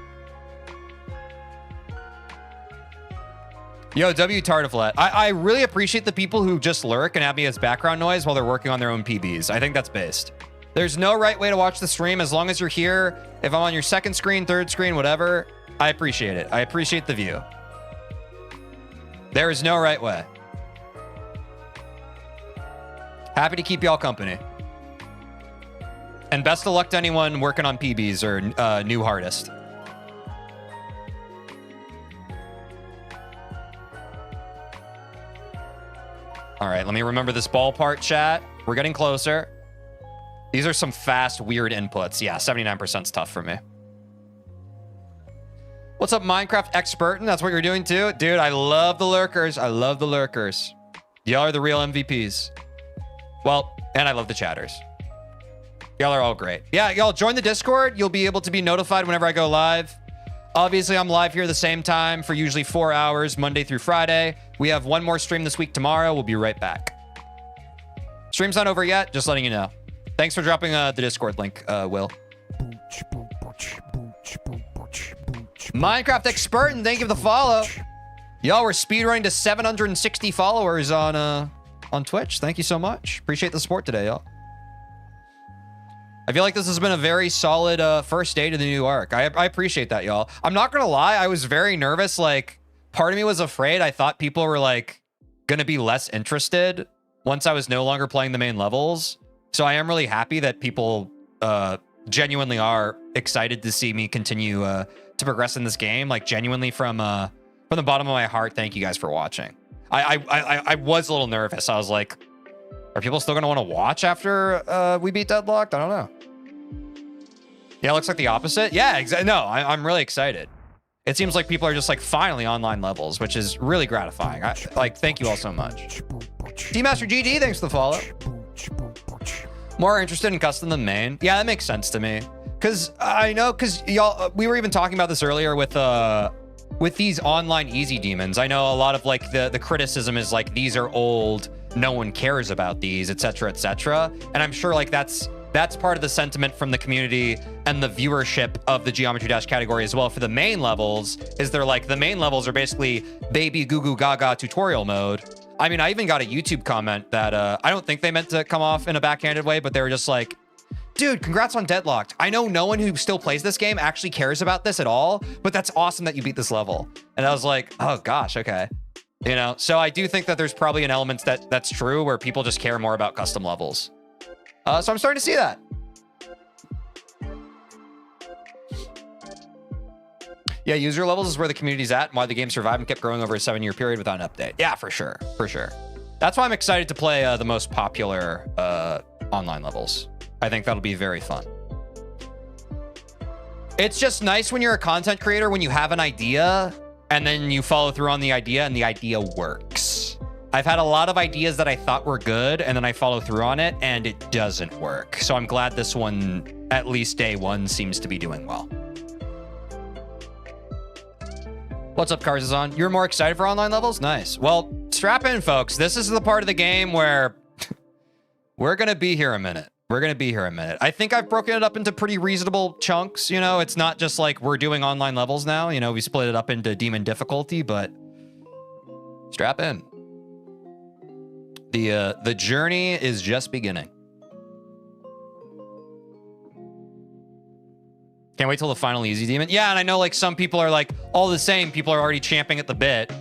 Yo, W Tartiflet. I really appreciate the people who just lurk and have me as background noise while they're working on their own PBs. I think that's based. There's no right way to watch the stream. As long as you're here, if I'm on your second screen, third screen, whatever, I appreciate it. I appreciate the view. There is no right way. Happy to keep y'all company. And best of luck to anyone working on PBs or new hardest. All right, let me remember this ball part, chat. We're getting closer. These are some fast, weird inputs. Yeah, 79% is tough for me. What's up, Minecraft Expertin? That's what you're doing too? Dude, I love the lurkers. I love the lurkers. Y'all are the real MVPs. Well, and I love the chatters. Y'all are all great. Yeah, y'all join the Discord. You'll be able to be notified whenever I go live. Obviously, I'm live here the same time for usually 4 hours, Monday through Friday. We have one more stream this week tomorrow. We'll be right back. Stream's not over yet, just letting you know. Thanks for dropping the Discord link, Will. Minecraft Expert, and thank you for the follow. Y'all, we're speedrunning to 760 followers on Twitch. Thank you so much. Appreciate the support today, y'all. I feel like this has been a very solid first day to the new arc. I appreciate that, y'all. I'm not gonna lie, I was very nervous. Like, part of me was afraid. I thought people were like gonna be less interested once I was no longer playing the main levels. So I am really happy that people genuinely are excited to see me continue to progress in this game. Like, genuinely from the bottom of my heart, thank you guys for watching. I was a little nervous. I was like, are people still gonna want to watch after we beat Deadlocked? I don't know. Yeah, it looks like the opposite. Yeah, exactly. No, I'm really excited. It seems like people are just like finally online levels, which is really gratifying. Like, thank you all so much. D-Master GD, thanks for the follow. More interested in custom than main. Yeah, that makes sense to me. Cause I know, cause y'all, we were even talking about this earlier with these online easy demons. I know a lot of like the criticism is like, these are old, no one cares about these, etc., etc. And I'm sure like that's part of the sentiment from the community and the viewership of the Geometry Dash category as well for the main levels. Is they're like, the main levels are basically baby goo goo gaga tutorial mode. I mean, I even got a YouTube comment that I don't think they meant to come off in a backhanded way, but they were just like, dude, congrats on Deadlocked. I know no one who still plays this game actually cares about this at all, but that's awesome that you beat this level. And I was like, oh gosh, okay. You know, so I do think that there's probably an element that's true where people just care more about custom levels. So I'm starting to see that. Yeah, user levels is where the community's at and why the game survived and kept growing over a 7-year period without an update. Yeah, for sure. For sure. That's why I'm excited to play the most popular online levels. I think that'll be very fun. It's just nice when you're a content creator, when you have an idea and then you follow through on the idea and the idea works. I've had a lot of ideas that I thought were good and then I follow through on it and it doesn't work. So I'm glad this one, at least day one, seems to be doing well. What's up, Carzazon? You're more excited for online levels? Nice. Well, strap in, folks. This is the part of the game where we're going to be here a minute. We're going to be here a minute. I think I've broken it up into pretty reasonable chunks. You know, it's not just like we're doing online levels now. You know, we split it up into demon difficulty, but strap in. The journey is just beginning. Can't wait till the final easy demon. Yeah, and I know like some people are like, all the same, people are already champing at the bit.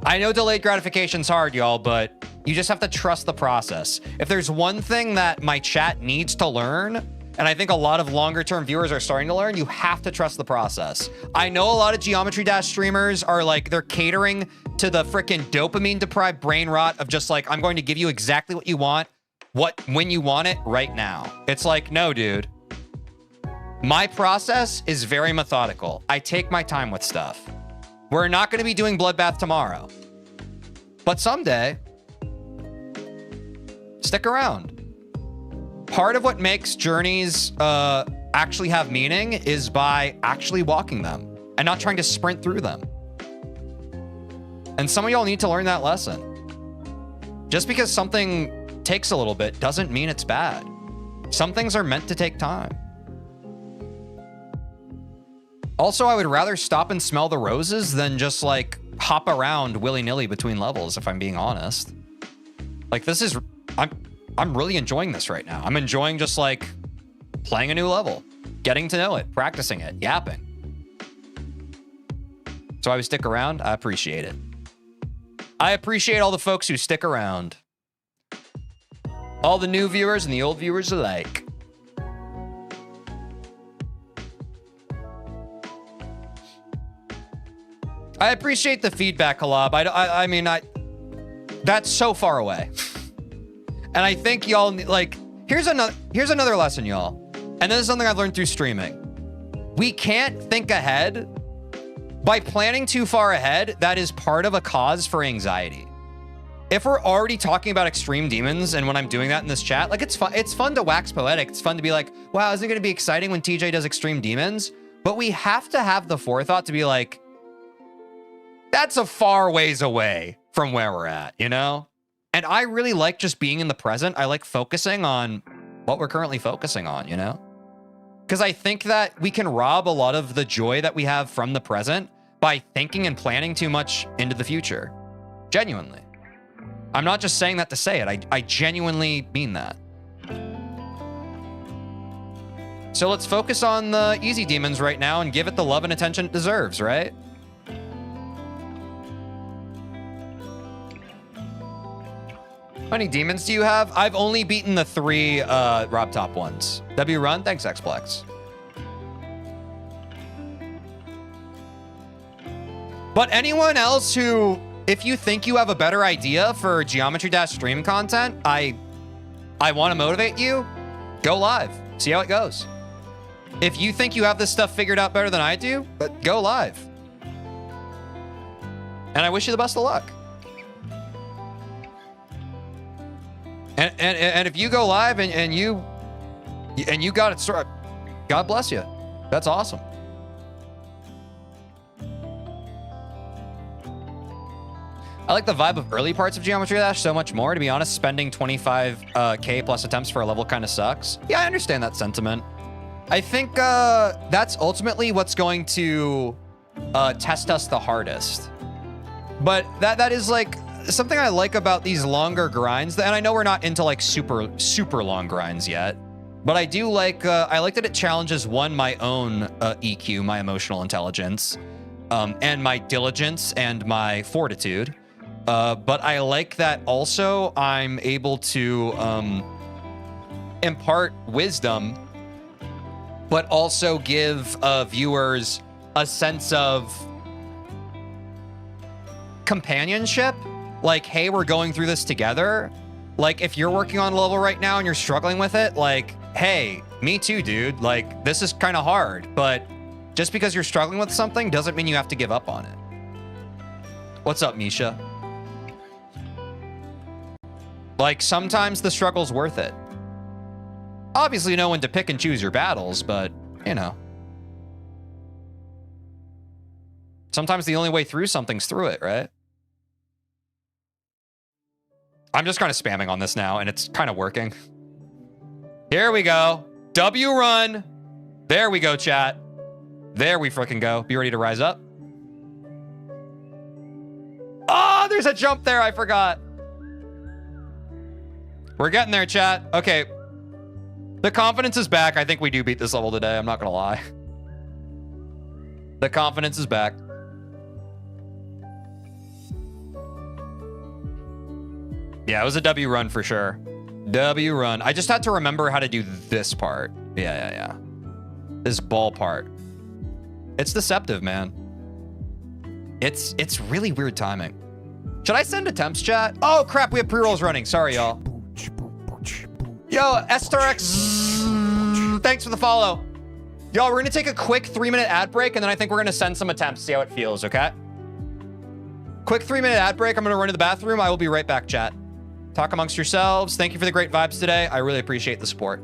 I know delayed gratification's hard, y'all, but you just have to trust the process. If there's one thing that my chat needs to learn, and I think a lot of longer term viewers are starting to learn, you have to trust the process. I know a lot of Geometry Dash streamers are like, they're catering to the freaking dopamine deprived brain rot of just like, I'm going to give you exactly what you want, when you want it right now. It's like, no, dude. My process is very methodical. I take my time with stuff. We're not going to be doing Bloodbath tomorrow, but someday, stick around. Part of what makes journeys actually have meaning is by actually walking them and not trying to sprint through them. And some of y'all need to learn that lesson. Just because something takes a little bit doesn't mean it's bad. Some things are meant to take time. Also, I would rather stop and smell the roses than just like hop around willy-nilly between levels, if I'm being honest. Like, this is, I'm really enjoying this right now. I'm enjoying just like playing a new level, getting to know it, practicing it, yapping. So I would stick around. I appreciate it. I appreciate all the folks who stick around. All the new viewers and the old viewers alike. I appreciate the feedback, Halab. I mean, that's so far away. And I think y'all, like, here's another lesson, y'all. And this is something I've learned through streaming. We can't think ahead by planning too far ahead, that is part of a cause for anxiety. If we're already talking about extreme demons, and when I'm doing that in this chat, like it's fun to wax poetic. It's fun to be like, wow, isn't it going to be exciting when TJ does extreme demons? But we have to have the forethought to be like, that's a far ways away from where we're at, you know? And I really like just being in the present. I like focusing on what we're currently focusing on, you know? Because I think that we can rob a lot of the joy that we have from the present by thinking and planning too much into the future. Genuinely. I'm not just saying that to say it. I genuinely mean that. So let's focus on the easy demons right now and give it the love and attention it deserves, right? How many demons do you have? I've only beaten the 3 Rob Top ones. W Run, thanks Xplex. But anyone else who, if you think you have a better idea for Geometry Dash stream content, I want to motivate you, go live, see how it goes. If you think you have this stuff figured out better than I do, but go live. And I wish you the best of luck. And if you go live and you got it started, God bless you. That's awesome. I like the vibe of early parts of Geometry Dash so much more. To be honest, spending 25K plus attempts for a level kind of sucks. Yeah, I understand that sentiment. I think that's ultimately what's going to test us the hardest. But that is like something I like about these longer grinds. And I know we're not into like super long grinds yet, but I do like, I like that it challenges my own EQ, my emotional intelligence, and my diligence and my fortitude. But I like that also I'm able to impart wisdom, but also give viewers a sense of companionship. Like, hey, we're going through this together. Like, if you're working on a level right now and you're struggling with it, like, hey, me too, dude. Like, this is kind of hard, but just because you're struggling with something doesn't mean you have to give up on it. What's up, Misha? Like, sometimes the struggle's worth it. Obviously, know when to pick and choose your battles, but, you know. Sometimes the only way through something's through it, right? I'm just kind of spamming on this now, and it's kind of working. Here we go. W run. There we go, chat. There we frickin' go. Be ready to rise up. Oh, there's a jump there. I forgot. We're getting there, chat. Okay. The confidence is back. I think we do beat this level today. I'm not going to lie. The confidence is back. Yeah, it was a W run for sure. W run. I just had to remember how to do this part. Yeah. This ball part. It's deceptive, man. It's really weird timing. Should I send attempts, chat? Oh, crap. We have pre-rolls running. Sorry, y'all. Yo, Estorx, thanks for the follow. Y'all, we're going to take a quick 3-minute ad break, and then I think we're going to send some attempts, see how it feels, okay? Quick 3-minute ad break. I'm going to run to the bathroom. I will be right back, chat. Talk amongst yourselves. Thank you for the great vibes today. I really appreciate the support.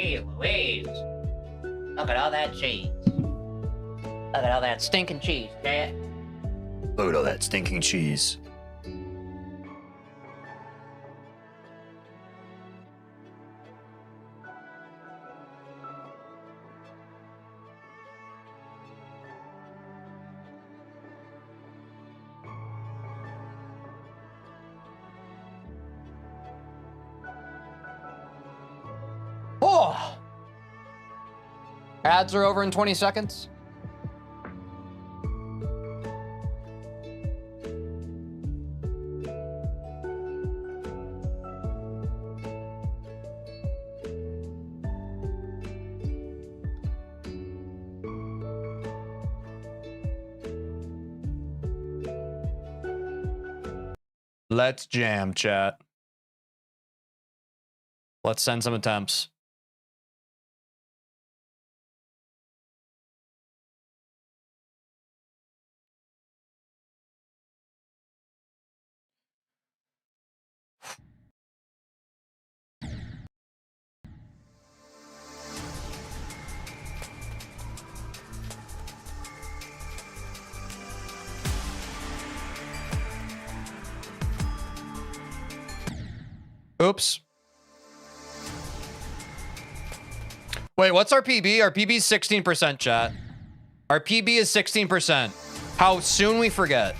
Gee Louise. Look at all that cheese. Look at all that stinking cheese, chat. Look at all that stinking cheese. Oh! Ads are over in 20 seconds. Let's jam, chat. Let's send some attempts. Oops. Wait, what's our PB? Our PB is 16%, chat. Our PB is 16%. How soon we forget.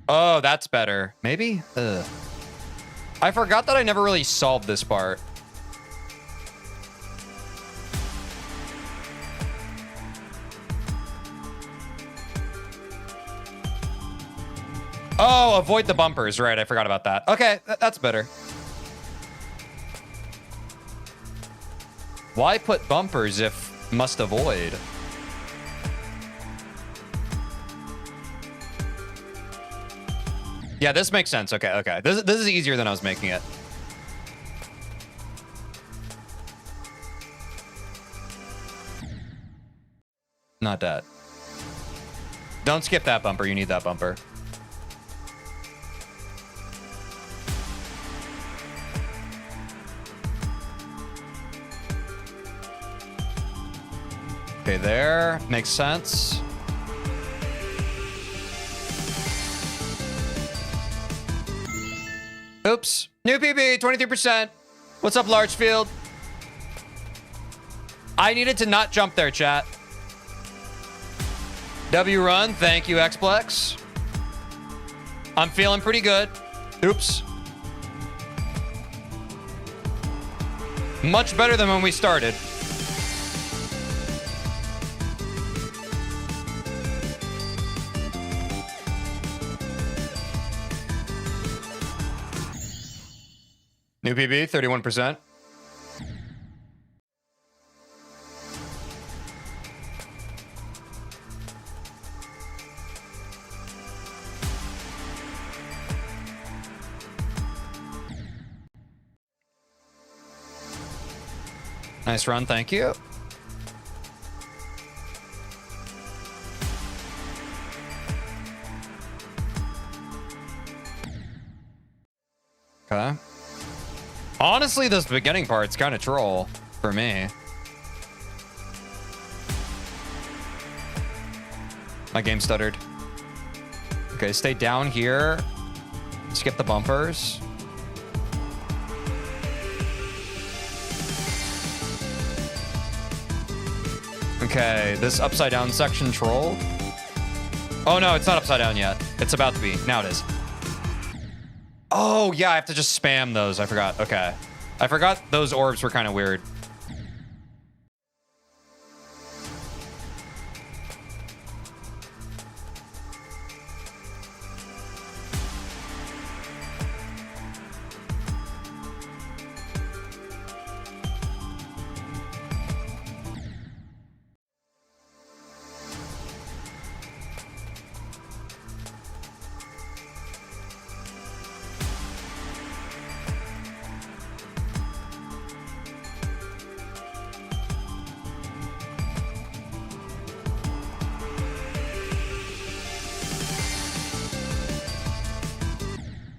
Oh, that's better. Maybe? Ugh. I forgot that I never really solved this part. Oh, avoid the bumpers. Right, I forgot about that. Okay, that's better. Why put bumpers if must avoid? Yeah, this makes sense. Okay, okay. This is easier than I was making it. Not that. Don't skip that bumper. You need that bumper. Okay, there. Makes sense. Oops. New PB, 23%. What's up, Largefield? I needed to not jump there, chat. W run. Thank you, Xplex. I'm feeling pretty good. Oops. Much better than when we started. New PB, 31%. Nice run, thank you. Okay. Honestly, this beginning part's kind of troll for me. My game stuttered. Okay, stay down here. Skip the bumpers. Okay, this upside down section trolled. Oh no, it's not upside down yet. It's about to be. Now it is. Oh, yeah, I have to just spam those. I forgot. Okay. I forgot those orbs were kind of weird.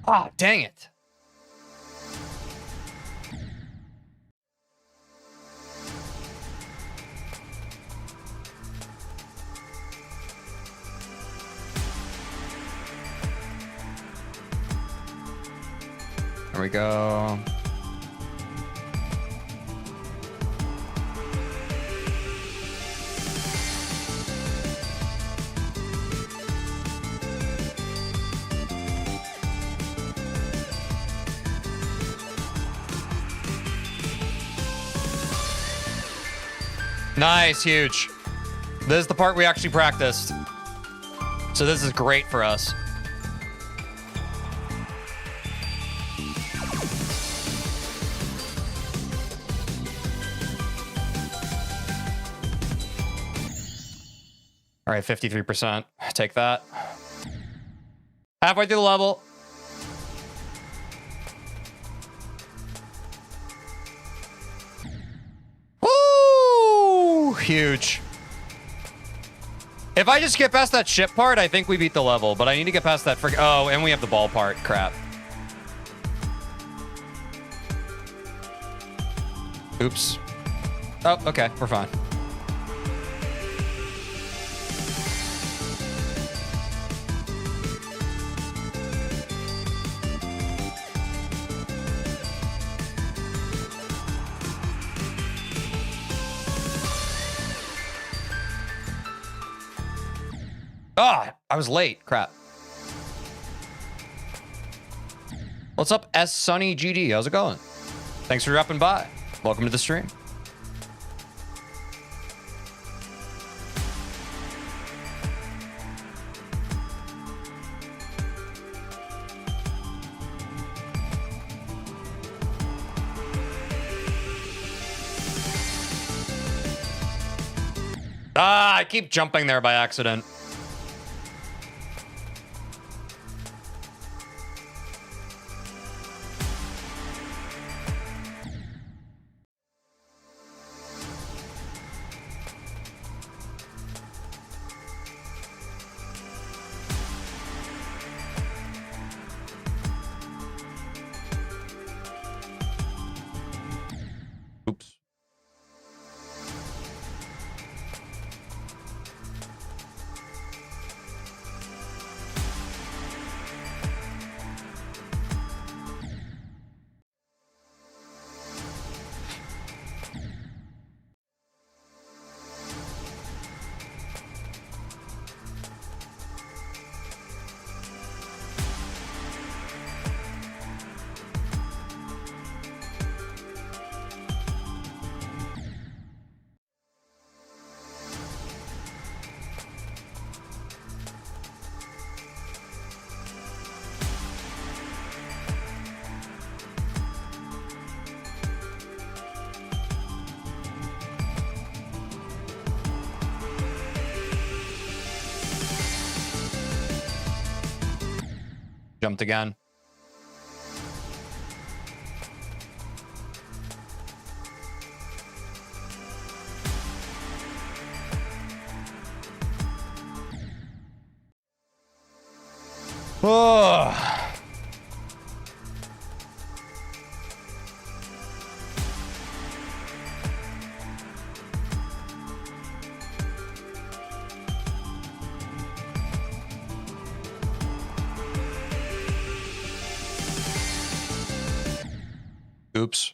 Ah, dang it. There we go. Nice, huge. This is the part we actually practiced. So this is great for us. All right, 53%. Take that. Halfway through the level. Woo! Huge. If I just get past that ship part, I think we beat the level, but I need to get past that oh, and we have the ball part. Crap. Oops. Oh, okay. We're fine. Ah, I was late. Crap. What's up, S Sunny GD? How's it going? Thanks for dropping by. Welcome to the stream. Ah, I keep jumping there by accident. Oops. Jumped again. Oh. Oops.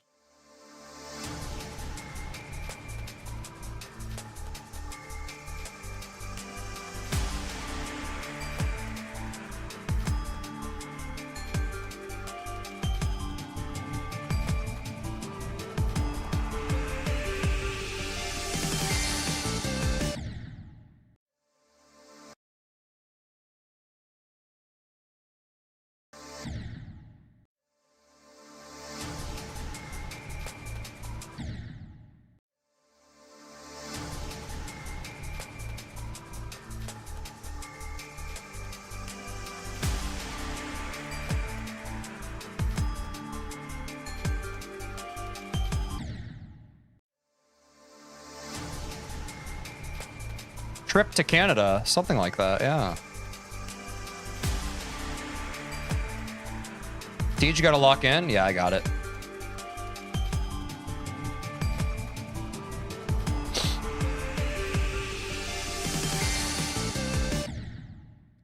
Trip to Canada, something like that, yeah. Teej, you gotta lock in? Yeah, I got it.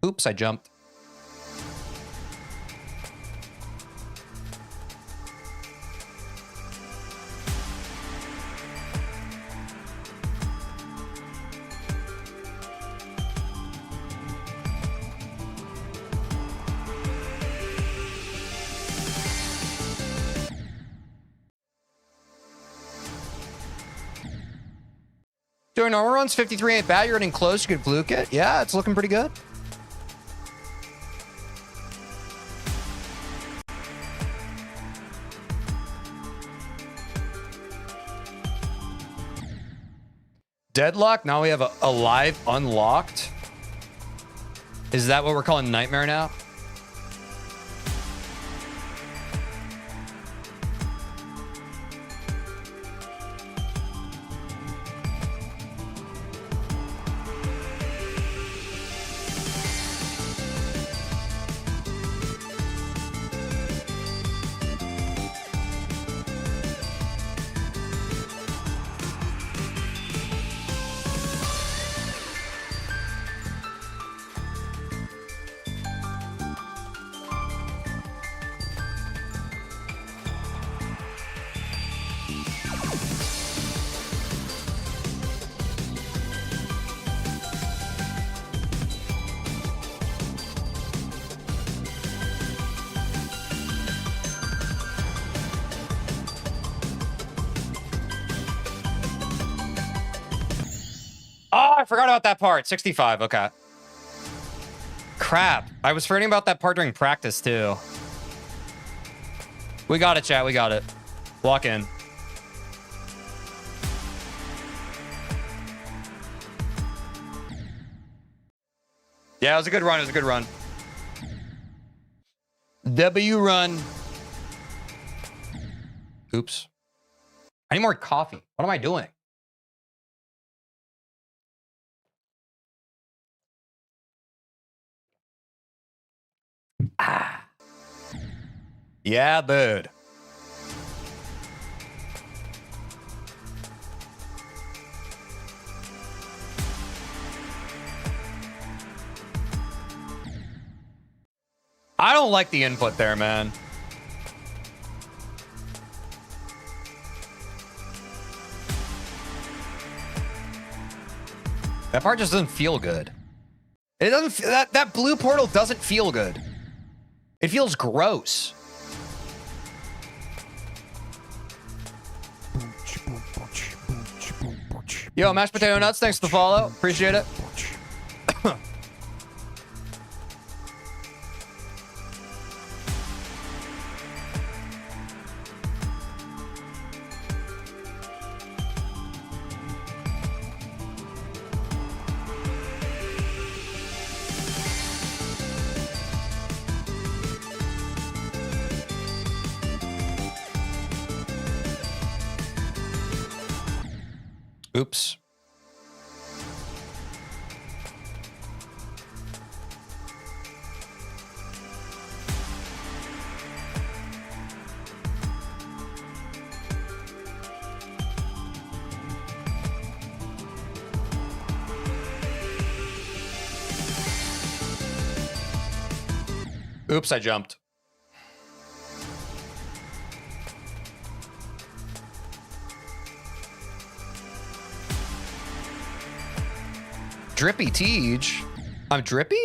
Oops, I jumped. Doing normal runs, 53 ain't bad. You're getting close. You could fluke it. Yeah, it's looking pretty good. Deadlock. Now we have a live unlocked. Is that what we're calling Nightmare now? Oh, I forgot about that part. 65. Okay. Crap. I was forgetting about that part during practice, too. We got it, chat. We got it. Walk in. Yeah, it was a good run. It was a good run. W run. Oops. I need more coffee. What am I doing? Ah. Yeah, dude. I don't like the input there, man. That part just doesn't feel good. It doesn't. That blue portal doesn't feel good. It feels gross. Yo, mashed potato nuts. Thanks for the follow. Appreciate it. Oops. Oops, I jumped. Drippy Teej. I'm drippy?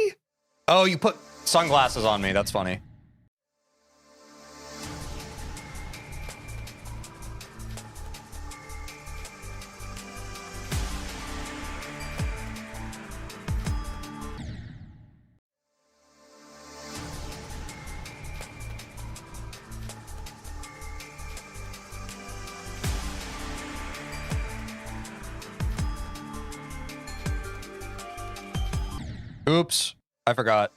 Oh, you put sunglasses on me. That's funny. Oops, I forgot.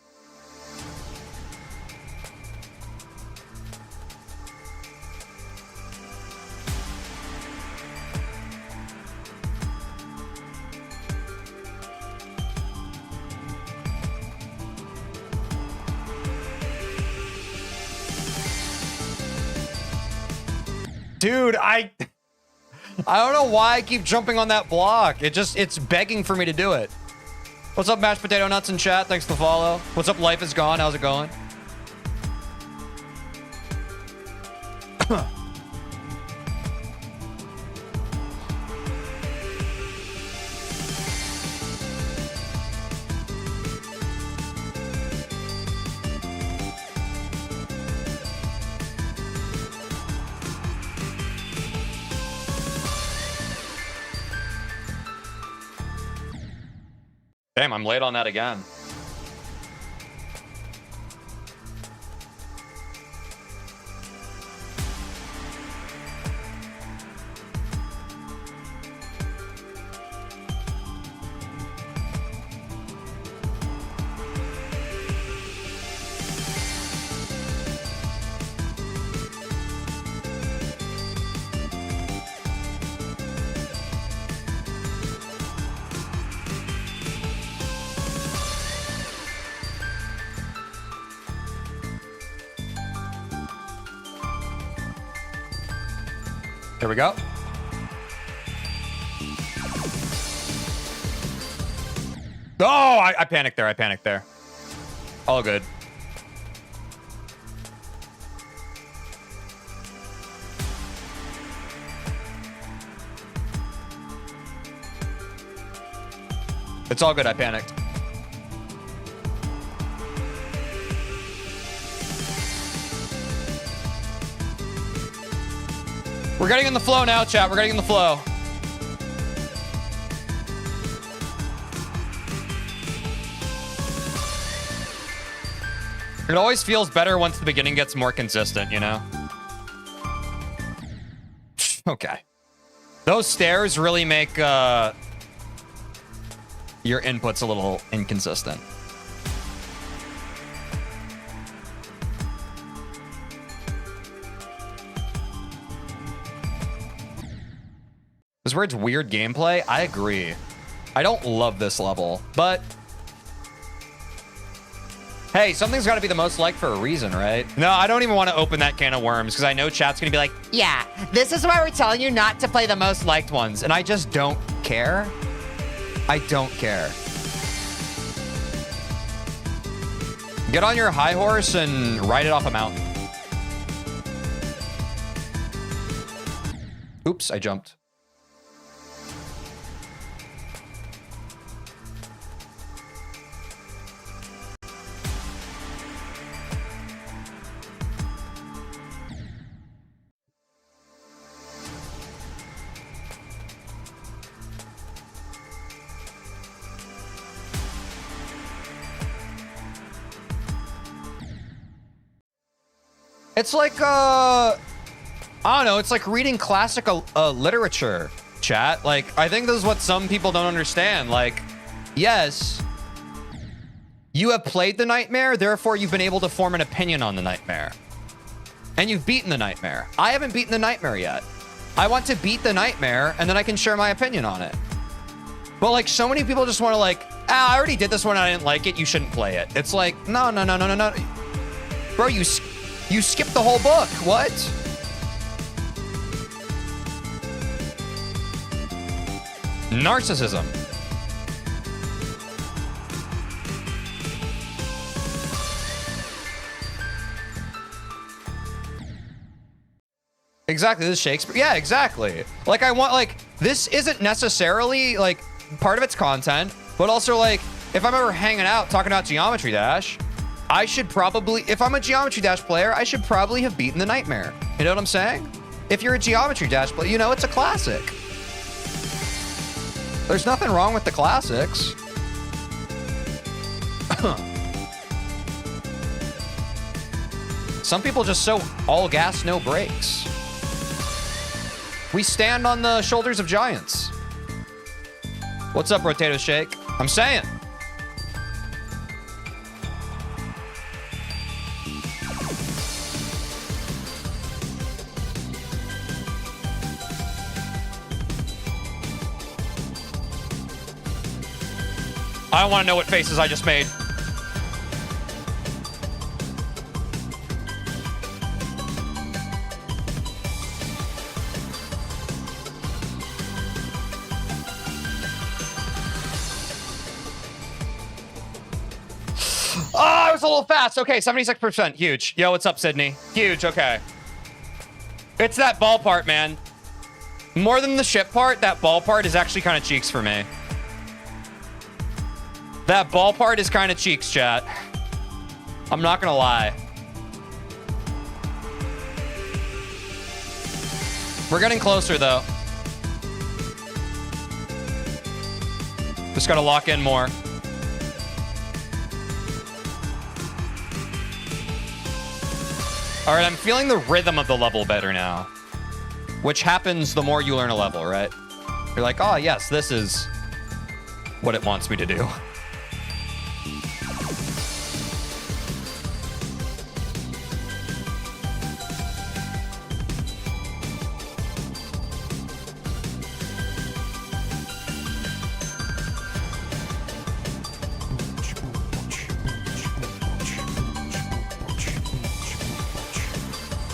Dude, I don't know why I keep jumping on that block. It's begging for me to do it. What's up, Mashed Potato Nuts in chat? Thanks for the follow. What's up, Life is Gone? How's it going? Damn, I'm late on that again. Here we go. Oh, I panicked there. I panicked there. All good. It's all good. I panicked. We're getting in the flow now, chat. We're getting in the flow. It always feels better once the beginning gets more consistent, you know? Okay. Those stairs really make your inputs a little inconsistent. This is where it's weird gameplay. I agree. I don't love this level, but hey, something's got to be the most liked for a reason, right? No, I don't even want to open that can of worms because I know chat's going to be like, yeah, this is why we're telling you not to play the most liked ones. And I just don't care. I don't care. Get on your high horse and ride it off a mountain. Oops, I jumped. It's like, I don't know, it's like reading classic literature, chat. Like, I think this is what some people don't understand. Like, yes, you have played the nightmare, therefore you've been able to form an opinion on the nightmare. And you've beaten the nightmare. I haven't beaten the nightmare yet. I want to beat the nightmare, and then I can share my opinion on it. But, like, so many people just want to, like, I already did this one, I didn't like it, you shouldn't play it. It's like, no. Bro, you skipped the whole book. What? Narcissism. Exactly. This is Shakespeare. Yeah, exactly. Like, I want, like, this isn't necessarily, like, part of its content, but also, like, if I'm ever hanging out talking about Geometry Dash, I should probably, if I'm a Geometry Dash player, I should probably have beaten the nightmare. You know what I'm saying? If you're a Geometry Dash player, you know, it's a classic. There's nothing wrong with the classics. Some people just so all gas, no brakes. We stand on the shoulders of giants. What's up, Rotato Shake? I'm saying. I don't want to know what faces I just made. a little fast. Okay, 76%. Huge. Yo, what's up, Sydney? Huge. Okay. It's that ball part, man. More than the ship part, that ball part is actually kind of cheeks for me. That ball part is kind of cheeks, chat. I'm not gonna lie. We're getting closer, though. Just gotta lock in more. All right, I'm feeling the rhythm of the level better now. Which happens the more you learn a level, right? You're like, oh, yes, this is what it wants me to do.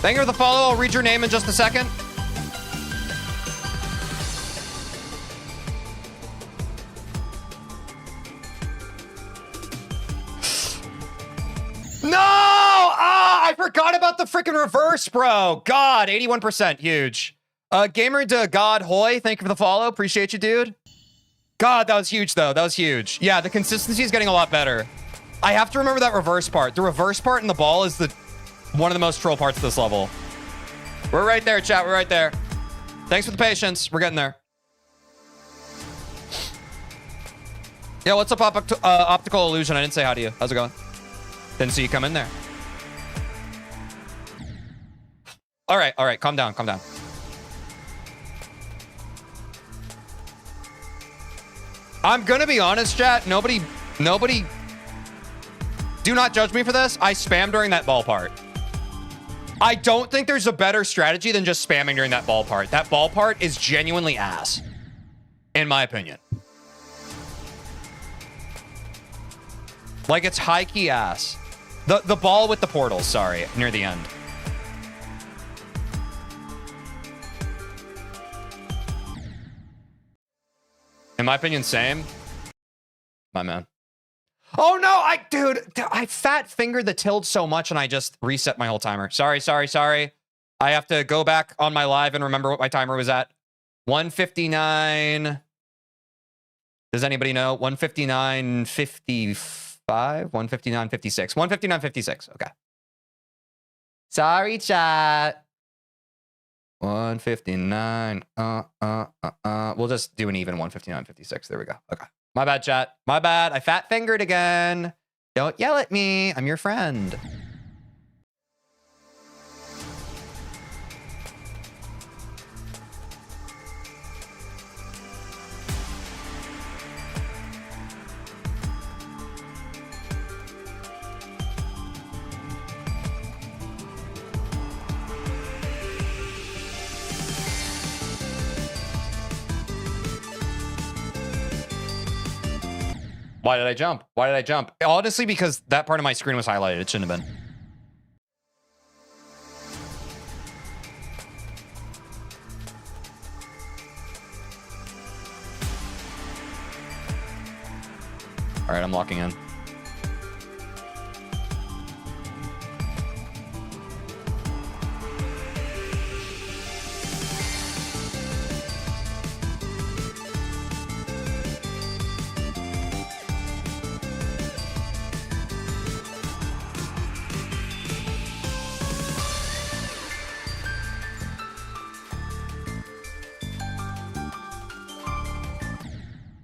Thank you for the follow. I'll read your name in just a second. No! Ah, I forgot about the freaking reverse, bro. God, 81%. Huge. Gamer to God Hoy, thank you for the follow. Appreciate you, dude. God, that was huge, though. That was huge. Yeah, the consistency is getting a lot better. I have to remember that reverse part. The reverse part in the ball is one of the most troll parts of this level. We're right there, chat. We're right there. Thanks for the patience. We're getting there. Yeah, what's up, Optical Illusion? I didn't say hi to you. How's it going? Didn't see you come in there. All right, all right. Calm down, calm down. I'm gonna be honest, chat. Nobody... Do not judge me for this. I spammed during that ball part. I don't think there's a better strategy than just spamming during that ball part. That ball part is genuinely ass, in my opinion. Like, it's high-key ass. The ball with the portals, sorry, near the end. In my opinion, same. My man. Oh no, dude, I fat fingered the tilt so much and I just reset my whole timer. Sorry. I have to go back on my live and remember what my timer was at. 159. Does anybody know? 159.55? 159.56. 159.56. Okay. Sorry, chat. 159. We'll just do an even 159.56. There we go. Okay. My bad, chat. My bad. I fat fingered again. Don't yell at me. I'm your friend. Why did I jump? Why did I jump? Honestly, because that part of my screen was highlighted. It shouldn't have been. All right, I'm locking in.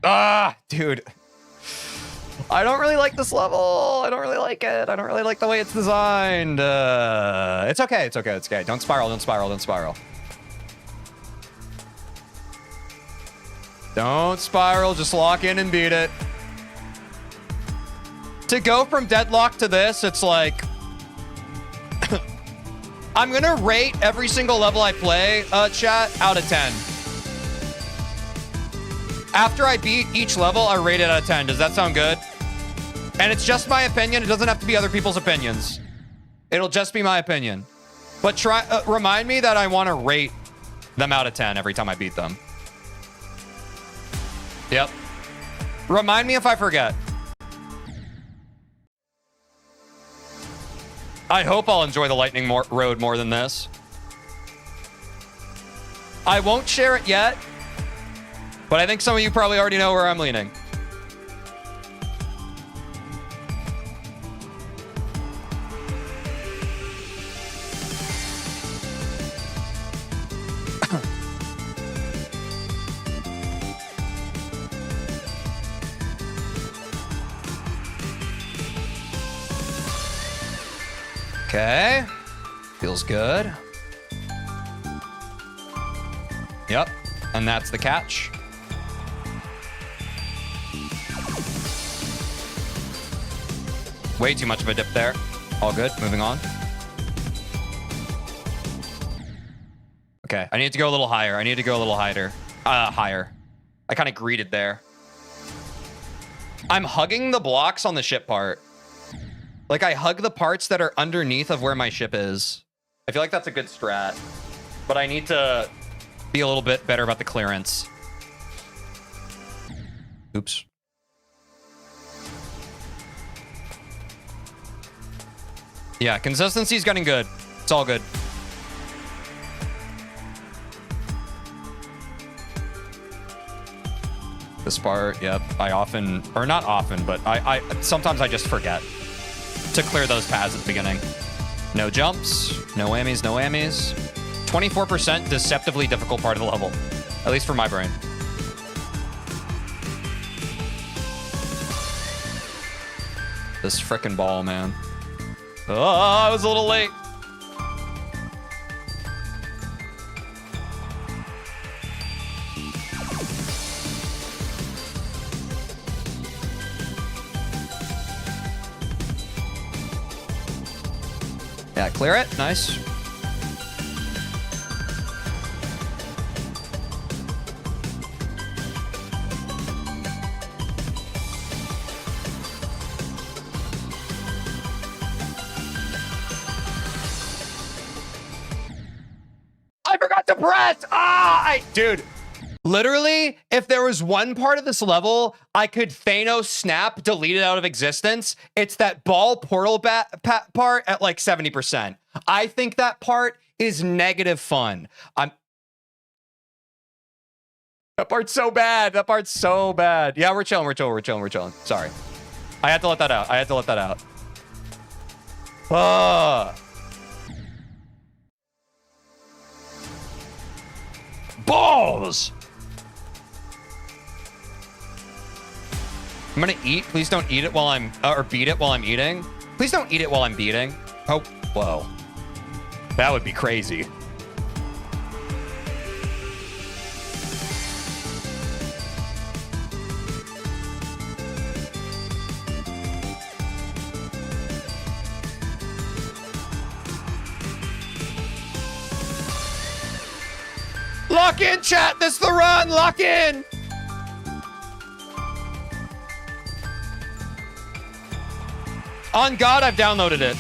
Ah, dude. I don't really like this level. I don't really like it. I don't really like the way it's designed. It's okay. It's okay. It's okay. Don't spiral. Don't spiral. Don't spiral. Don't spiral. Just lock in and beat it. To go from deadlock to this, it's like... I'm going to rate every single level I play, chat, out of 10. After I beat each level, I rate it out of 10. Does that sound good? And it's just my opinion. It doesn't have to be other people's opinions. It'll just be my opinion. But remind me that I want to rate them out of 10 every time I beat them. Yep. Remind me if I forget. I hope I'll enjoy the lightning road more than this. I won't share it yet, but I think some of you probably already know where I'm leaning. Okay. Feels good. Yep. And that's the catch. Way too much of a dip there. All good. Moving on. Okay. I need to go a little higher. I need to go a little higher. Higher. I kind of greeted there. I'm hugging the blocks on the ship part. Like, I hug the parts that are underneath of where my ship is. I feel like that's a good strat. But I need to be a little bit better about the clearance. Oops. Yeah, consistency's getting good. It's all good. This part, yep. I often, or not often, but I sometimes I just forget to clear those paths at the beginning. No jumps, no whammies, no whammies. 24% deceptively difficult part of the level, at least for my brain. This frickin' ball, man. Oh, I was a little late. Yeah, clear it. Nice. I forgot to press. Dude. Literally, if there was one part of this level I could Thanos snap, delete it out of existence, it's that ball portal part at like 70%. I think that part is negative fun. That part's so bad. That part's so bad. Yeah, we're chilling. Sorry. I had to let that out. Balls! I'm gonna eat. Please don't eat it while I'm, or beat it while I'm eating. Please don't eat it while I'm beating. Oh, whoa. That would be crazy. Lock in, chat. This is the run. Lock in. On God, I've downloaded it.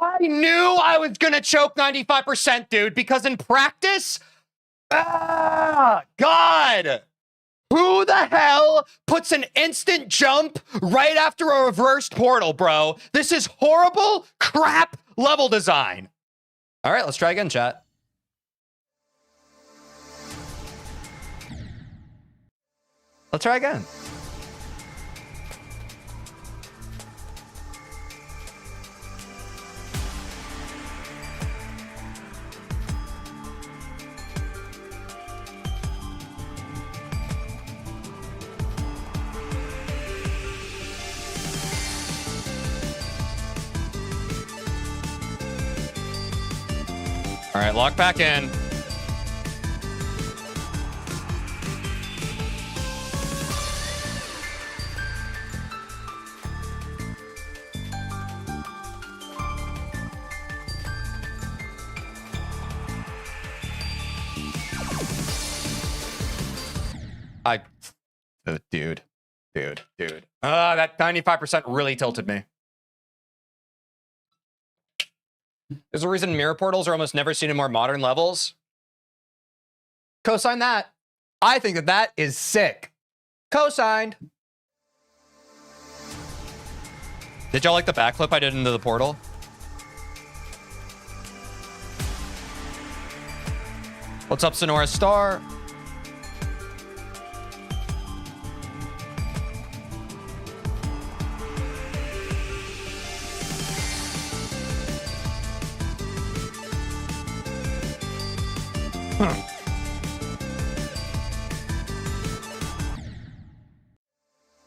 I knew I was gonna choke 95%, dude, because in practice, God, who the hell puts an instant jump right after a reversed portal, bro? This is horrible crap level design. All right, let's try again, chat. Let's try again. All right, lock back in. Dude. That 95% really tilted me. There's a reason mirror portals are almost never seen in more modern levels. Cosign that. I think that that is sick. Cosigned. Did y'all like the backflip I did into the portal? What's up, Sonora Star?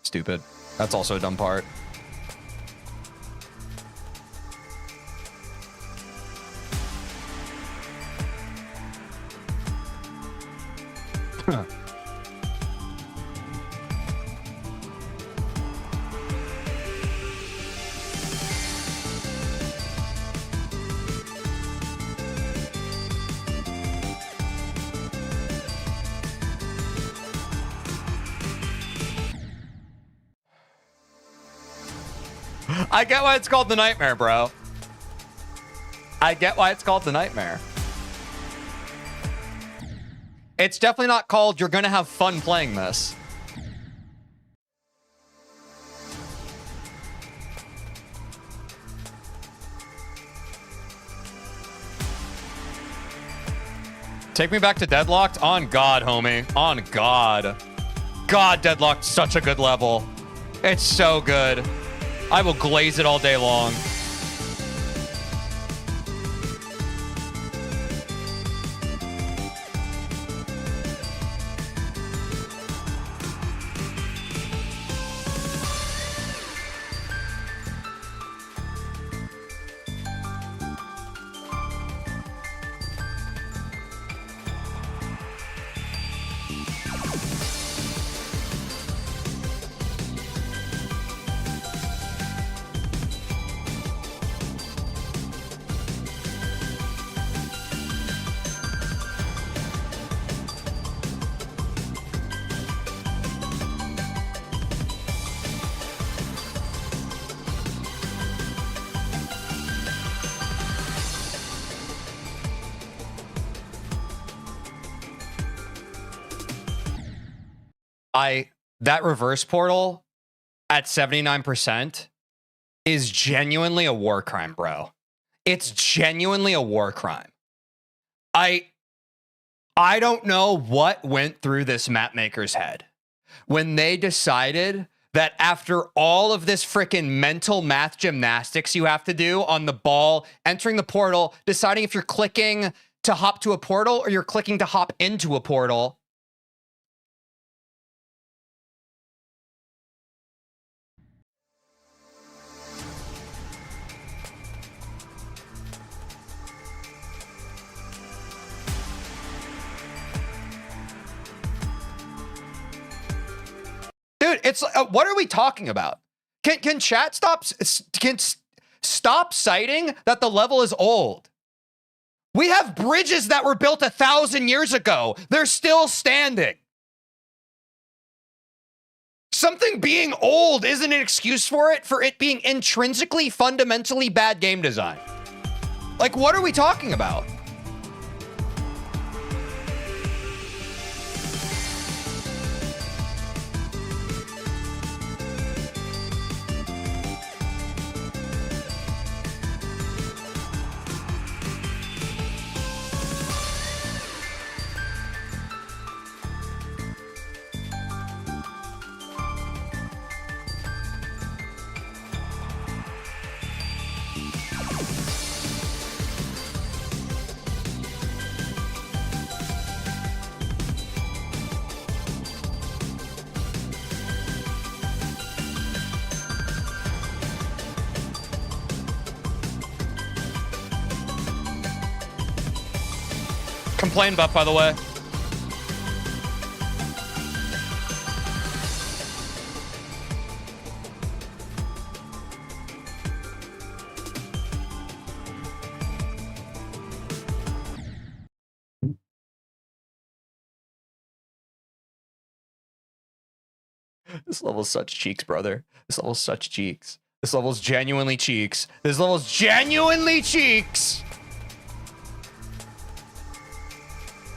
Stupid. That's also a dumb part. I get why it's called the Nightmare, bro. I get why it's called the Nightmare. It's definitely not called you're gonna have fun playing this. Take me back to Deadlocked? On God, homie. On God. God, Deadlocked's such a good level. It's so good. I will glaze it all day long. That reverse portal at 79% is genuinely a war crime, bro. It's genuinely a war crime. I don't know what went through this map maker's head when they decided that after all of this freaking mental math gymnastics you have to do on the ball, entering the portal, deciding if you're clicking to hop to a portal or you're clicking to hop into a portal. Dude, it's what are we talking about? Can chat stop citing that the level is old? We have bridges that were built 1,000 years ago. They're still standing. Something being old isn't an excuse for it being intrinsically, fundamentally bad game design. Like, what are we talking about? Complain buff, by the way. This level's such cheeks, brother. This level's such cheeks. This level's genuinely cheeks. This level's genuinely cheeks.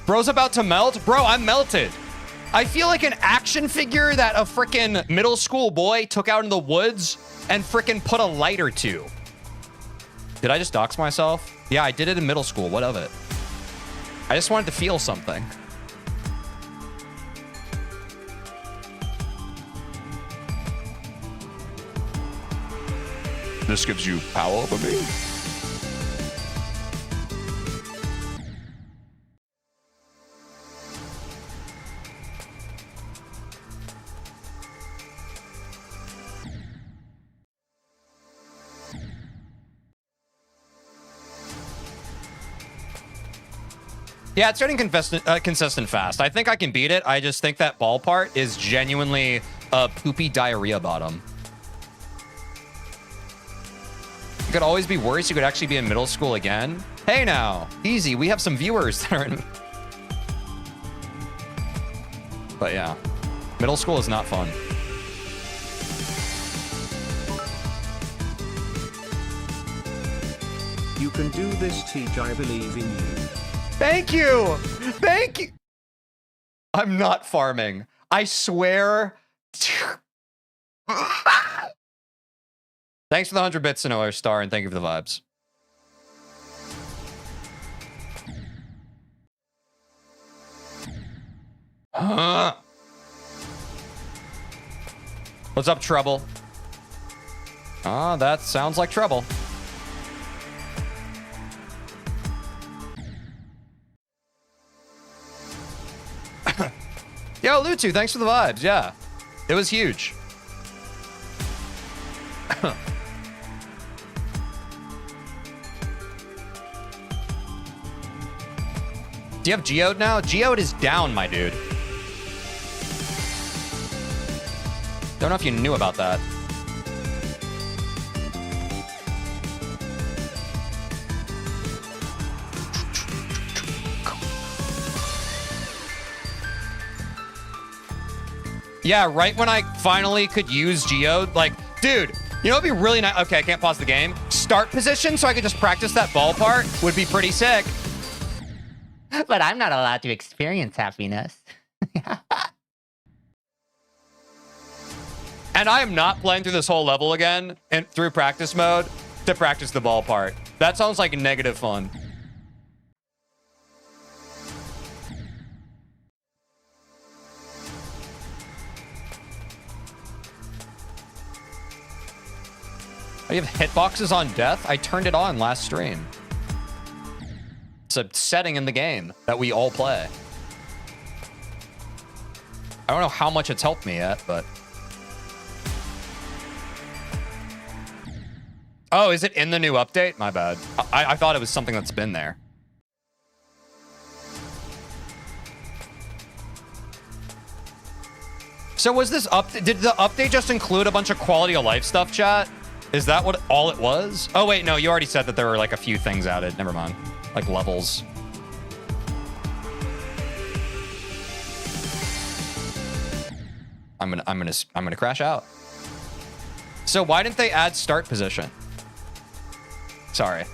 Bro's about to melt? Bro, I'm melted. I feel like an action figure that a frickin' middle school boy took out in the woods and frickin' put a lighter to. Did I just dox myself? Yeah, I did it in middle school. What of it? I just wanted to feel something. This gives you power over me. Yeah, it's getting consistent fast. I think I can beat it. I just think that ball part is genuinely a poopy diarrhea bottom. You could always be worse. You could actually be in middle school again. Hey now, easy. We have some viewers that are in... But yeah, middle school is not fun. You can do this, Teej. I believe in you. Thank you. Thank you. I'm not farming. I swear. Thanks for the 100 bits to another star, and thank you for the vibes. What's up, Trouble? Ah, that sounds like trouble. Yo, Lutu, thanks for the vibes. Yeah, it was huge. Do you have Geode now? Geode is down, my dude. Don't know if you knew about that. Yeah, right when I finally could use Geode, like, dude, you know what'd be really nice? Okay, I can't pause the game. Start position so I could just practice that ball part would be pretty sick. But I'm not allowed to experience happiness. And I am not playing through this whole level again and through practice mode to practice the ball part. That sounds like negative fun. Oh, you have hitboxes on death? I turned it on last stream. It's a setting in the game that we all play. I don't know how much it's helped me yet, but... Oh, is it in the new update? My bad. I thought it was something that's been there. So was this did the update just include a bunch of quality of life stuff, chat? Is that what all it was? Oh wait, no, you already said that there were like a few things added. Never mind. Like levels. I'm gonna crash out. So why didn't they add start position? Sorry,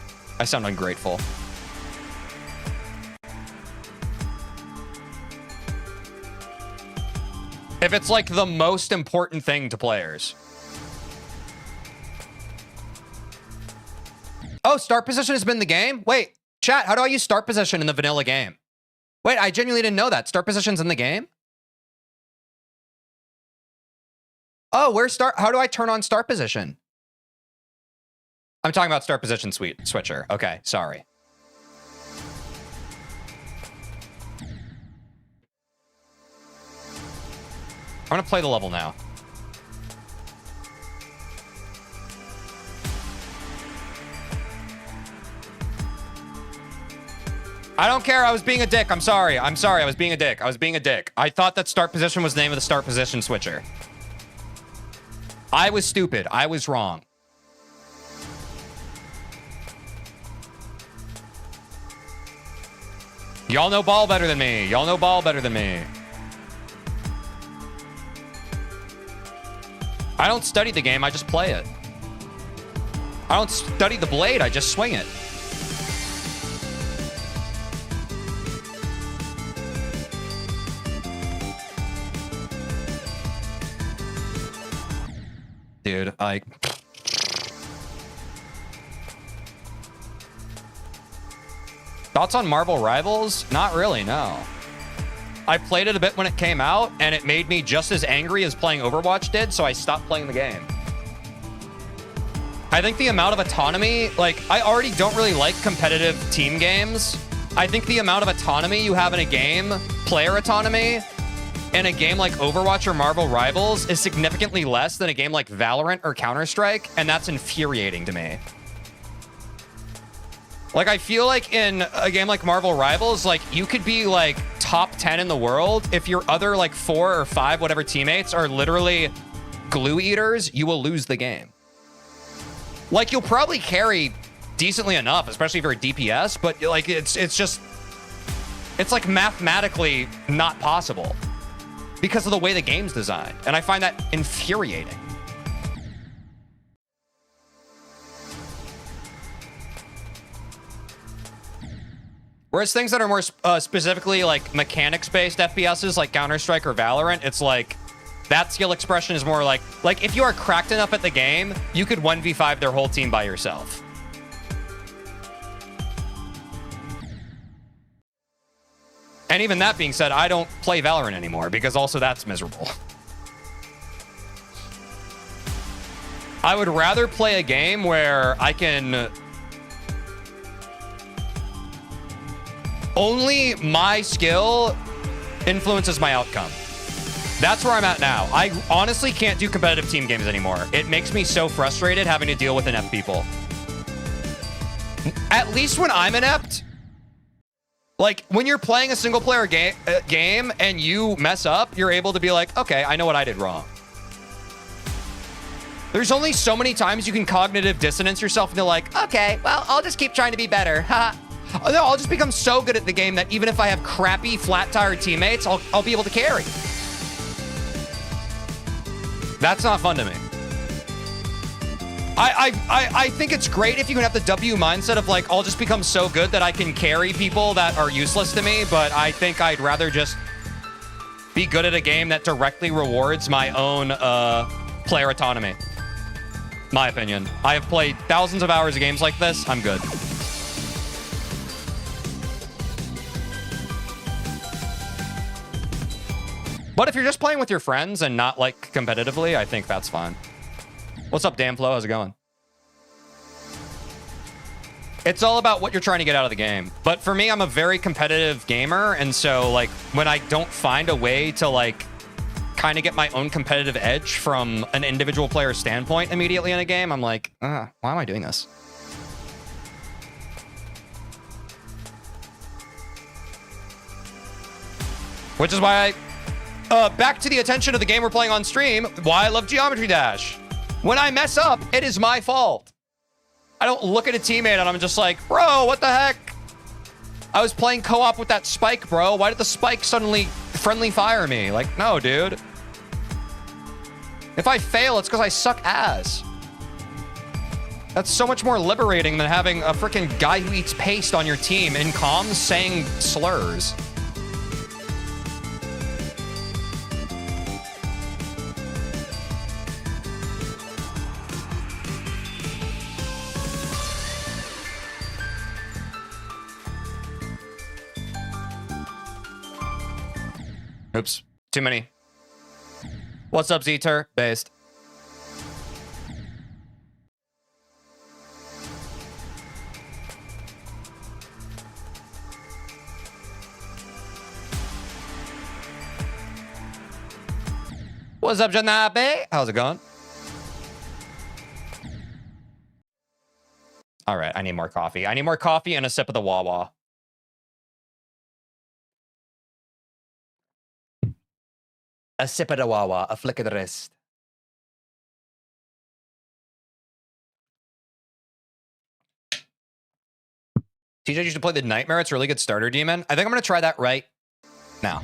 I sound ungrateful. If it's like the most important thing to players. Oh, start position has been the game? Wait, chat, how do I use start position in the vanilla game? Wait, I genuinely didn't know that. Start position's in the game? Oh, how do I turn on start position? I'm talking about start position switcher. Okay, sorry. I'm gonna play the level now. I don't care. I was being a dick. I'm sorry. I'm sorry. I was being a dick. I was being a dick. I thought that start position was the name of the start position switcher. I was stupid. I was wrong. Y'all know ball better than me. Y'all know ball better than me. I don't study the game. I just play it. I don't study the blade. I just swing it. Dude, Thoughts on Marvel Rivals? Not really, no. I played it a bit when it came out, and it made me just as angry as playing Overwatch did, so I stopped playing the game. I think the amount of autonomy, like, I already don't really like competitive team games. I think the amount of autonomy you have in a game, player autonomy, in a game like Overwatch or Marvel Rivals is significantly less than a game like Valorant or Counter-Strike, and that's infuriating to me. Like, I feel like in a game like Marvel Rivals, like, you could be, like, top 10 in the world. If your other, like, 4 or 5 whatever teammates are literally glue eaters, you will lose the game. Like, you'll probably carry decently enough, especially if you're a DPS, but, like, it's just... It's, like, mathematically not possible because of the way the game's designed. And I find that infuriating. Whereas things that are more specifically like mechanics-based FPSs like Counter-Strike or Valorant, it's like that skill expression is more like if you are cracked enough at the game, you could 1v5 their whole team by yourself. And even that being said, I don't play Valorant anymore because also that's miserable. I would rather play a game where I can... Only my skill influences my outcome. That's where I'm at now. I honestly can't do competitive team games anymore. It makes me so frustrated having to deal with inept people. At least when I'm inept, like when you're playing a single player game and you mess up, you're able to be like, okay, I know what I did wrong. There's only so many times you can cognitive dissonance yourself into like, okay, well, I'll just keep trying to be better. Haha. No, I'll just become so good at the game that even if I have crappy, flat-tired teammates, I'll be able to carry. That's not fun to me. I think it's great if you can have the W mindset of like, I'll just become so good that I can carry people that are useless to me, but I think I'd rather just be good at a game that directly rewards my own player autonomy. My opinion. I have played thousands of hours of games like this. I'm good. But if you're just playing with your friends and not like competitively, I think that's fine. What's up, Damflo? How's it going? It's all about what you're trying to get out of the game. But for me, I'm a very competitive gamer. And so like when I don't find a way to like kind of get my own competitive edge from an individual player standpoint immediately in a game, I'm like, why am I doing this? Which is why I... back to the attention of the game we're playing on stream, why I love Geometry Dash. When I mess up, it is my fault. I don't look at a teammate and I'm just like, bro, what the heck? I was playing co-op with that spike, bro. Why did the spike suddenly friendly fire me? Like, no, dude. If I fail, it's because I suck ass. That's so much more liberating than having a freaking guy who eats paste on your team in comms saying slurs. Oops, too many. What's up, Z-Tur? Based. What's up, Janabe? How's it going? All right, I need more coffee. I need more coffee and a sip of the Wawa. A sip of the wawa, a flick of the wrist. TJ, you should play the Nightmare. It's a really good starter demon. I think I'm going to try that right now.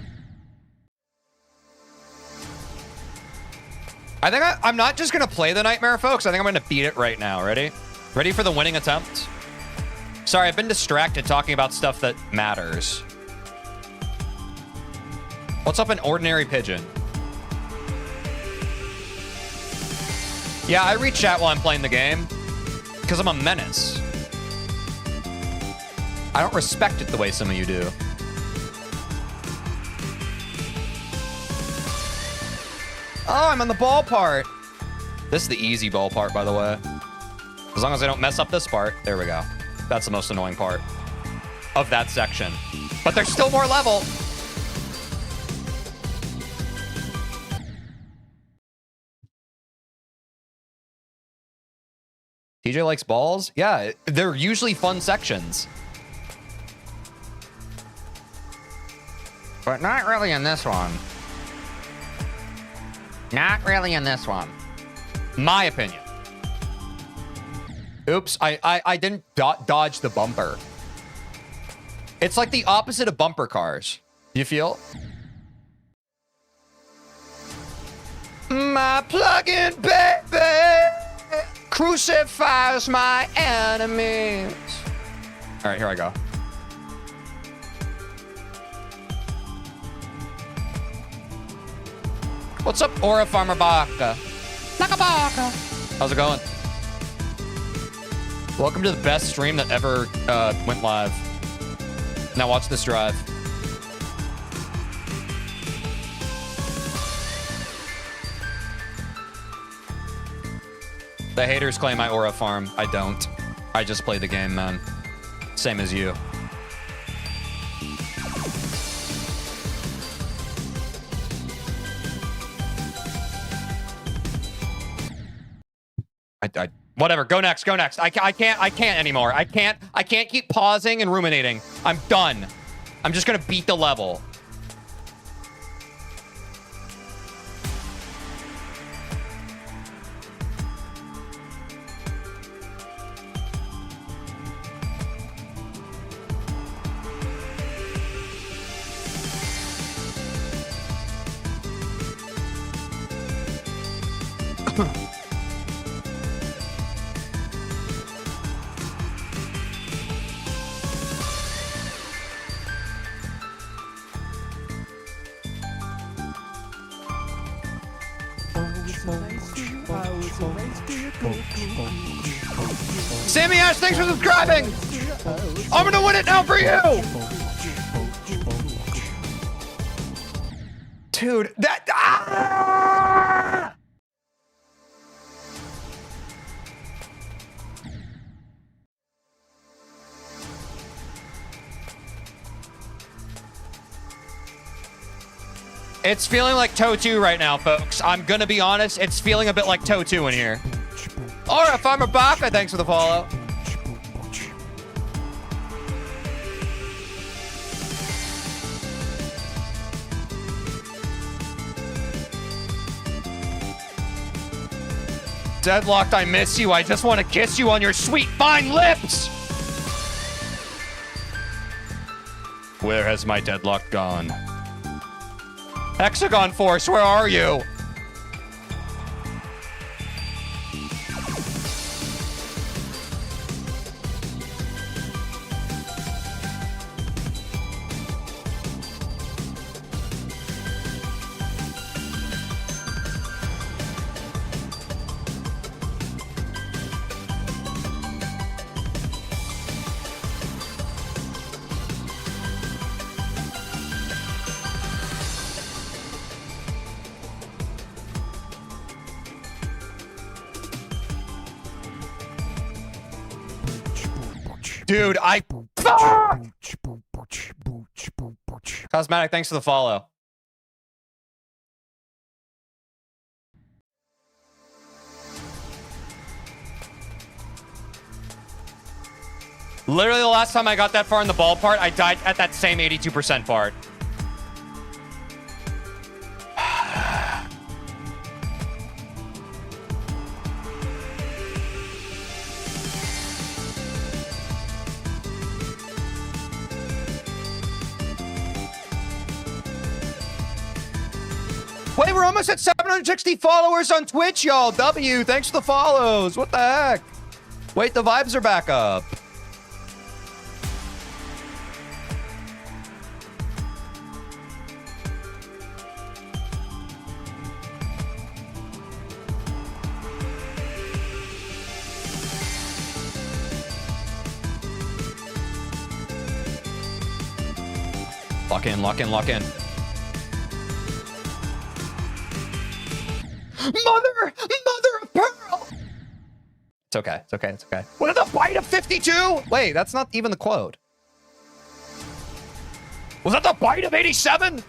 I think I'm not just going to play the Nightmare, folks. I think I'm going to beat it right now. Ready? Ready for the winning attempt? Sorry, I've been distracted talking about stuff that matters. What's up, an ordinary pigeon? Yeah, I read chat while I'm playing the game because I'm a menace. I don't respect it the way some of you do. Oh, I'm on the ball part. This is the easy ball part, by the way. As long as I don't mess up this part. There we go. That's the most annoying part of that section. But there's still more level. TJ likes balls? Yeah, they're usually fun sections. But not really in this one. Not really in this one. My opinion. Oops, I didn't dodge the bumper. It's like the opposite of bumper cars. You feel? My plug-in baby crucifies my enemies. All right, here I go. What's up, Aura Farmer Baka? Naka Baka. How's it going? Welcome to the best stream that ever went live. Now watch this drive. The haters claim I aura farm. I don't. I just play the game, man. Same as you. Whatever. Go next. Go next. I can't anymore. I can't keep pausing and ruminating. I'm done. I'm just gonna beat the level. Sammy Ash, thanks for subscribing. I'm gonna win it now for you. Dude, that... Ah! It's feeling like Toe 2 right now, folks. I'm gonna be honest, it's feeling a bit like Toe 2 in here. Alright, Farmer Baka, thanks for the follow. Deadlocked, I miss you. I just want to kiss you on your sweet, fine lips. Where has my deadlock gone? Hexagon Force, where are you? Dude, Cosmetic, thanks for the follow. Literally the last time I got that far in the ball part, I died at that same 82% part. Wait, we're almost at 760 followers on Twitch, y'all. W, thanks for the follows. What the heck? Wait, the vibes are back up. Lock in, lock in, lock in. Mother of pearl! It's okay, it's okay, it's okay. With a bite of 52? Wait, that's not even the quote. Was that the bite of 87?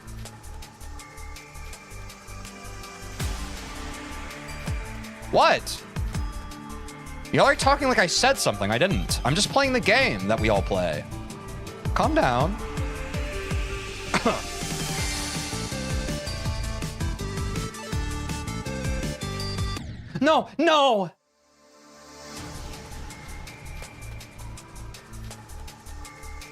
What? Y'all are talking like I said something. I didn't. I'm just playing the game that we all play. Calm down. No, no!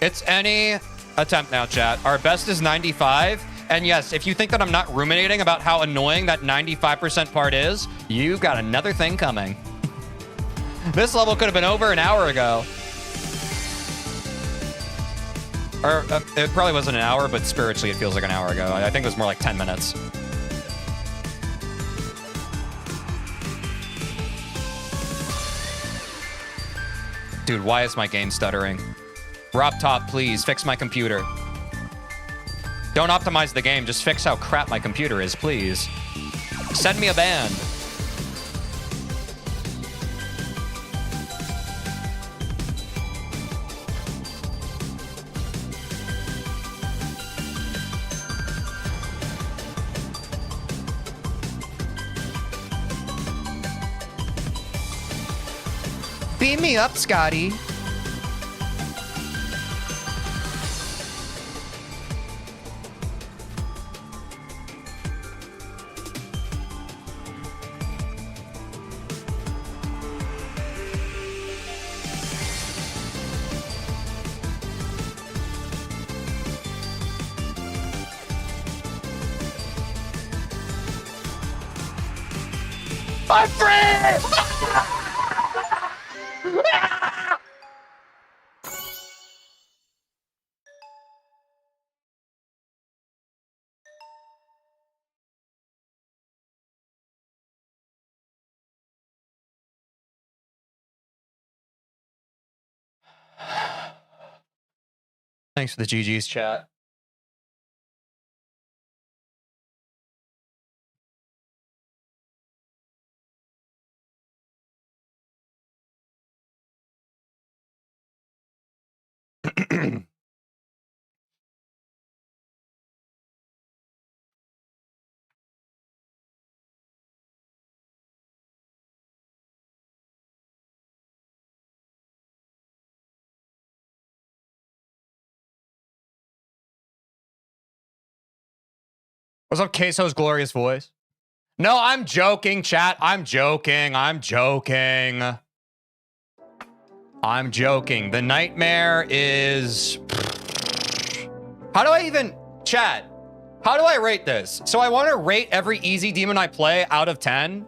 It's any attempt now, chat. Our best is 95. And yes, if you think that I'm not ruminating about how annoying that 95% part is, you've got another thing coming. This level could have been over an hour ago. Or it probably wasn't an hour, but spiritually it feels like an hour ago. I think it was more like 10 minutes. Dude, why is my game stuttering? Rob Top, please fix my computer. Don't optimize the game, just fix how crap my computer is, please. Send me a band. Beam me up, Scotty. I'm free! Thanks for the GG's, chat. What's up, Queso's glorious voice? No, I'm joking, chat. I'm joking. I'm joking. I'm joking. The nightmare is... How do I even... Chat, how do I rate this? So I want to rate every easy demon I play out of 10.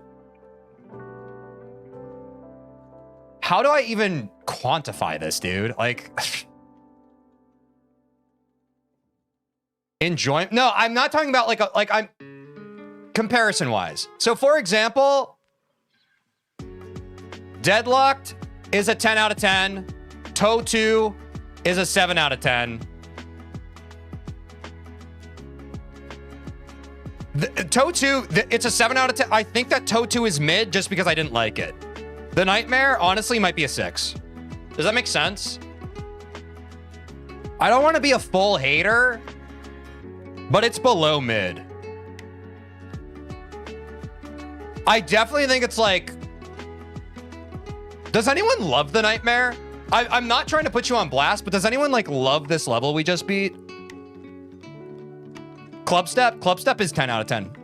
How do I even quantify this, dude? Like... Enjoy. No, I'm not talking about like I'm comparison wise. So for example, Deadlocked is a 10 out of 10. Toe 2 is a 7 out of 10. Toe 2, it's a 7 out of 10. I think that Toe 2 is mid just because I didn't like it. The Nightmare honestly might be a 6. Does that make sense? I don't want to be a full hater, but it's below mid. I definitely think it's like... Does anyone love the Nightmare? I'm not trying to put you on blast, but does anyone like love this level we just beat? Clubstep? Clubstep is 10 out of 10.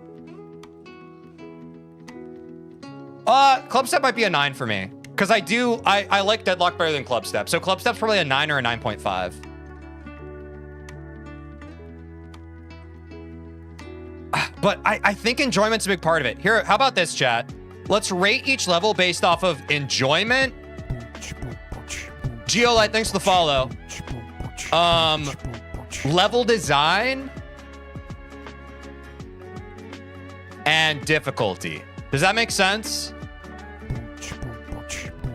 Clubstep might be a 9 for me. Because I like Deadlock better than Clubstep. So Clubstep's probably a 9 or a 9.5. but I think enjoyment's a big part of it. Here, how about this, chat? Let's rate each level based off of enjoyment. Geolite, thanks for the follow. Level design and difficulty. Does that make sense?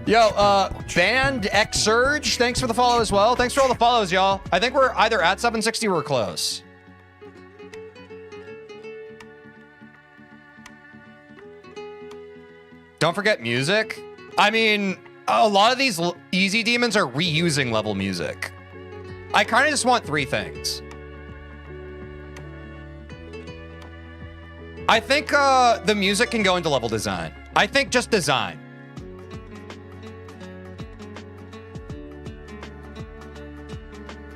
Yo, Band X Surge, thanks for the follow as well. Thanks for all the follows, y'all. I think we're either at 760 or we're close. Don't forget music. I mean, a lot of these easy demons are reusing level music. I kind of just want 3 things. I think the music can go into level design. I think just design.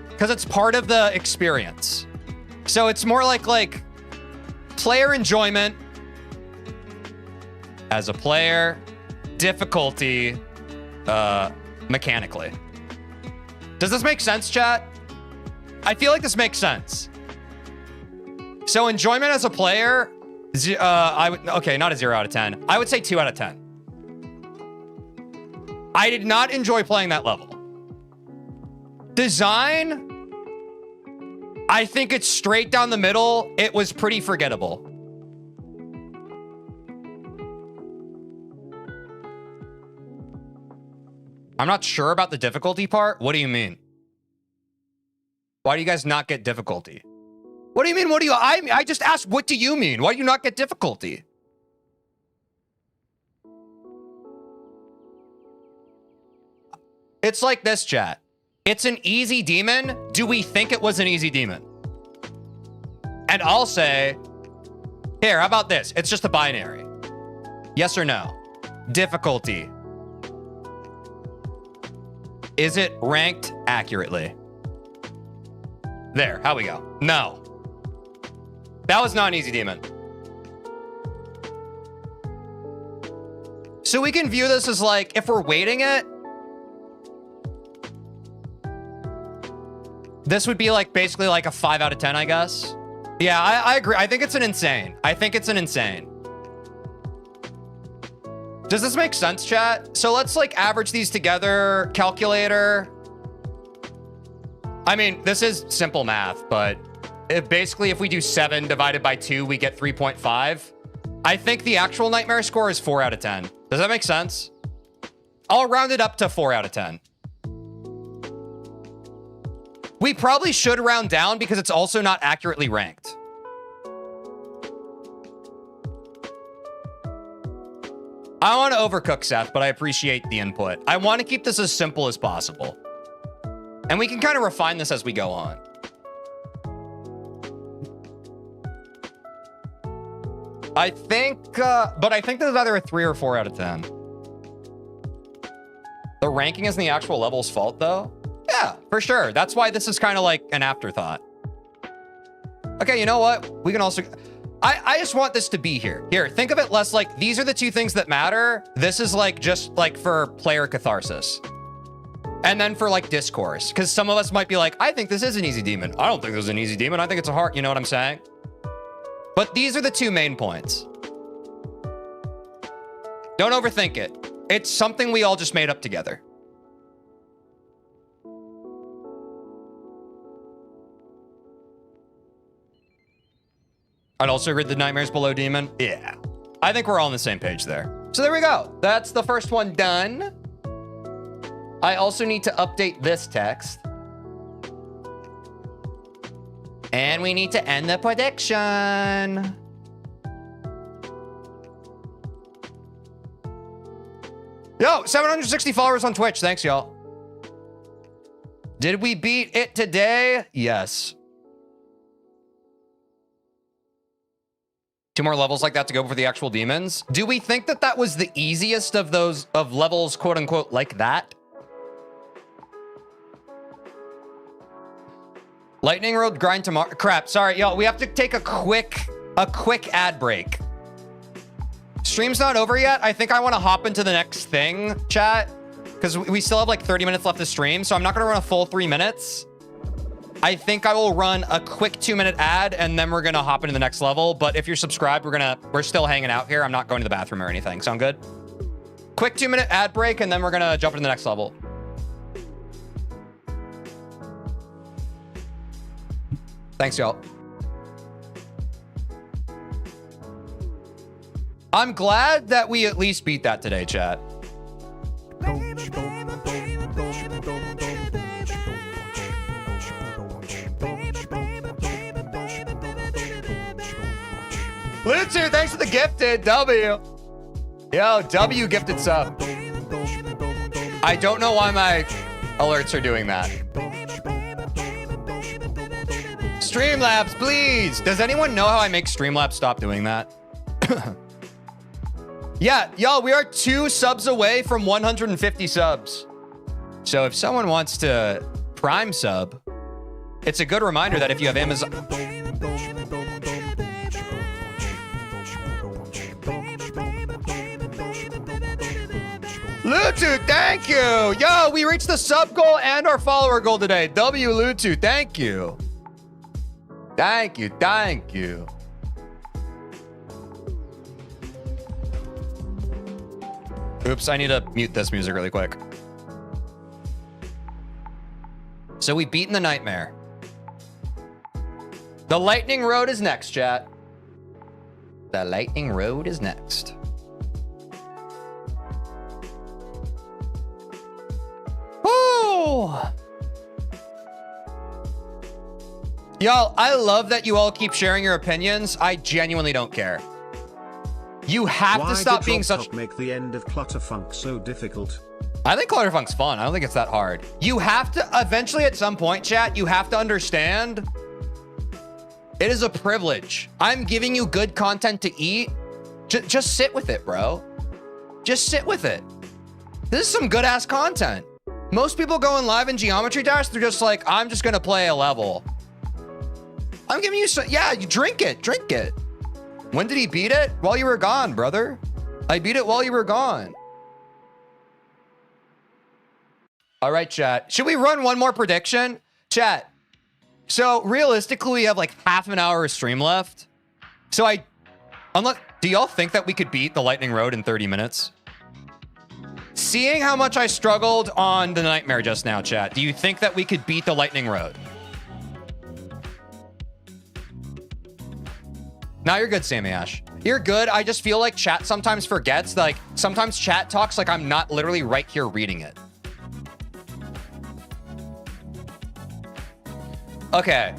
Because it's part of the experience. So it's more like player enjoyment as a player, difficulty mechanically. Does this make sense, chat? I feel like this makes sense. So enjoyment as a player, okay, not a 0 out of 10. I would say 2 out of 10. I did not enjoy playing that level. Design, I think it's straight down the middle. It was pretty forgettable. I'm not sure about the difficulty part. What do you mean? Why do you guys not get difficulty? What do you mean? I just asked, what do you mean? Why do you not get difficulty? It's like this, chat. It's an easy demon. Do we think it was an easy demon? And I'll say, here, how about this? It's just a binary. Yes or no? Difficulty. Is it ranked accurately? There, how we go? No. That was not an easy demon. So we can view this as like, if we're weighting it, this would be like basically like a 5 out of 10, I guess. Yeah, I agree. I think it's an insane. Does this make sense, chat? So let's like average these together. Calculator. I mean, this is simple math, but basically if we do 7 divided by 2, we get 3.5. I think the actual nightmare score is 4 out of 10. Does that make sense? I'll round it up to 4 out of 10. We probably should round down because it's also not accurately ranked. I want to overcook, Seth, but I appreciate the input. I want to keep this as simple as possible. And we can kind of refine this as we go on. I think, but I think there's either a 3 or 4 out of 10. The ranking isn't the actual level's fault, though. Yeah, for sure. That's why this is kind of like an afterthought. Okay, you know what? We can also... I just want this to be here. Here, think of it less like these are the 2 things that matter. This is like just like for player catharsis. And then for like discourse. Because some of us might be like, I think this is an easy demon. I don't think this is an easy demon. I think it's a hard, you know what I'm saying? But these are the 2 main points. Don't overthink it. It's something we all just made up together. I'd also read the Nightmares Below Demon. Yeah. I think we're all on the same page there. So there we go. That's the first one done. I also need to update this text. And we need to end the prediction. Yo, 760 followers on Twitch. Thanks, y'all. Did we beat it today? Yes. 2 more levels like that to go for the actual demons. Do we think that that was the easiest of those of levels, quote unquote, like that? Lightning Road grind tomorrow. Crap, sorry, yo, we have to take a quick ad break. Stream's not over yet. I think I want to hop into the next thing, chat, because we still have like 30 minutes left to stream, so I'm not going to run a full 3 minutes. I think I will run a quick 2-minute ad and then we're gonna hop into the next level. But if you're subscribed, we're still hanging out here. I'm not going to the bathroom or anything. Sound good? Quick 2-minute ad break and then we're gonna jump into the next level. Thanks, y'all. I'm glad that we at least beat that today, chat. Lutzer, thanks for the gifted W. Yo, W gifted sub. I don't know why my alerts are doing that. Streamlabs, please. Does anyone know how I make Streamlabs stop doing that? Yeah, y'all, we are 2 subs away from 150 subs. So if someone wants to Prime sub, it's a good reminder that if you have Amazon... Lutu, thank you. Yo, we reached the sub goal and our follower goal today. W Lutu, thank you. Thank you, thank you. Oops, I need to mute this music really quick. So we've beaten the nightmare. The lightning road is next, chat. The lightning road is next. Woo! Y'all, I love that you all keep sharing your opinions. I genuinely don't care. You have to stop being such... make the end of Clutterfunk so difficult? I think Clutterfunk's fun. I don't think it's that hard. You have to, eventually at some point, chat, you have to understand it is a privilege. I'm giving you good content to eat. Just sit with it, bro. Just sit with it. This is some good ass content. Most people going live in Geometry Dash, they're just like, I'm just gonna play a level. I'm giving you some, yeah, you drink it, drink it. When did he beat it? While you were gone, brother. I beat it while you were gone. All right, chat. Should we run one more prediction? Chat. So realistically, we have like half an hour of stream left. So do y'all think that we could beat the Lightning Road in 30 minutes? Seeing how much I struggled on the Nightmare just now, chat, do you think that we could beat the Lightning Road? Now you're good, Sammy Ash. You're good. I just feel like chat sometimes forgets. Like, sometimes chat talks like I'm not literally right here reading it. Okay.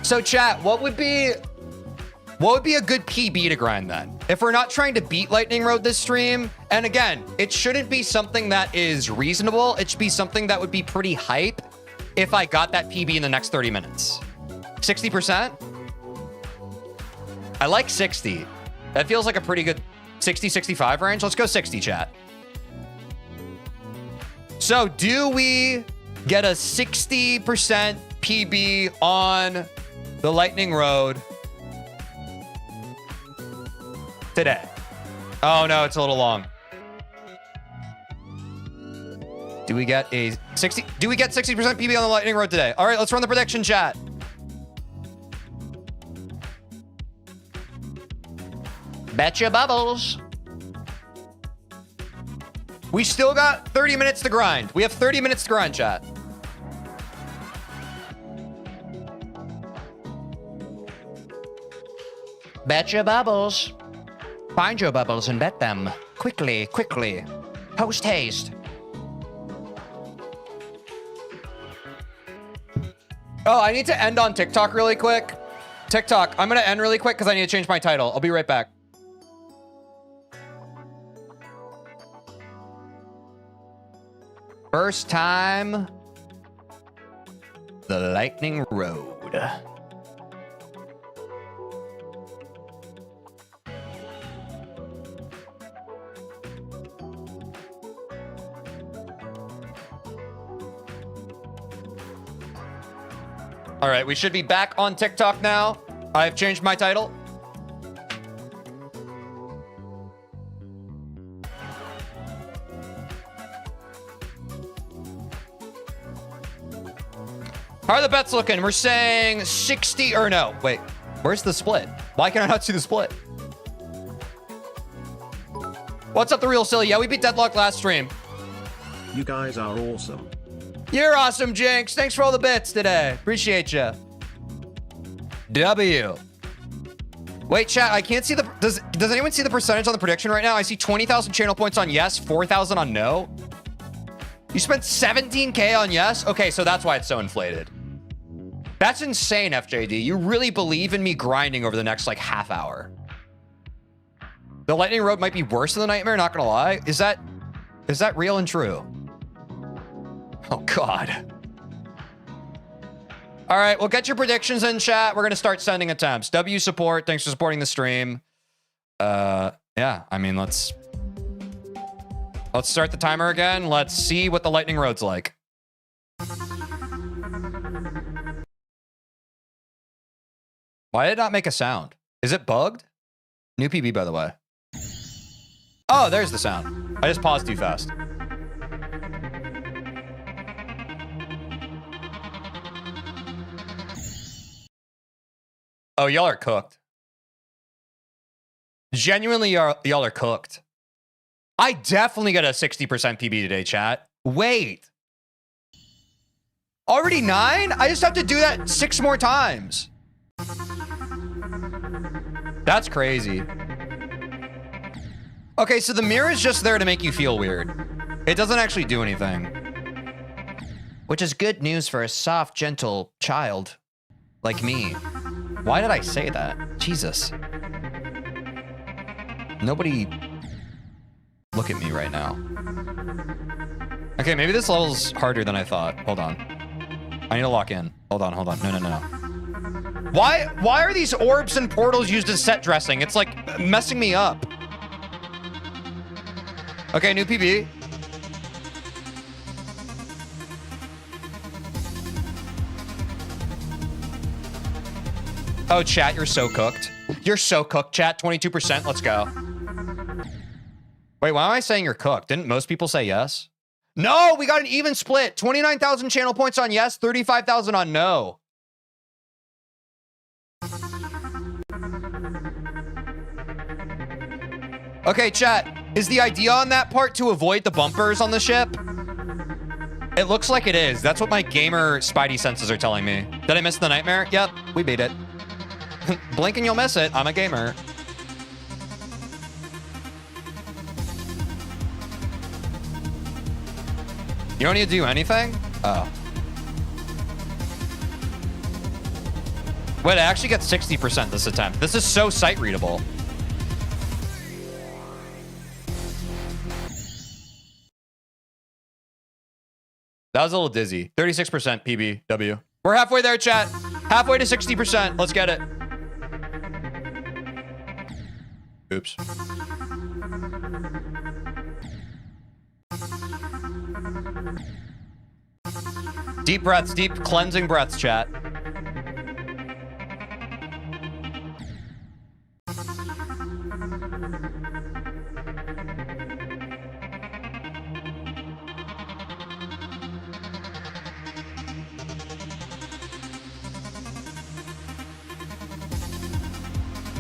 So chat, what would be a good PB to grind then? If we're not trying to beat Lightning Road this stream, and again, it shouldn't be something that is reasonable. It should be something that would be pretty hype if I got that PB in the next 30 minutes. 60%? I like 60. That feels like a pretty good 60, 65 range. Let's go 60, chat. So do we get a 60% PB on the Lightning Road today? Oh no, it's a little long. Do we get a 60? Do we get 60% PB on the Lightning Road today? All right, let's run the prediction, chat. Bet your bubbles. We still got 30 minutes to grind. We have 30 minutes to grind, chat. Bet your bubbles. Find your bubbles and bet them. Quickly, quickly. Post haste. Oh, I need to end on TikTok really quick. TikTok, I'm going to end really quick because I need to change my title. I'll be right back. First time, the Lightning Road. All right, we should be back on TikTok now. I've changed my title. How are the bets looking? We're saying 60 or no. Wait, where's the split? Why can I not see the split? What's up, the real silly? Yeah, we beat Deadlock last stream. You guys are awesome. You're awesome, Jinx. Thanks for all the bits today. Appreciate you. W. Wait, chat, I can't see the... Does anyone see the percentage on the prediction right now? I see 20,000 channel points on yes, 4,000 on no. You spent 17K on yes? Okay, so that's why it's so inflated. That's insane, FJD. You really believe in me grinding over the next, like, half hour. The Lightning Road might be worse than the Nightmare, not gonna lie. Is that real and true? Oh, God. All right, well, get your predictions in chat. We're gonna start sending attempts. W support, thanks for supporting the stream. Yeah, I mean, let's start the timer again. Let's see what the Lightning Road's like. Why did it not make a sound? Is it bugged? New PB, by the way. Oh, there's the sound. I just paused too fast. Oh, y'all are cooked. Genuinely, y'all are cooked. I definitely got a 60% PB today, chat. Wait. Already 9? I just have to do that 6 more times. That's crazy. Okay, so the mirror is just there to make you feel weird. It doesn't actually do anything. Which is good news for a soft, gentle child like me. Why did I say that? Jesus. Nobody look at me right now. Okay, maybe this level's harder than I thought. Hold on. I need to lock in. Hold on. No. Why are these orbs and portals used as set dressing? It's like messing me up. Okay, new PB. Oh, chat, you're so cooked. You're so cooked, chat. 22%. Let's go. Wait, why am I saying you're cooked? Didn't most people say yes? No, we got an even split. 29,000 channel points on yes, 35,000 on no. Okay, chat. Is the idea on that part to avoid the bumpers on the ship? It looks like it is. That's what my gamer spidey senses are telling me. Did I miss the Nightmare? Yep, we beat it. Blink and you'll miss it. I'm a gamer. You don't need to do anything? Oh. Wait, I actually get 60% this attempt. This is so sight readable. That was a little dizzy. 36% PBW. We're halfway there, chat. Halfway to 60%. Let's get it. Oops. Deep breaths, deep cleansing breaths, chat.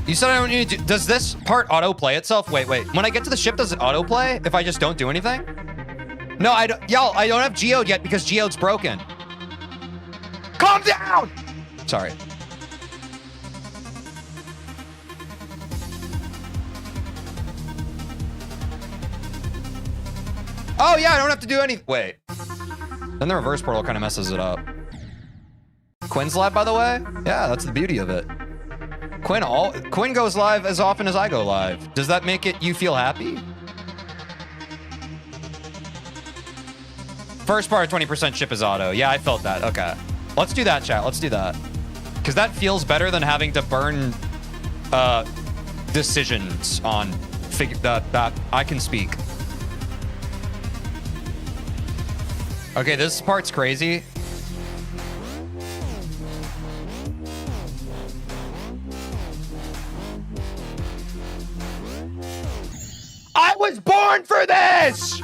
You said I don't need to. Does this part autoplay itself? Wait. When I get to the ship, does it autoplay if I just don't do anything? No, I don't. Y'all, I don't have geode yet because geode's broken. Calm down! Sorry. Oh, yeah, I don't have to do anything. Wait. Then the reverse portal kind of messes it up. Quinn's live, by the way? Yeah, that's the beauty of it. Quinn goes live as often as I go live. Does that make you feel happy? First part of 20% ship is auto. Yeah, I felt that. Okay. Let's do that, chat. Let's do that. Because that feels better than having to burn decisions on that I can speak. Okay, this part's crazy. I was born for this!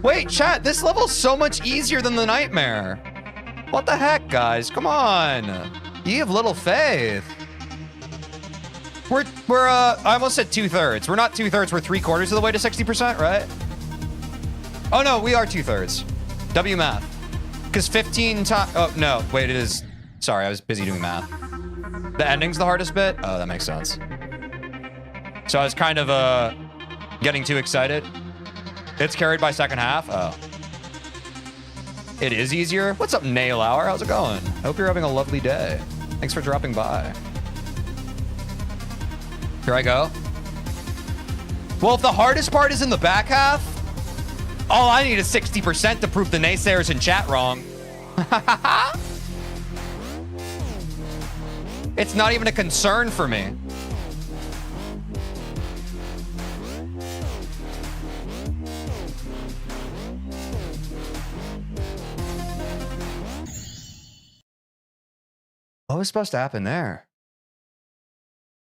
Wait, chat, this level's so much easier than the Nightmare. What the heck, guys? Come on. You have little faith. I almost said 2/3. We're not 2/3. We're 3/4 of the way to 60%, right? Oh, no, we are 2/3. W math. Because 15 times... Oh, no. Wait, it is... Sorry, I was busy doing math. The ending's the hardest bit? Oh, that makes sense. So I was kind of getting too excited. It's carried by second half? Oh. It is easier? What's up, Nail Hour? How's it going? Hope you're having a lovely day. Thanks for dropping by. Here I go. Well, if the hardest part is in the back half, all I need is 60% to prove the naysayers in chat wrong. It's not even a concern for me. What was supposed to happen there?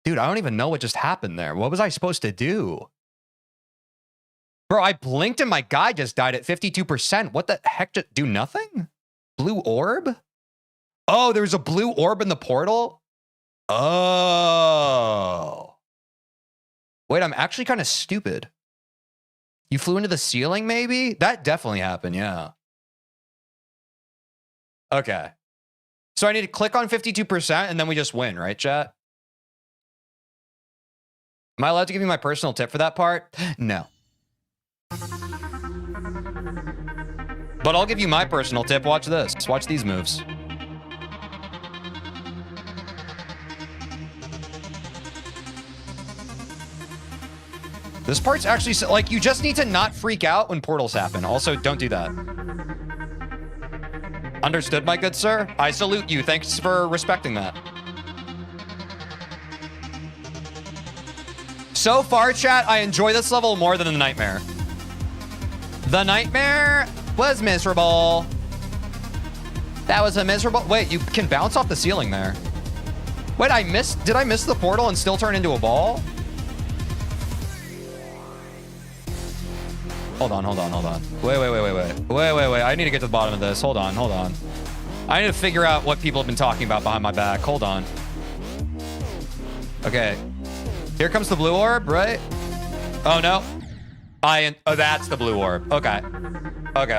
Dude, I don't even know what just happened there. What was I supposed to do? Bro, I blinked and my guy just died at 52%. What the heck? Just do nothing? Blue orb? Oh, there was a blue orb in the portal? Oh. Wait, I'm actually kind of stupid. You flew into the ceiling, maybe? That definitely happened, yeah. Okay. So I need to click on 52% and then we just win, right, chat? Am I allowed to give you my personal tip for that part? No. But I'll give you my personal tip. Watch this. Watch these moves. This part's actually, like, you just need to not freak out when portals happen. Also, don't do that. Understood, my good sir? I salute you. Thanks for respecting that. So far, chat, I enjoy this level more than the Nightmare. The Nightmare was miserable. That was a miserable... Wait, you can bounce off the ceiling there. Wait, did I miss the portal and still turn into a ball? Hold on. Wait. I need to get to the bottom of this. Hold on. I need to figure out what people have been talking about behind my back. Hold on. Okay. Here comes the blue orb, right? Oh, no. Oh, that's the blue orb. Okay. Okay.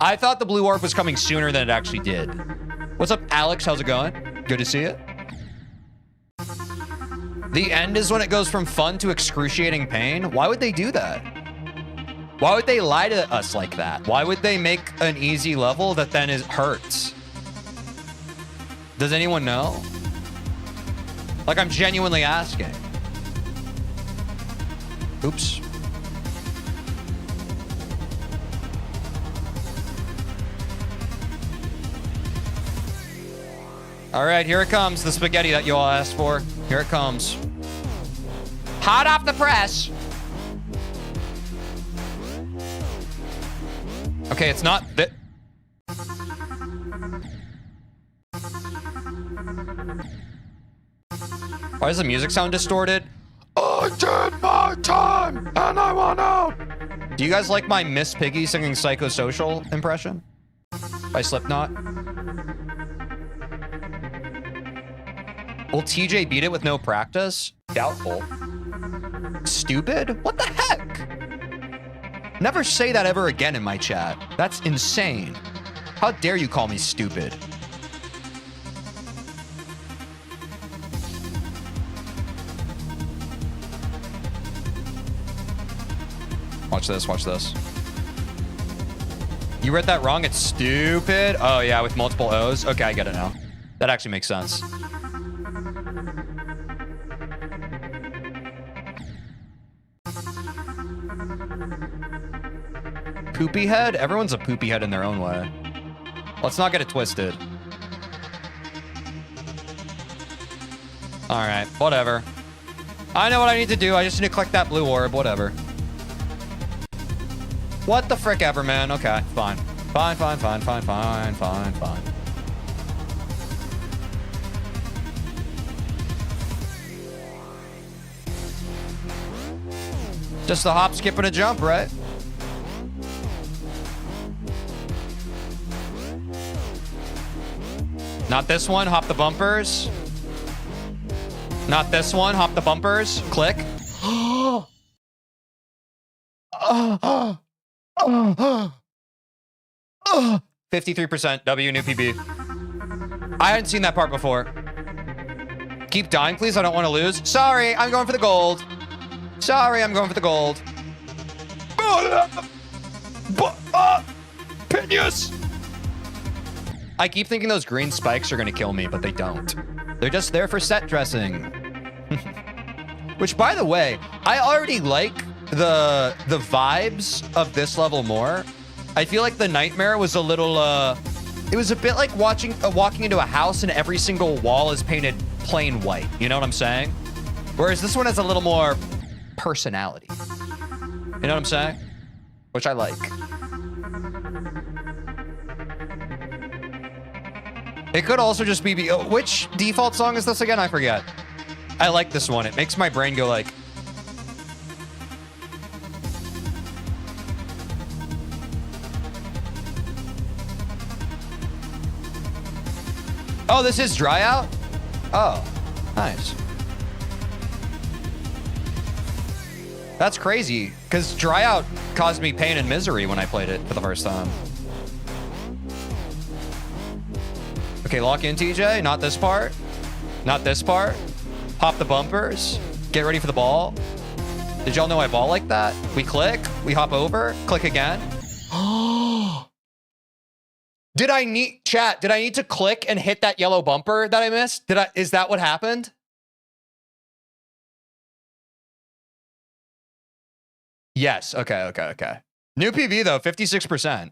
I thought the blue orb was coming sooner than it actually did. What's up, Alex? How's it going? Good to see you. The end is when it goes from fun to excruciating pain? Why would they do that? Why would they lie to us like that? Why would they make an easy level that then hurts? Does anyone know? Like, I'm genuinely asking. Oops. All right, here it comes. The spaghetti that you all asked for. Here it comes. Hot off the press. Okay, it's not that. Why does the music sound distorted? I did my time and I want out. Do you guys like my Miss Piggy singing Psychosocial impression by Slipknot? Will TJ beat it with no practice? Doubtful. Stupid? What the heck? Never say that ever again in my chat. That's insane. How dare you call me stupid? Watch this, watch this. You read that wrong? It's stupid? Oh yeah, with multiple O's? Okay, I get it now. That actually makes sense. Poopy head? Everyone's a poopy head in their own way. Let's not get it twisted. All right, whatever. I know what I need to do. I just need to click that blue orb, whatever. What the frick ever, man. Okay, fine. Fine. Just a hop, skip, and a jump, right? Not this one. Hop the bumpers. Not this one. Hop the bumpers. Click. 53%. W new PB. I hadn't seen that part before. Keep dying, please. I don't want to lose. Sorry, I'm going for the gold. Sorry, I'm going for the gold. Pinions! I keep thinking those green spikes are going to kill me, but they don't. They're just there for set dressing. Which, by the way, I already like the vibes of this level more. I feel like the nightmare was a little, it was a bit like walking into a house and every single wall is painted plain white. You know what I'm saying? Whereas this one has a little more personality. You know what I'm saying? Which I like. It could also just be, which default song is this again? I forget. I like this one. It makes my brain go like, oh, this is dry out? Oh, nice. That's crazy, because dry out caused me pain and misery when I played it for the first time. Okay, lock in, TJ. Not this part. Not this part. Pop the bumpers. Get ready for the ball. Did y'all know I ball like that? We click. We hop over. Click again. Did I need to click and hit that yellow bumper that I missed? Is that what happened? Yes. Okay. New PV though, 56%.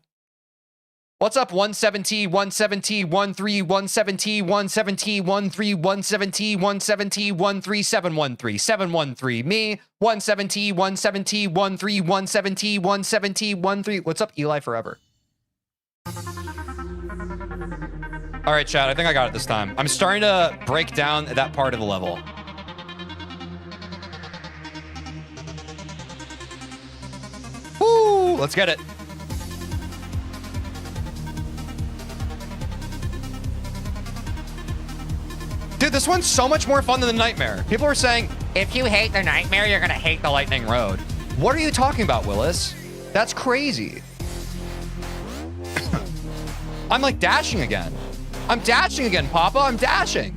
What's up? 170, 170, 13, 170, 170, 13, 170, 170, 13, 713, 713. Me, 170, 170, 13, 170, 170, 13. What's up, Eli Forever? All right, chat. I think I got it this time. I'm starting to break down that part of the level. Woo! Let's get it. Dude, this one's so much more fun than the Nightmare. People are saying, if you hate the Nightmare, you're gonna hate the Lightning Road. What are you talking about, Willis? That's crazy. I'm like dashing again. I'm dashing again, Papa. I'm dashing.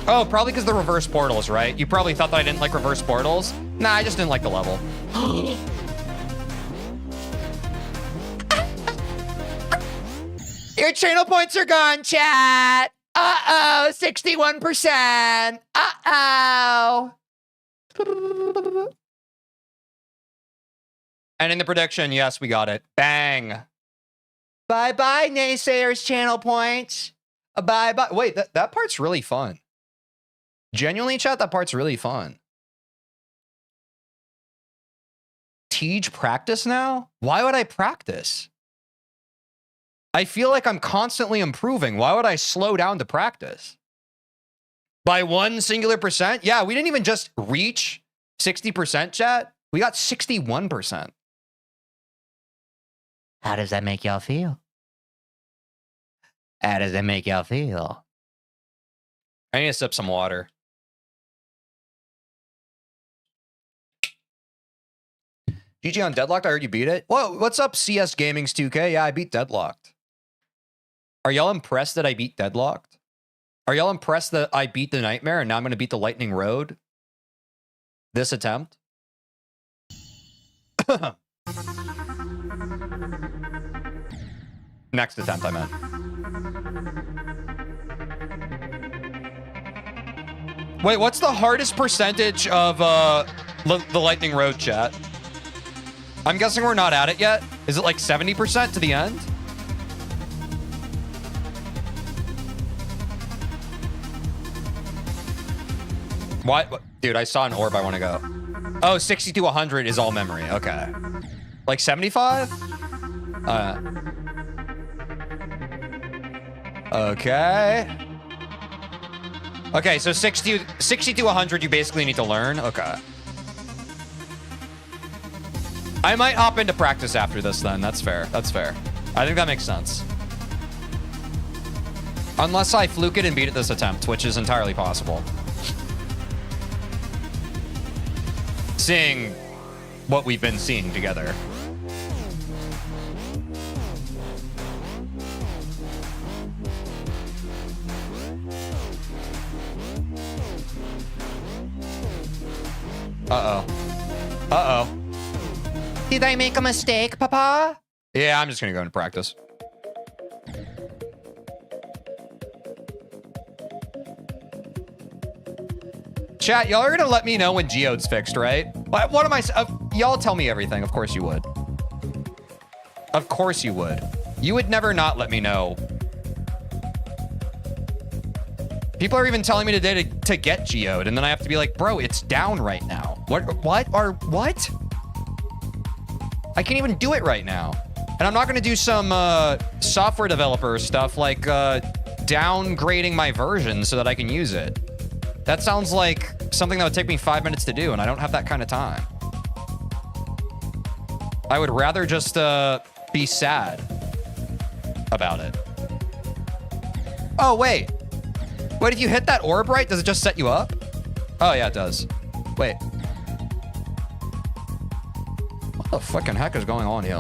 Oh, probably because the reverse portals, right? You probably thought that I didn't like reverse portals. Nah, I just didn't like the level. Your channel points are gone, chat. Uh-oh, 61%. Uh-oh. And in the prediction, yes, we got it. Bang. Bye-bye, naysayers channel points. Bye-bye. Wait, that part's really fun. Genuinely, chat, that part's really fun. Teej practice now? Why would I practice? I feel like I'm constantly improving. Why would I slow down to practice? By one singular percent? Yeah, we didn't even just reach 60%, chat. We got 61%. How does that make y'all feel? How does that make y'all feel? I need to sip some water. GG on Deadlocked, I heard you beat it. Whoa, what's up, CS Gaming's 2K? Yeah, I beat Deadlocked. Are y'all impressed that I beat Deadlocked? Are y'all impressed that I beat the Nightmare and now I'm going to beat the Lightning Road? This attempt? Next attempt, I meant. Wait, what's the hardest percentage of the Lightning Road, chat? I'm guessing we're not at it yet. Is it like 70% to the end? What? Dude, I saw an orb I want to go. Oh, 60 to 100 is all memory. Okay. Like 75? Okay. Okay, so 60 to 100 you basically need to learn. Okay. I might hop into practice after this then. That's fair. That's fair. I think that makes sense. Unless I fluke it and beat it this attempt, which is entirely possible. Seeing what we've been seeing together. Uh-oh. Uh-oh. Did I make a mistake, Papa? Yeah, I'm just gonna go into practice. Chat, y'all are gonna let me know when Geode's fixed, right? What am I? Y'all tell me everything. Of course you would. Of course you would. You would never not let me know. People are even telling me today to get Geode, and then I have to be like, bro, it's down right now. What? I can't even do it right now. And I'm not gonna do some software developer stuff like downgrading my version so that I can use it. That sounds like something that would take me 5 minutes to do, and I don't have that kind of time. I would rather just be sad about it. Oh, wait. Wait, if you hit that orb right, does it just set you up? Oh, yeah, it does. Wait. What the fucking heck is going on here?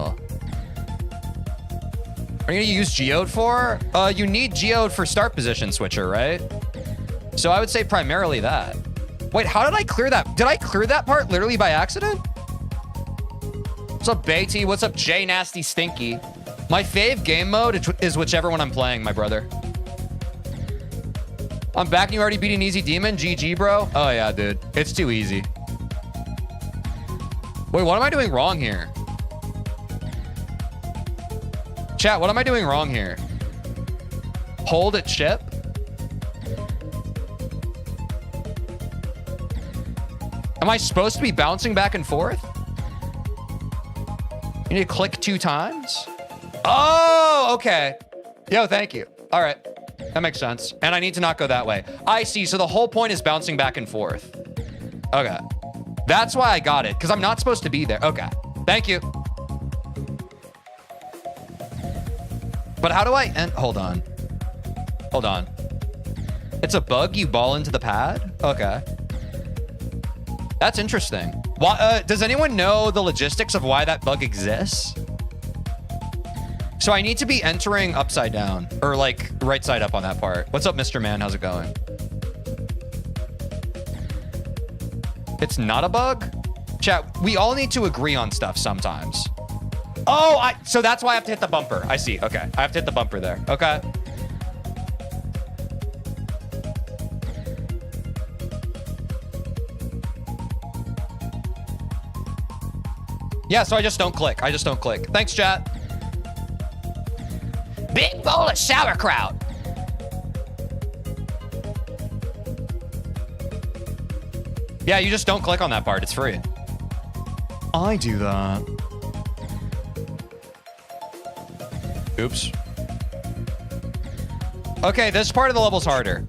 Are you gonna use Geode for? You need Geode for start position switcher, right? So I would say primarily that. Wait, how did I clear that? Did I clear that part literally by accident? What's up, Beatty? What's up, J Nasty Stinky? My fave game mode is whichever one I'm playing, my brother. I'm back and you already beat an easy demon? GG, bro. Oh, yeah, dude. It's too easy. Wait, what am I doing wrong here? Chat, what am I doing wrong here? Hold at chip? Am I supposed to be bouncing back and forth? You need to click 2 times? Oh, okay. Yo, thank you. All right. That makes sense. And I need to not go that way. I see. So the whole point is bouncing back and forth. Okay. That's why I got it. Because I'm not supposed to be there. Okay. Thank you. But how do I end? Hold on. Hold on. It's a bug? You ball into the pad? Okay. That's interesting. Why, does anyone know the logistics of why that bug exists? So I need to be entering upside down or like right side up on that part. What's up, Mr. Man? How's it going? It's not a bug? Chat, we all need to agree on stuff sometimes. Oh, so that's why I have to hit the bumper. I see. Okay. I have to hit the bumper there. Okay. Yeah, so I just don't click. I just don't click. Thanks, chat. Big bowl of sauerkraut. Yeah, you just don't click on that part. It's free. I do that. Oops. Okay, this part of the level's harder.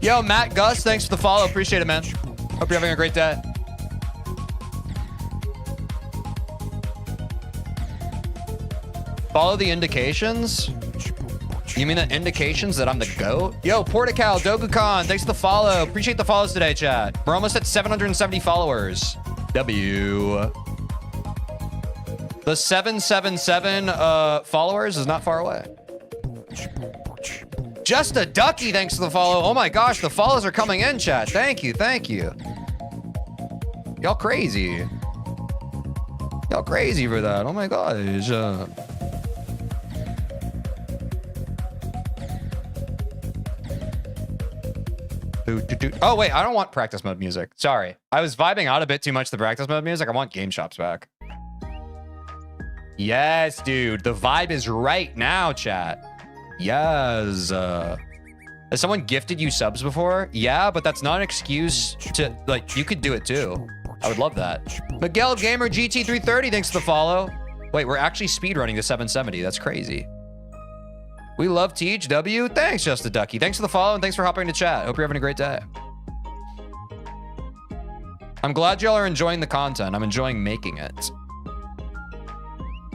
Yo, Matt Gus, thanks for the follow. Appreciate it, man. Hope you're having a great day. Follow the indications? You mean the indications that I'm the GOAT? Yo, Portical, Dogucon, thanks for the follow. Appreciate the follows today, chat. We're almost at 770 followers. W. The 777 followers is not far away. Just a ducky, thanks for the follow. Oh my gosh, the follows are coming in, chat. Thank you, thank you. Y'all crazy. Y'all crazy for that. Oh my gosh. Oh, wait, I don't want practice mode music. Sorry. I was vibing out a bit too much the practice mode music. I want game shops back. Yes, dude. The vibe is right now, chat. Yes. Has someone gifted you subs before? Yeah, but that's not an excuse to, like, you could do it too. I would love that. Miguel Gamer GT330, thanks for the follow. Wait, we're actually speedrunning to 770. That's crazy. We love TeejW. Thanks, Just a Ducky. Thanks for the follow and thanks for hopping into chat. Hope you're having a great day. I'm glad y'all are enjoying the content. I'm enjoying making it.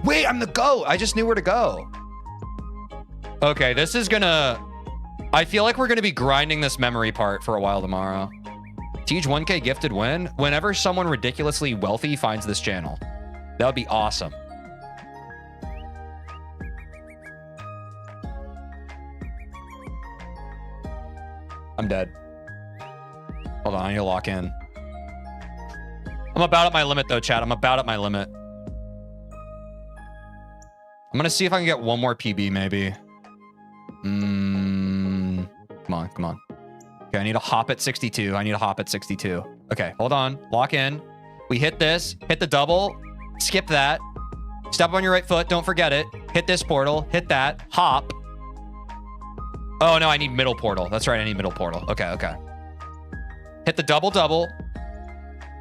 Wait, I'm the GOAT. I just knew where to go. Okay, this is gonna... I feel like we're gonna be grinding this memory part for a while tomorrow. Teej 1K gifted win. Whenever someone ridiculously wealthy finds this channel. That would be awesome. I'm dead. Hold on, I need to lock in. I'm about at my limit though, chat. I'm about at my limit. I'm gonna see if I can get one more PB maybe. Come on, come on. Okay, I need a hop at 62. I need a hop at 62. Okay, hold on. Lock in. We hit this. Hit the double. Skip that. Step on your right foot. Don't forget it. Hit this portal. Hit that. Hop. Oh, no, I need middle portal. That's right, I need middle portal. Okay, okay. Hit the double.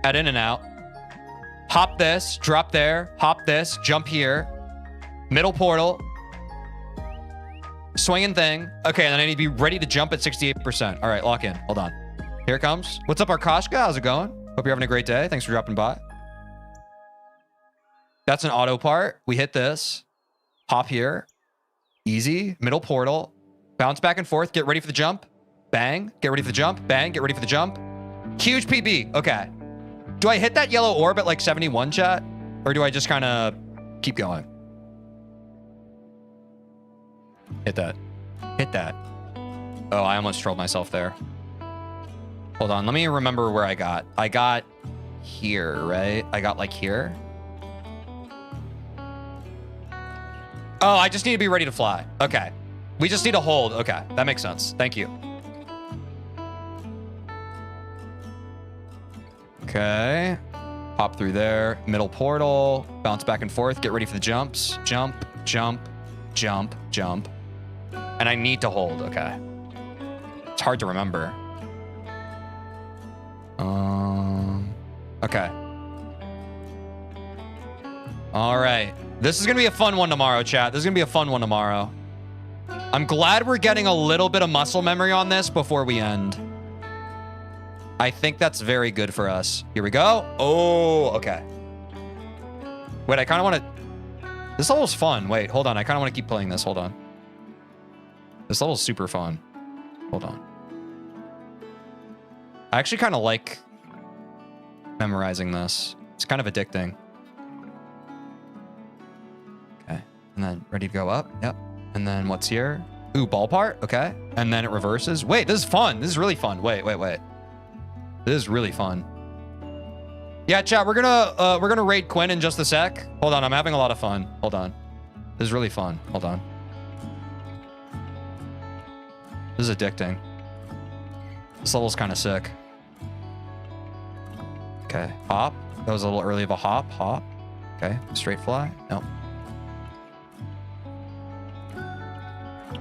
Add in and out. Hop this. Drop there. Hop this. Jump here. Middle portal. Swinging thing. Okay, and then I need to be ready to jump at 68%. All right, lock in. Hold on. Here it comes. What's up, Arkashka? How's it going? Hope you're having a great day. Thanks for dropping by. That's an auto part. We hit this. Hop here. Easy. Middle portal. Bounce back and forth. Get ready for the jump. Bang. Get ready for the jump. Bang. Get ready for the jump. Huge PB. Okay. Do I hit that yellow orb at like 71, chat? Or do I just kind of keep going? Hit that. Hit that. Oh, I almost trolled myself there. Hold on. Let me remember where I got. I got here, right? I got like here. Oh, I just need to be ready to fly. Okay. We just need to hold. Okay. That makes sense. Thank you. Okay. Hop through there. Middle portal. Bounce back and forth. Get ready for the jumps. Jump, jump, jump, jump. And I need to hold. Okay. It's hard to remember. Okay. All right. This is going to be a fun one tomorrow, chat. This is going to be a fun one tomorrow. I'm glad we're getting a little bit of muscle memory on this before we end. I think that's very good for us. Here we go. Oh, okay. Wait, I kind of want to... This level's fun. Wait, hold on. I kind of want to keep playing this. Hold on. This level's super fun. Hold on. I actually kind of like memorizing this. It's kind of addicting. Okay. And then ready to go up. Yep. And then what's here? Ooh, ball part. Okay. And then it reverses. Wait, this is fun. This is really fun. Wait. This is really fun. Yeah, chat, we're gonna raid Quinn in just a sec. Hold on, I'm having a lot of fun. Hold on. This is really fun. Hold on. This is addicting. This level's kind of sick. Okay, hop. That was a little early of a hop. Hop. Okay, straight fly. Nope.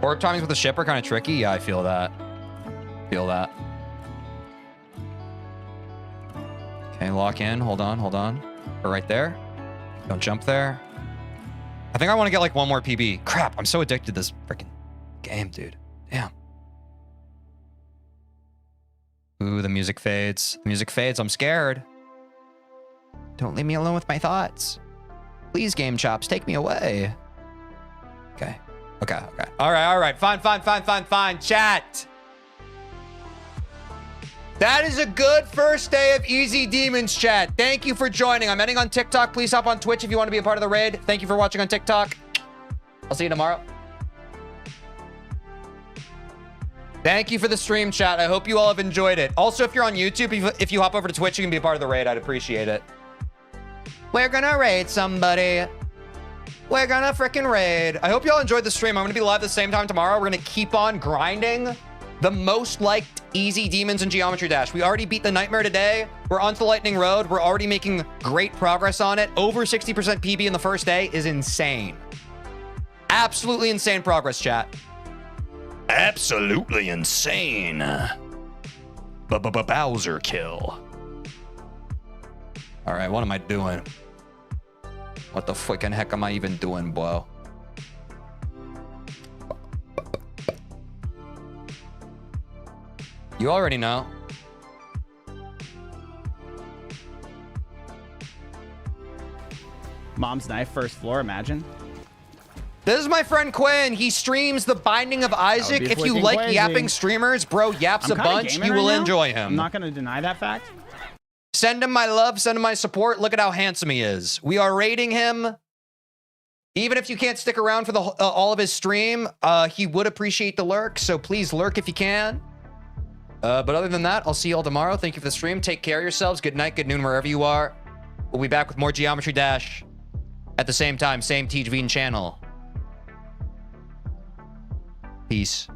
Orb timings with the ship are kind of tricky. Yeah, I feel that. Feel that. Okay, lock in. Hold on. We're right there. Don't jump there. I think I want to get like one more PB. Crap, I'm so addicted to this freaking game, dude. Damn. Ooh, the music fades. The music fades. I'm scared. Don't leave me alone with my thoughts. Please, Game Chops, take me away. Okay. All right. Fine. Chat. That is a good first day of Easy Demons, chat. Thank you for joining. I'm ending on TikTok. Please hop on Twitch if you want to be a part of the raid. Thank you for watching on TikTok. I'll see you tomorrow. Thank you for the stream, chat. I hope you all have enjoyed it. Also, if you're on YouTube, if you hop over to Twitch, you can be a part of the raid. I'd appreciate it. We're gonna raid somebody. We're gonna freaking raid. I hope you all enjoyed the stream. I'm gonna be live at the same time tomorrow. We're gonna keep on grinding the most liked Easy Demons in Geometry Dash. We already beat the Nightmare today. We're onto the Lightning Road. We're already making great progress on it. Over 60% PB in the first day is insane. Absolutely insane progress, chat. Absolutely insane. Bowser kill. All right, what am I doing? What the freaking heck am I even doing, bro? You already know. Mom's knife, first floor, imagine. This is my friend Quinn. He streams The Binding of Isaac. If you flipping like crazy. yapping streamers, bro yaps I'm a kinda bunch. gaming You right will now. enjoy I'm him. not going to deny that fact. Send him my love. Send him my support. Look at how handsome he is. We are rating him. Even if you can't stick around for the all of his stream, he would appreciate the lurk. So please lurk if you can. But other than that, I'll see you all tomorrow. Thank you for the stream. Take care of yourselves. Good night, good noon, wherever you are. We'll be back with more Geometry Dash at the same time, same TeejVeen channel. Peace.